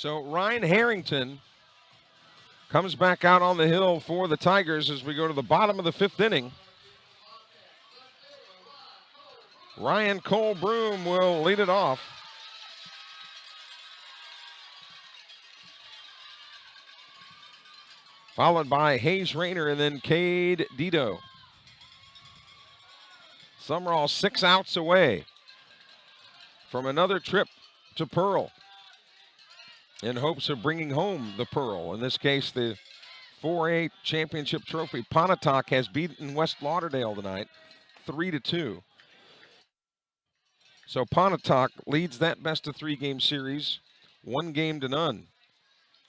[SPEAKER 1] So Ryan Harrington comes back out on the hill for the Tigers as we go to the bottom of the 5th inning. Ryan Cole Broom will lead it off. Followed by Hayes Rayner and then Cade Dito. Sumrall 6 outs away from another trip to Pearl in hopes of bringing home the Pearl. In this case, the 4A championship trophy. Pontotoc has beaten West Lauderdale tonight, 3-2. So Pontotoc leads that best-of-3 game series, 1-0.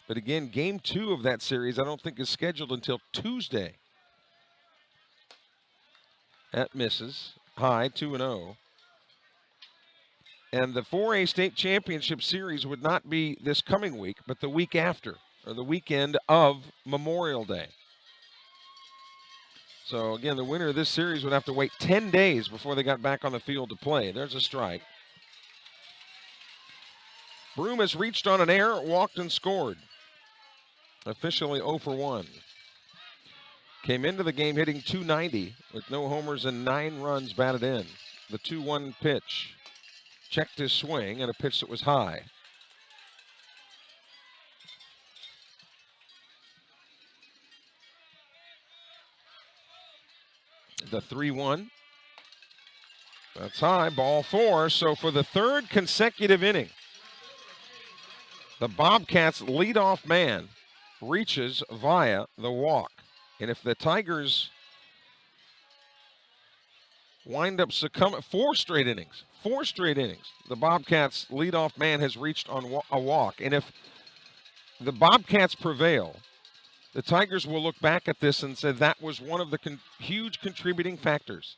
[SPEAKER 1] But again, game 2 of that series I don't think is scheduled until Tuesday. That misses. High, 2-0. And the 4A state championship series would not be this coming week, but the week after, or the weekend of Memorial Day. So again, the winner of this series would have to wait 10 days before they got back on the field to play. There's a strike. Broom has reached on an error, walked and scored. Officially 0 for 1. Came into the game hitting .290 with no homers and 9 runs batted in. The 2-1 pitch. Checked his swing and a pitch that was high. The 3-1. That's high, ball 4. So for the 3rd consecutive inning, the Bobcats' leadoff man reaches via the walk. And if the Tigers wind up succumbing, 4 straight innings, the Bobcats' leadoff man has reached on a walk. And if the Bobcats prevail, the Tigers will look back at this and say that was one of the huge contributing factors,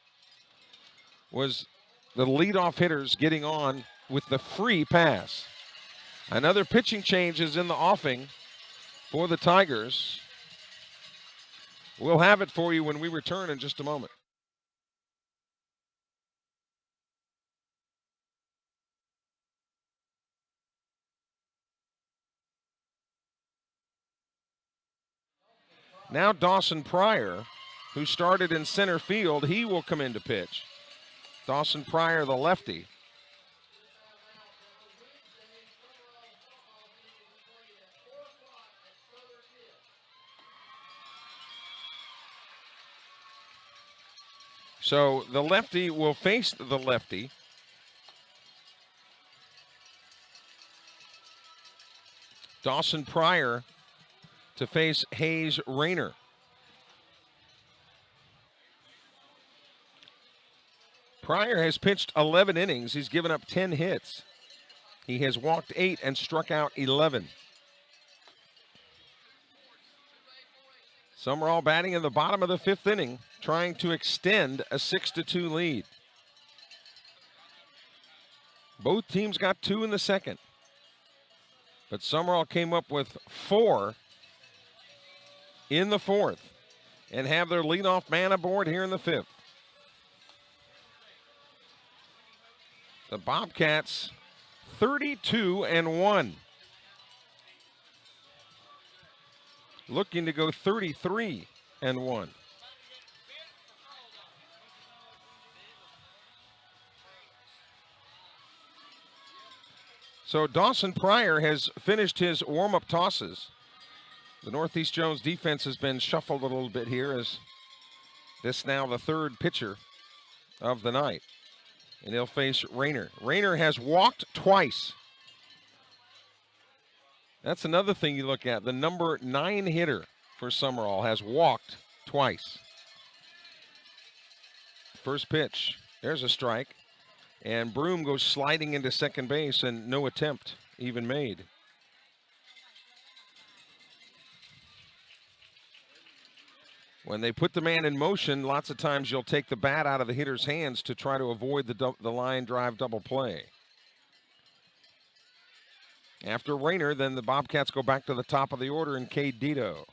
[SPEAKER 1] was the leadoff hitters getting on with the free pass. Another pitching change is in the offing for the Tigers. We'll have it for you when we return in just a moment. Now Dawson Pryor, who started in center field, he will come in to pitch. Dawson Pryor, the lefty. So the lefty will face the lefty. Dawson Pryor to face Hayes Rayner. Pryor has pitched 11 innings. He's given up 10 hits. He has walked 8 and struck out 11. Sumrall batting in the bottom of the 5th inning, trying to extend a 6-2 lead. Both teams got 2 in the 2nd. But Sumrall came up with 4 in the 4th and have their leadoff man aboard here in the 5th. The Bobcats 32-1. Looking to go 33-1. So Dawson Pryor has finished his warm-up tosses. The Northeast Jones defense has been shuffled a little bit here as this now the 3rd pitcher of the night. And he'll face Rayner. Rayner has walked twice. That's another thing you look at. The number 9 hitter for Sumrall has walked twice. First pitch. There's a strike. And Broom goes sliding into second base and no attempt even made. When they put the man in motion, lots of times you'll take the bat out of the hitter's hands to try to avoid the line drive double play. After Rayner, then the Bobcats go back to the top of the order and Cade Dito.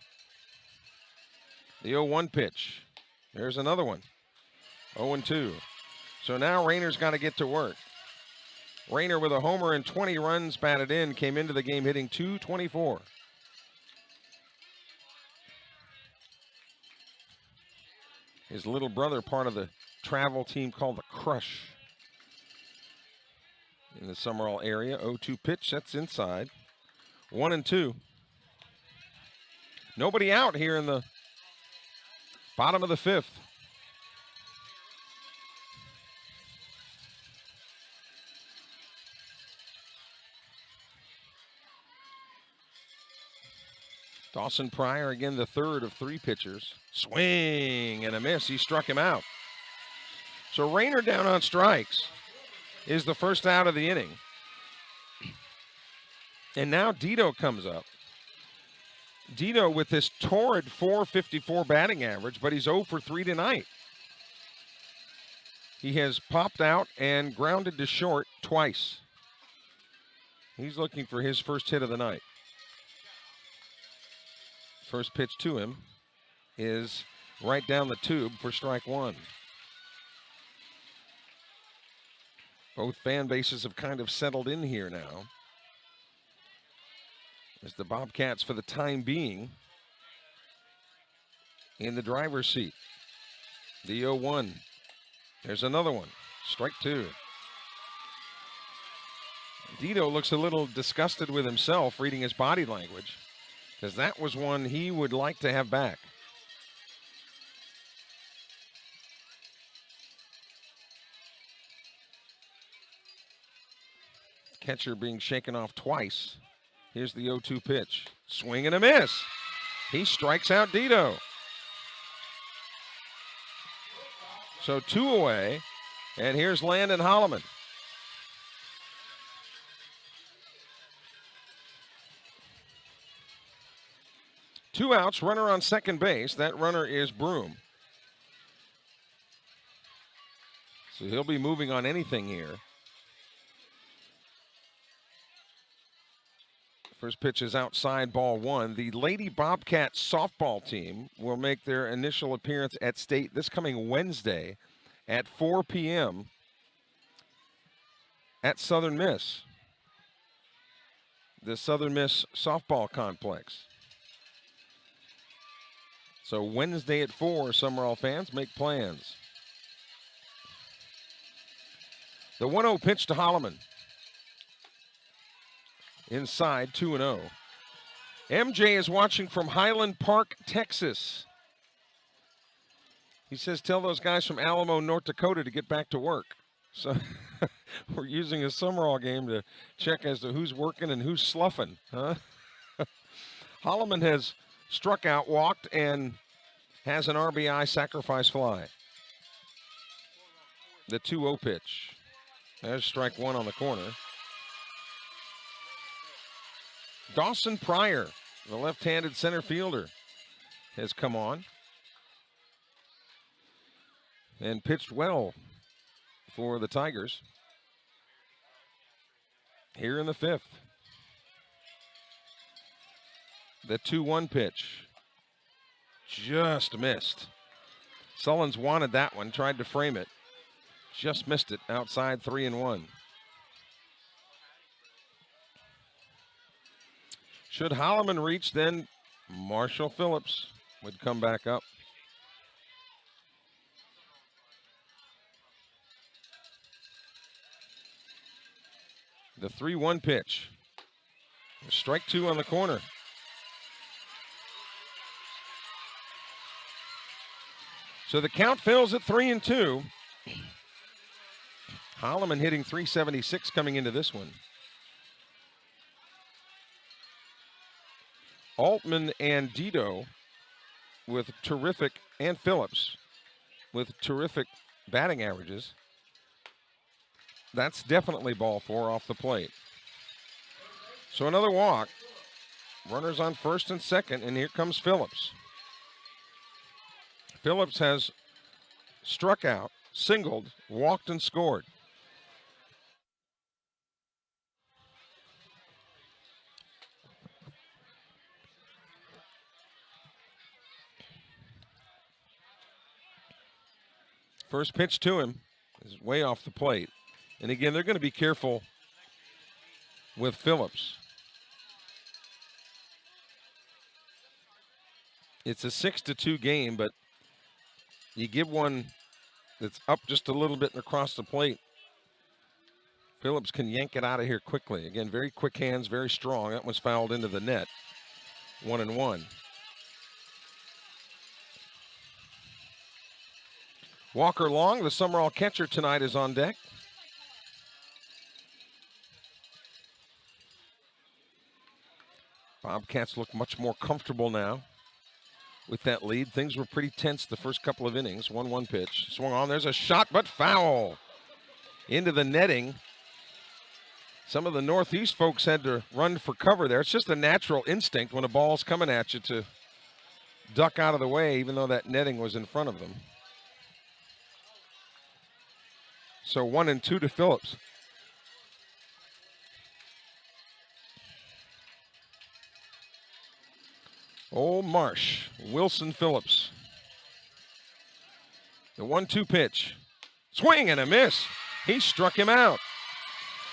[SPEAKER 1] The 0-1 pitch. There's another one. 0-2. So now Rayner's got to get to work. Rayner with a homer and 20 runs batted in, came into the game hitting .224. His little brother, part of the travel team called the Crush in the Sumrall area. 0-2 pitch, that's inside. 1-2. Nobody out here in the bottom of the fifth. Dawson Pryor, again, the third of 3 pitchers. Swing and a miss. He struck him out. So Rayner down on strikes is the first out of the inning. And now Dito comes up. Dito with this torrid .454 batting average, but he's 0 for 3 tonight. He has popped out and grounded to short twice. He's looking for his first hit of the night. First pitch to him is right down the tube for strike 1. Both fan bases have kind of settled in here now, as the Bobcats, for the time being, in the driver's seat. The 0-1. There's another one. Strike 2. Dito looks a little disgusted with himself, reading his body language, because that was one he would like to have back. Catcher being shaken off twice. Here's the 0-2 pitch. Swing and a miss. He strikes out Dito. So 2 away, and here's Landon Holloman. Two outs, runner on second base. That runner is Broom. So he'll be moving on anything here. First pitch is outside, ball 1. The Lady Bobcats softball team will make their initial appearance at state this coming Wednesday at 4 p.m. at Southern Miss, the Southern Miss softball complex. So Wednesday at 4, Sumrall fans, make plans. The 1-0 pitch to Holloman. Inside, 2-0. MJ is watching from Highland Park, Texas. He says, tell those guys from Alamo, North Dakota to get back to work. So we're using a Sumrall game to check as to who's working and who's sloughing, huh? Holloman has struck out, walked, and has an RBI sacrifice fly. The 2-0 pitch. There's strike 1 on the corner. Dawson Pryor, the left-handed center fielder, has come on and pitched well for the Tigers here in the 5th. The 2-1 pitch just missed. Sullins wanted that one, tried to frame it, just missed it outside, 3-1. Should Holloman reach, then Marshall Phillips would come back up. The 3-1 pitch. Strike 2 on the corner. So the count fills at 3-2. Holloman hitting .376 coming into this one. Altman and Dito with terrific, and Phillips with terrific batting averages. That's definitely ball 4 off the plate. So another walk. Runners on first and second, and here comes Phillips. Phillips has struck out, singled, walked, and scored. First pitch to him is way off the plate. And again, they're going to be careful with Phillips. It's a 6-2 game, but you give one that's up just a little bit and across the plate. Phillips can yank it out of here quickly. Again, very quick hands, very strong. That was fouled into the net. 1-1. Walker Long, the Sumrall catcher tonight, is on deck. Bobcats look much more comfortable now with that lead. Things were pretty tense the first couple of innings. 1-1 pitch. Swung on. There's a shot, but foul. Into the netting. Some of the Northeast folks had to run for cover there. It's just a natural instinct when a ball's coming at you to duck out of the way, even though that netting was in front of them. So 1-2 to Phillips. Old Marsh, Wilson Phillips. The 1-2 pitch. Swing and a miss. He struck him out.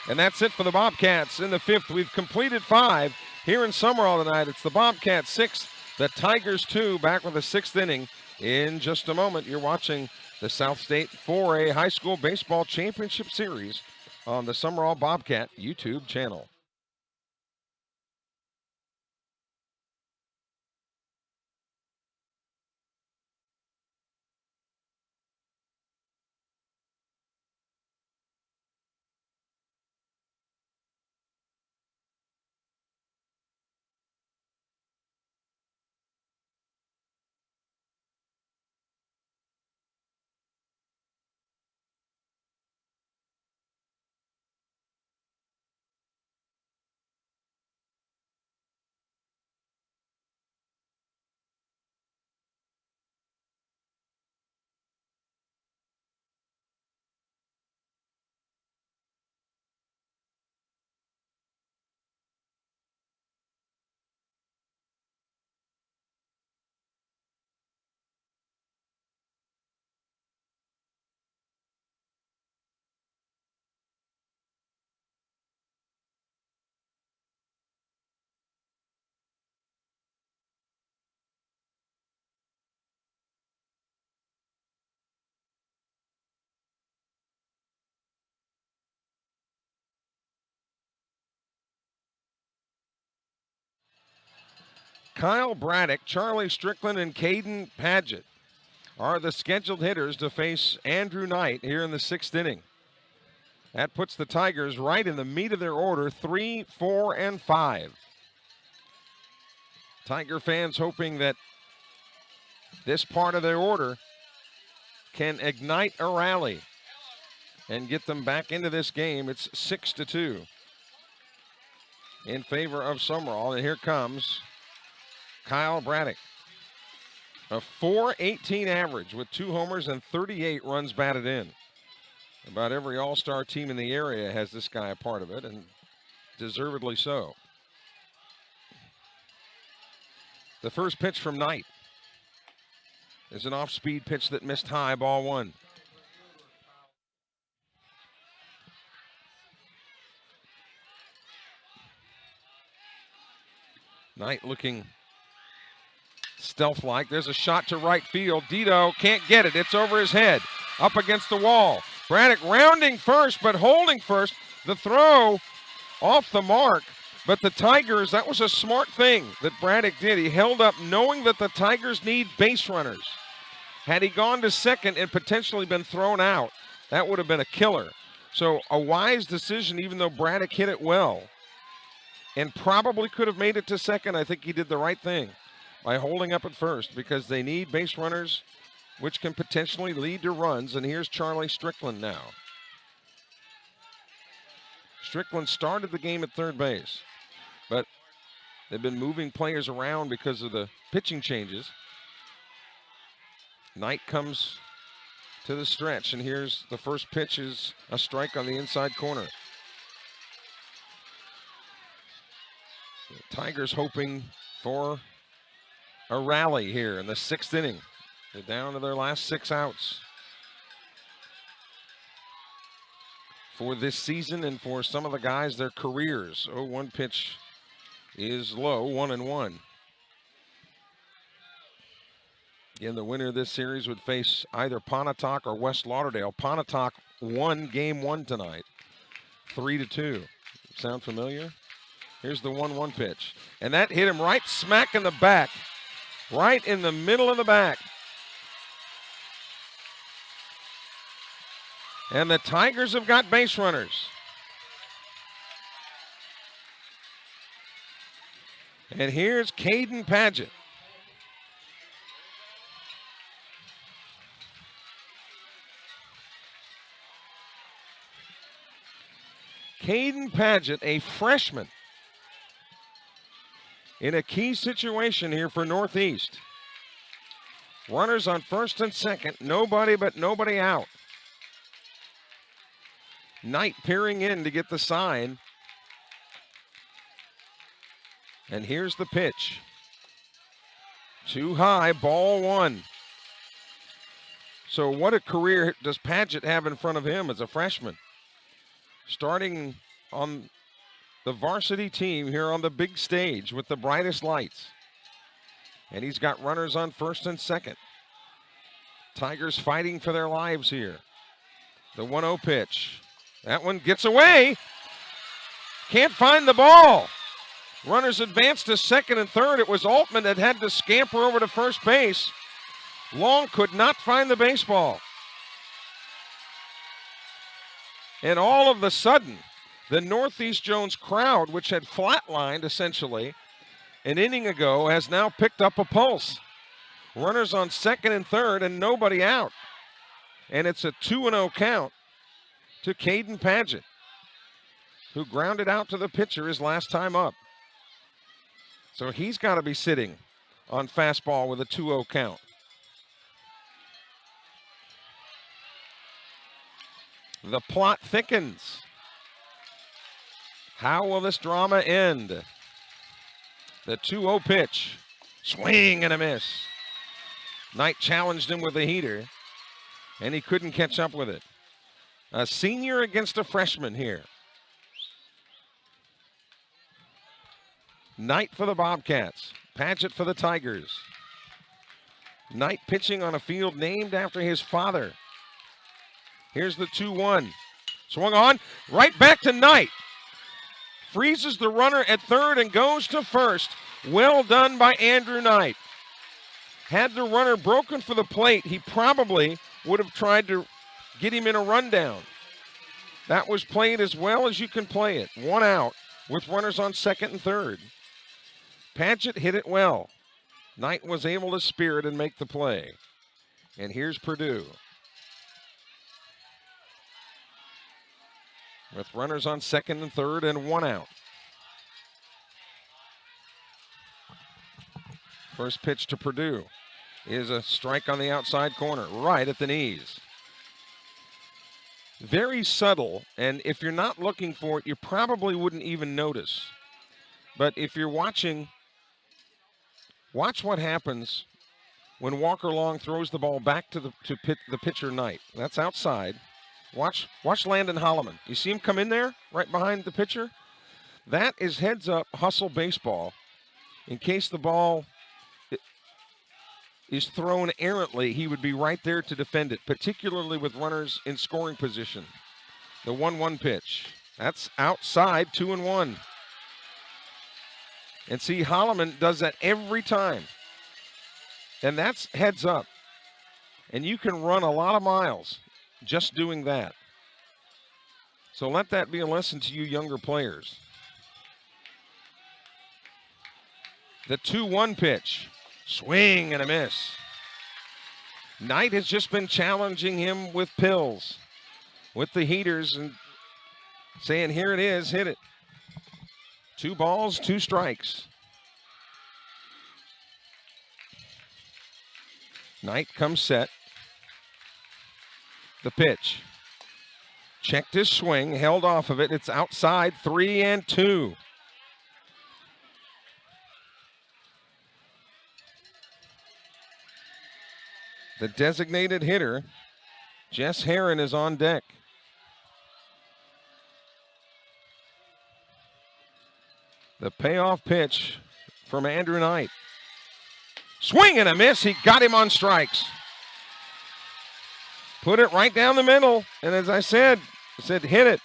[SPEAKER 1] And that's it for the Bobcats in the fifth. We've completed 5 here in Sumrall tonight. It's the Bobcats 6, the Tigers 2, back with the 6th inning in just a moment. You're watching the South State 4A High School Baseball Championship Series on the Sumrall Bobcat YouTube channel. Kyle Braddock, Charlie Strickland, and Caden Padgett are the scheduled hitters to face Andrew Knight here in the 6th inning. That puts the Tigers right in the meat of their order, 3, 4, and 5. Tiger fans hoping that this part of their order can ignite a rally and get them back into this game. It's 6-2 in favor of Sumrall. And here comes Kyle Braddock. A .418 average with 2 homers and 38 runs batted in. About every all-star team in the area has this guy a part of it, and deservedly so. The first pitch from Knight is an off-speed pitch that missed high, ball 1. Knight looking stealth-like. There's a shot to right field. Dito can't get it. It's over his head, up against the wall. Braddock rounding first, but holding first. The throw off the mark. But the Tigers, that was a smart thing that Braddock did. He held up knowing that the Tigers need base runners. Had he gone to second and potentially been thrown out, that would have been a killer. So a wise decision, even though Braddock hit it well and probably could have made it to second. I think he did the right thing by holding up at first because they need base runners, which can potentially lead to runs. And here's Charlie Strickland now. Strickland started the game at third base, but they've been moving players around because of the pitching changes. Knight comes to the stretch, and here's the first pitch is a strike on the inside corner. The Tigers hoping for a rally here in the 6th inning. They're down to their last 6 outs. for this season and for some of the guys, their careers. 0-1 pitch is low, 1-1. Again, the winner of this series would face either Pontotoc or West Lauderdale. Pontotoc won game 1 tonight, 3-2. Sound familiar? Here's the 1-1 pitch. And that hit him right smack in the back, right in the middle of the back. And the Tigers have got base runners. And here's Caden Padgett. Caden Padgett, a freshman, in a key situation here for Northeast. Runners on first and second, nobody but nobody out. Knight peering in to get the sign. And here's the pitch. Too high, ball 1. So what a career does Padgett have in front of him as a freshman? Starting on the varsity team here on the big stage with the brightest lights. And he's got runners on first and second. Tigers fighting for their lives here. The 1-0 pitch. That one gets away. Can't find the ball. Runners advance to second and third. It was Altman that had to scamper over to first base. Long could not find the baseball. And all of a sudden, the Northeast Jones crowd, which had flatlined essentially an inning ago, has now picked up a pulse. Runners on second and third and nobody out. And it's a 2-0 count to Caden Padgett, who grounded out to the pitcher his last time up. So he's got to be sitting on fastball with a 2-0 count. The plot thickens. How will this drama end? The 2-0 pitch. Swing and a miss. Knight challenged him with a heater, and he couldn't catch up with it. A senior against a freshman here. Knight for the Bobcats. Padgett for the Tigers. Knight pitching on a field named after his father. Here's the 2-1. Swung on, right back to Knight. Freezes the runner at third and goes to first. Well done by Andrew Knight. Had the runner broken for the plate, he probably would have tried to get him in a rundown. That was played as well as you can play it. 1 out with runners on second and third. Padgett hit it well. Knight was able to spear it and make the play. And here's Purdue. With runners on second and third and 1 out. First pitch to Purdue is a strike on the outside corner, right at the knees. Very subtle, and if you're not looking for it, you probably wouldn't even notice. But if you're watching, watch what happens when Walker Long throws the ball back to the pitcher Knight. That's outside. Watch Landon Holloman. You see him come in there right behind the pitcher? That is heads up hustle baseball. In case the ball is thrown errantly, he would be right there to defend it, particularly with runners in scoring position. The 1-1 pitch. That's outside, 2-1. And see, Holloman does that every time. And that's heads up. And you can run a lot of miles just doing that. So let that be a lesson to you younger players. The 2-1 pitch. Swing and a miss. Knight has just been challenging him with pills, with the heaters, and saying, here it is, hit it. 2 balls, 2 strikes. Knight comes set. The pitch. Checked his swing, held off of it. It's outside, 3-2. The designated hitter, Jess Herron, is on deck. The payoff pitch from Andrew Knight. Swing and a miss. He got him on strikes. Put it right down the middle. And as I said, hit it.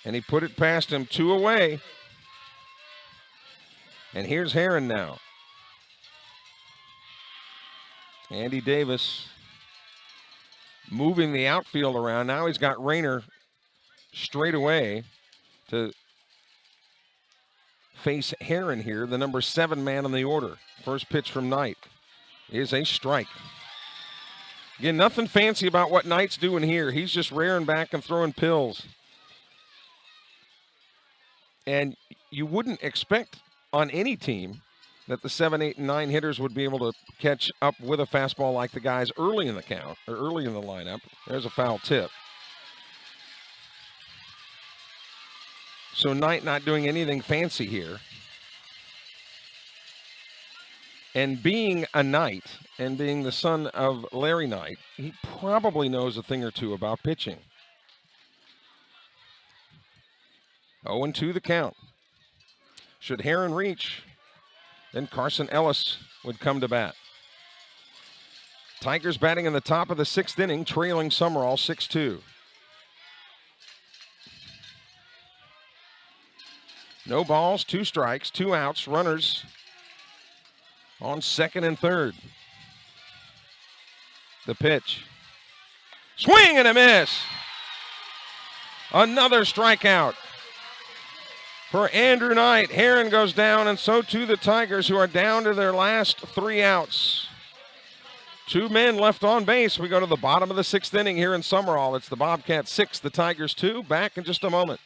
[SPEAKER 1] And he put it past him, 2 away. And here's Heron now. Andy Davis moving the outfield around. Now he's got Rayner straight away to face Heron here, the number 7 man on the order. First pitch from Knight is a strike. Again, nothing fancy about what Knight's doing here. He's just rearing back and throwing pills. And you wouldn't expect on any team that the 7, 8, and 9 hitters would be able to catch up with a fastball like the guys early in the count, or early in the lineup. There's a foul tip. So Knight not doing anything fancy here. And being a Knight, and being the son of Larry Knight, he probably knows a thing or two about pitching. 0-2 the count. Should Heron reach, then Carson Ellis would come to bat. Tigers batting in the top of the 6th inning, trailing Sumrall 6-2. No balls, 2 strikes, 2 outs, runners on 2nd and 3rd. The pitch. Swing and a miss. Another strikeout for Andrew Knight. Heron goes down, and so too the Tigers, who are down to their last 3 outs. 2 men left on base. We go to the bottom of the 6th inning here in Sumrall. It's the Bobcats 6, the Tigers 2. Back in just a moment.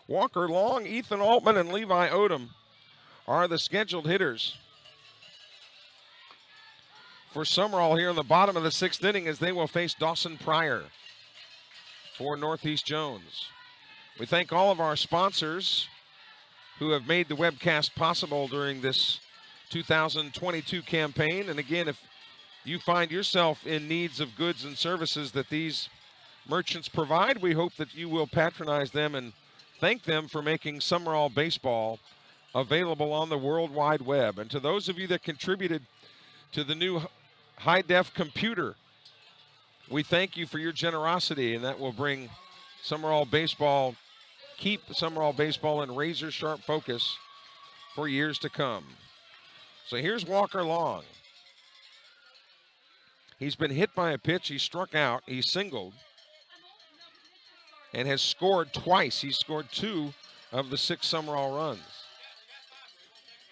[SPEAKER 1] Walker Long, Ethan Altman, and Levi Odom are the scheduled hitters for Sumrall here in the bottom of the 6th inning, as they will face Dawson Pryor for Northeast Jones. We thank all of our sponsors who have made the webcast possible during this 2022 campaign. And again, if you find yourself in needs of goods and services that these merchants provide, we hope that you will patronize them and thank them for making Sumrall baseball available on the World Wide Web. And to those of you that contributed to the new high-def computer, we thank you for your generosity, and that will bring Sumrall baseball, keep Sumrall baseball in razor-sharp focus for years to come. So here's Walker Long. He's been hit by a pitch. He struck out. He singled and has scored twice. He's scored 2 of the 6 Sumrall runs.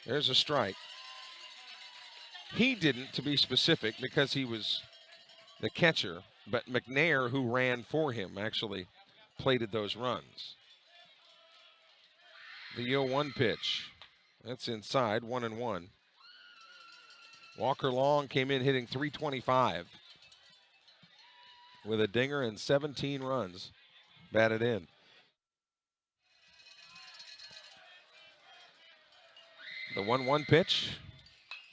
[SPEAKER 1] There's a strike. He didn't, to be specific, because he was the catcher, but McNair, who ran for him, actually plated those runs. The 0-1 pitch. That's inside, 1-1. Walker Long came in hitting .325 with a dinger and 17 runs batted in. The 1-1 pitch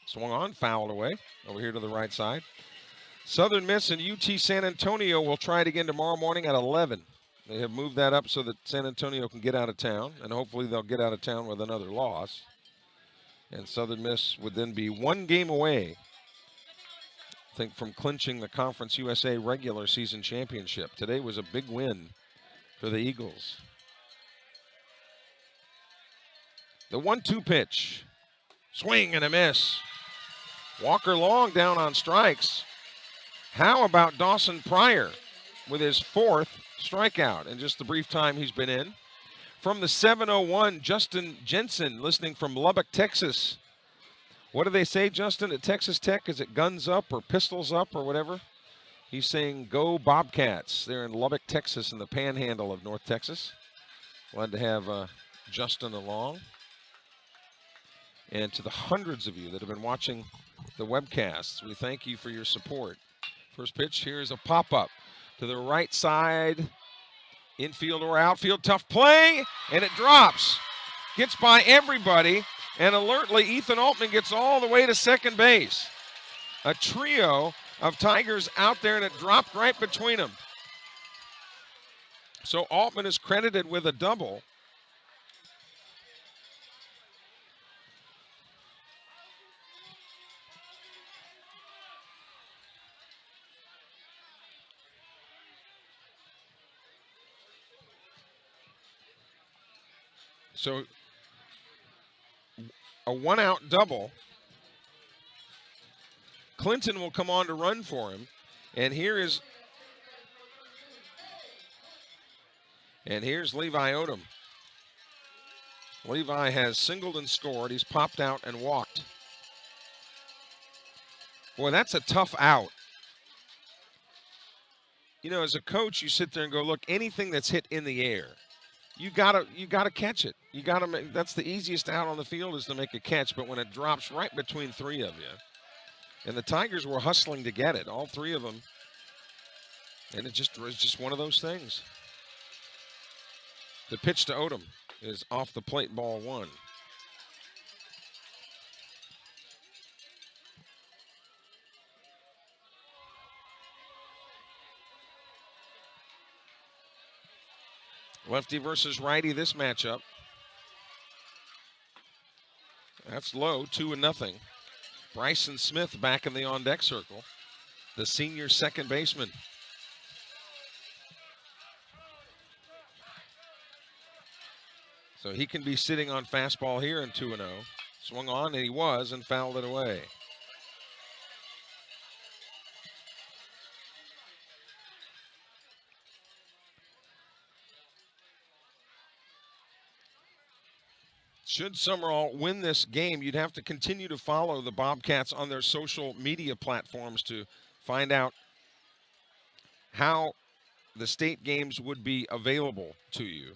[SPEAKER 1] swung on, fouled away over here to the right side. Southern Miss and UT San Antonio will try it again tomorrow morning at 11. They have moved that up so that San Antonio can get out of town, and hopefully they'll get out of town with another loss. And Southern Miss would then be 1 game away, I think, from clinching the Conference USA regular season championship. Today was a big win for the Eagles. The 1-2 pitch. Swing and a miss. Walker Long down on strikes. How about Dawson Pryor with his 4th strikeout in just the brief time he's been in? From the 7:01, Justin Jensen, listening from Lubbock, Texas. What do they say, Justin, at Texas Tech? Is it guns up or pistols up or whatever? He's saying go Bobcats. They're in Lubbock, Texas, in the panhandle of North Texas. Glad to have Justin along. And to the hundreds of you that have been watching the webcasts, we thank you for your support. First pitch, here's a pop-up to the right side. Infield or outfield, tough play, and it drops. Gets by everybody, and alertly, Ethan Altman gets all the way to second base. A trio of Tigers out there, and it dropped right between them. So Altman is credited with a double. So a 1-out double. Clinton will come on to run for him. And here's Levi Odom. Levi has singled and scored. He's popped out and walked. Boy, that's a tough out. You know, as a coach, you sit there and go, look, anything that's hit in the air, you gotta catch it. You gotta make, that's the easiest out on the field, is to make a catch. But when it drops right between 3 of you, and the Tigers were hustling to get it, all 3 of them, and it was just one of those things. The pitch to Odom is off the plate, ball 1. Lefty versus righty this matchup. That's low, 2-0. Bryson Smith back in the on-deck circle, the senior second baseman. So he can be sitting on fastball here in 2-0. Swung on, and he was, and fouled it away. Should Sumrall win this game, you'd have to continue to follow the Bobcats on their social media platforms to find out how the state games would be available to you.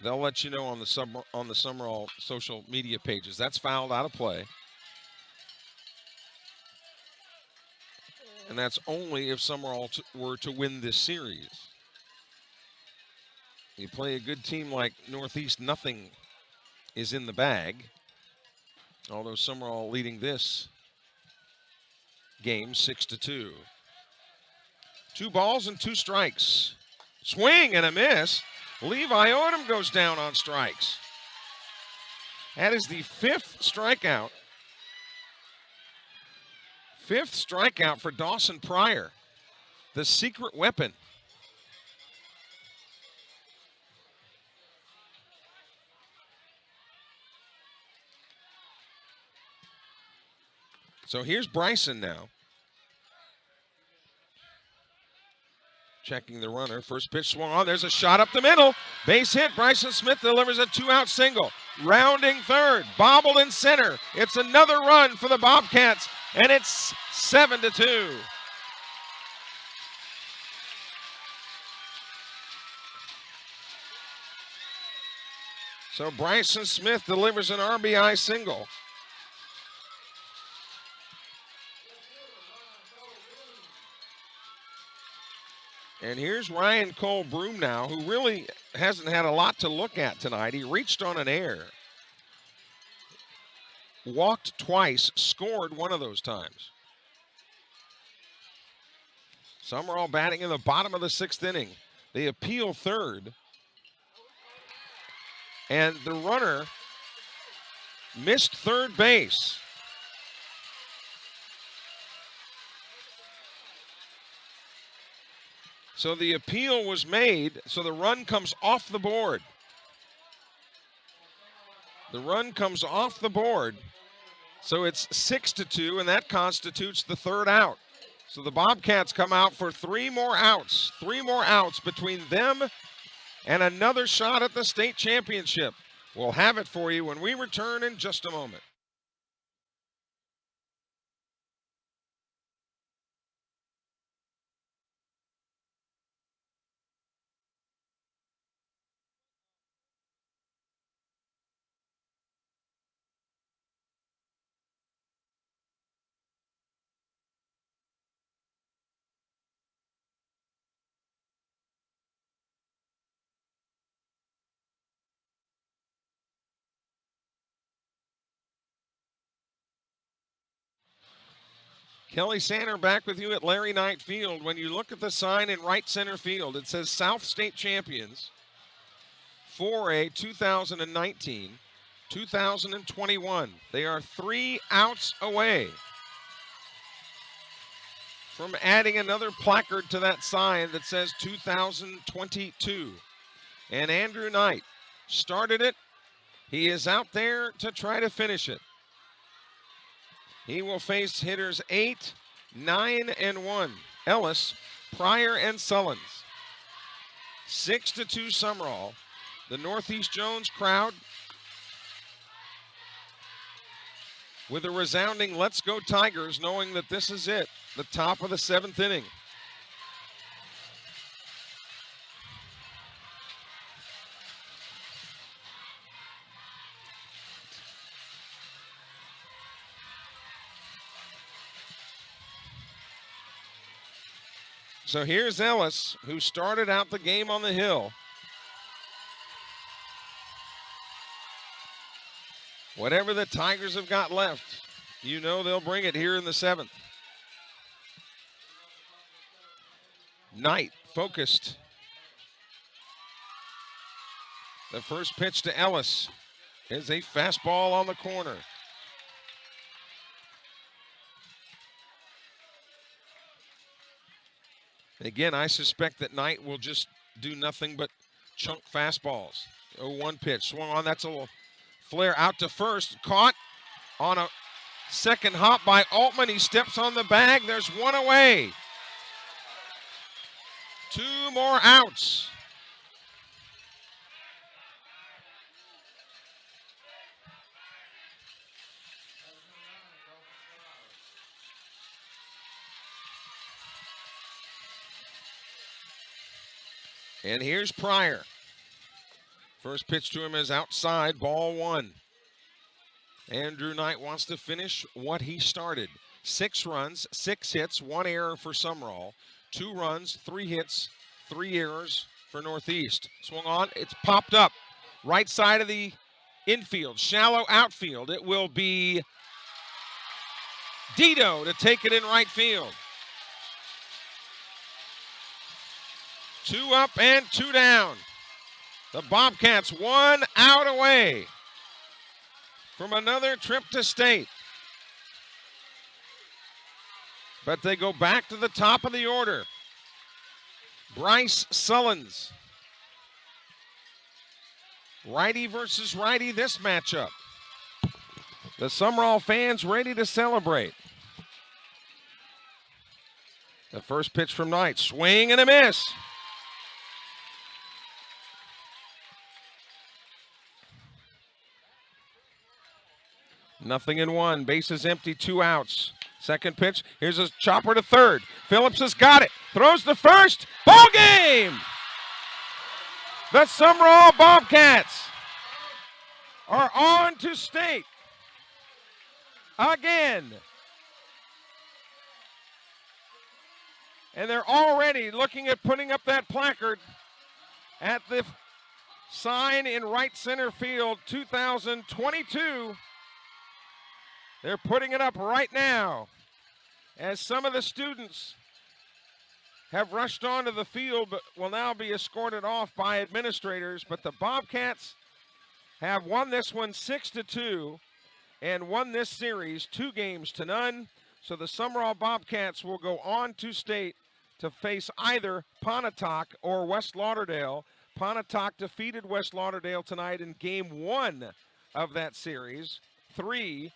[SPEAKER 1] They'll let you know on the Sumrall social media pages. That's fouled out of play. And that's only if Sumrall were to win this series. You play a good team like Northeast, nothing is in the bag, although Sumrall leading this game 6-2. 2 balls and 2 strikes. Swing and a miss. Levi Odom goes down on strikes. That is the 5th strikeout. 5th strikeout for Dawson Pryor, the secret weapon. So here's Bryson now. Checking the runner. First pitch swung on. There's a shot up the middle. Base hit. Bryson Smith delivers a 2-out single. Rounding third. Bobbled in center. It's another run for the Bobcats, and it's 7-2. So Bryson Smith delivers an RBI single. And here's Ryan Cole Broom now, who really hasn't had a lot to look at tonight. He reached on an error, walked twice, scored one of those times. Sumrall batting in the bottom of the 6th inning. They appeal third. And the runner missed third base. So the appeal was made, so the run comes off the board. The run comes off the board. So it's 6-2, and that constitutes the third out. So the Bobcats come out for 3 more outs. 3 more outs between them and another shot at the state championship. We'll have it for you when we return in just a moment. Kelly Sander back with you at Larry Knight Field. When you look at the sign in right center field, it says South State Champions 4A 2019-2021. They are 3 outs away from adding another placard to that sign that says 2022. And Andrew Knight started it. He is out there to try to finish it. He will face hitters 8, 9, and 1. Ellis, Pryor, and Sullins. 6-2 Sumrall. The Northeast Jones crowd with a resounding "Let's go Tigers," knowing that this is it, the top of the 7th inning. So here's Ellis, who started out the game on the hill. Whatever the Tigers have got left, you know they'll bring it here in the 7th. Knight focused. The first pitch to Ellis is a fastball on the corner. Again, I suspect that Knight will just do nothing but chunk fastballs. 0-1 pitch, swung on, that's a little flare out to first. Caught on a second hop by Altman. He steps on the bag, there's 1 away. 2 more outs. And here's Pryor. First pitch to him is outside, ball 1. Andrew Knight wants to finish what he started. 6 runs, 6 hits, 1 error for Sumrall. 2 runs, 3 hits, 3 errors for Northeast. Swung on, it's popped up. Right side of the infield, shallow outfield. It will be Dito to take it in right field. 2 up and 2 down. The Bobcats 1 out away from another trip to state. But they go back to the top of the order. Bryce Sullins. Righty versus righty this matchup. The Sumrall fans ready to celebrate. The first pitch from Knight, swing and a miss. Nothing in 1, bases empty, 2 outs. Second pitch, here's a chopper to third. Phillips has got it, throws to first, ball game! The Sumrall Bobcats are on to state again. And they're already looking at putting up that placard at the sign in right center field, 2022. They're putting it up right now as some of the students have rushed onto the field but will now be escorted off by administrators. But the Bobcats have won this one 6-2 and won this series 2-0. So the Sumrall Bobcats will go on to state to face either Pontotoc or West Lauderdale. Pontotoc defeated West Lauderdale tonight in game 1 of that series, 3-2.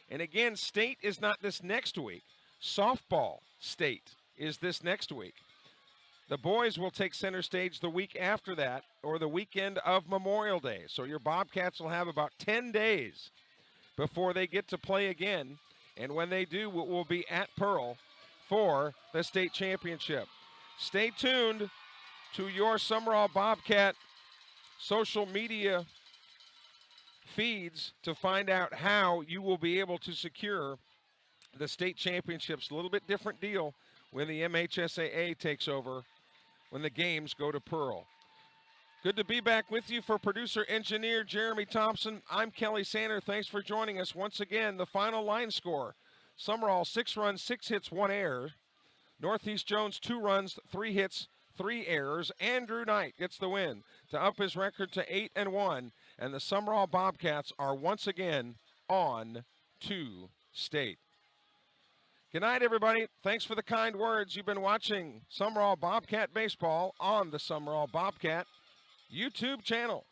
[SPEAKER 1] And again, state is not this next week. Softball state is this next week. The boys will take center stage the week after that, or the weekend of Memorial Day. So your Bobcats will have about 10 days before they get to play again. And when they do, it will be at Pearl for the state championship. Stay tuned to your Sumrall Bobcat social media feeds to find out how you will be able to secure the state championships. A little bit different deal when the MHSAA takes over, when the games go to Pearl. Good to be back with you. For producer engineer Jeremy Thompson, I'm Kelly Sander. Thanks for joining us once again. The final line score: Sumrall 6 runs, 6 hits, 1 error. Northeast Jones 2 runs, 3 hits, 3 errors. Andrew Knight gets the win to up his record to 8-1. And the Sumrall Bobcats are once again on to state. Good night, everybody. Thanks for the kind words. You've been watching Sumrall Bobcat Baseball on the Sumrall Bobcat YouTube channel.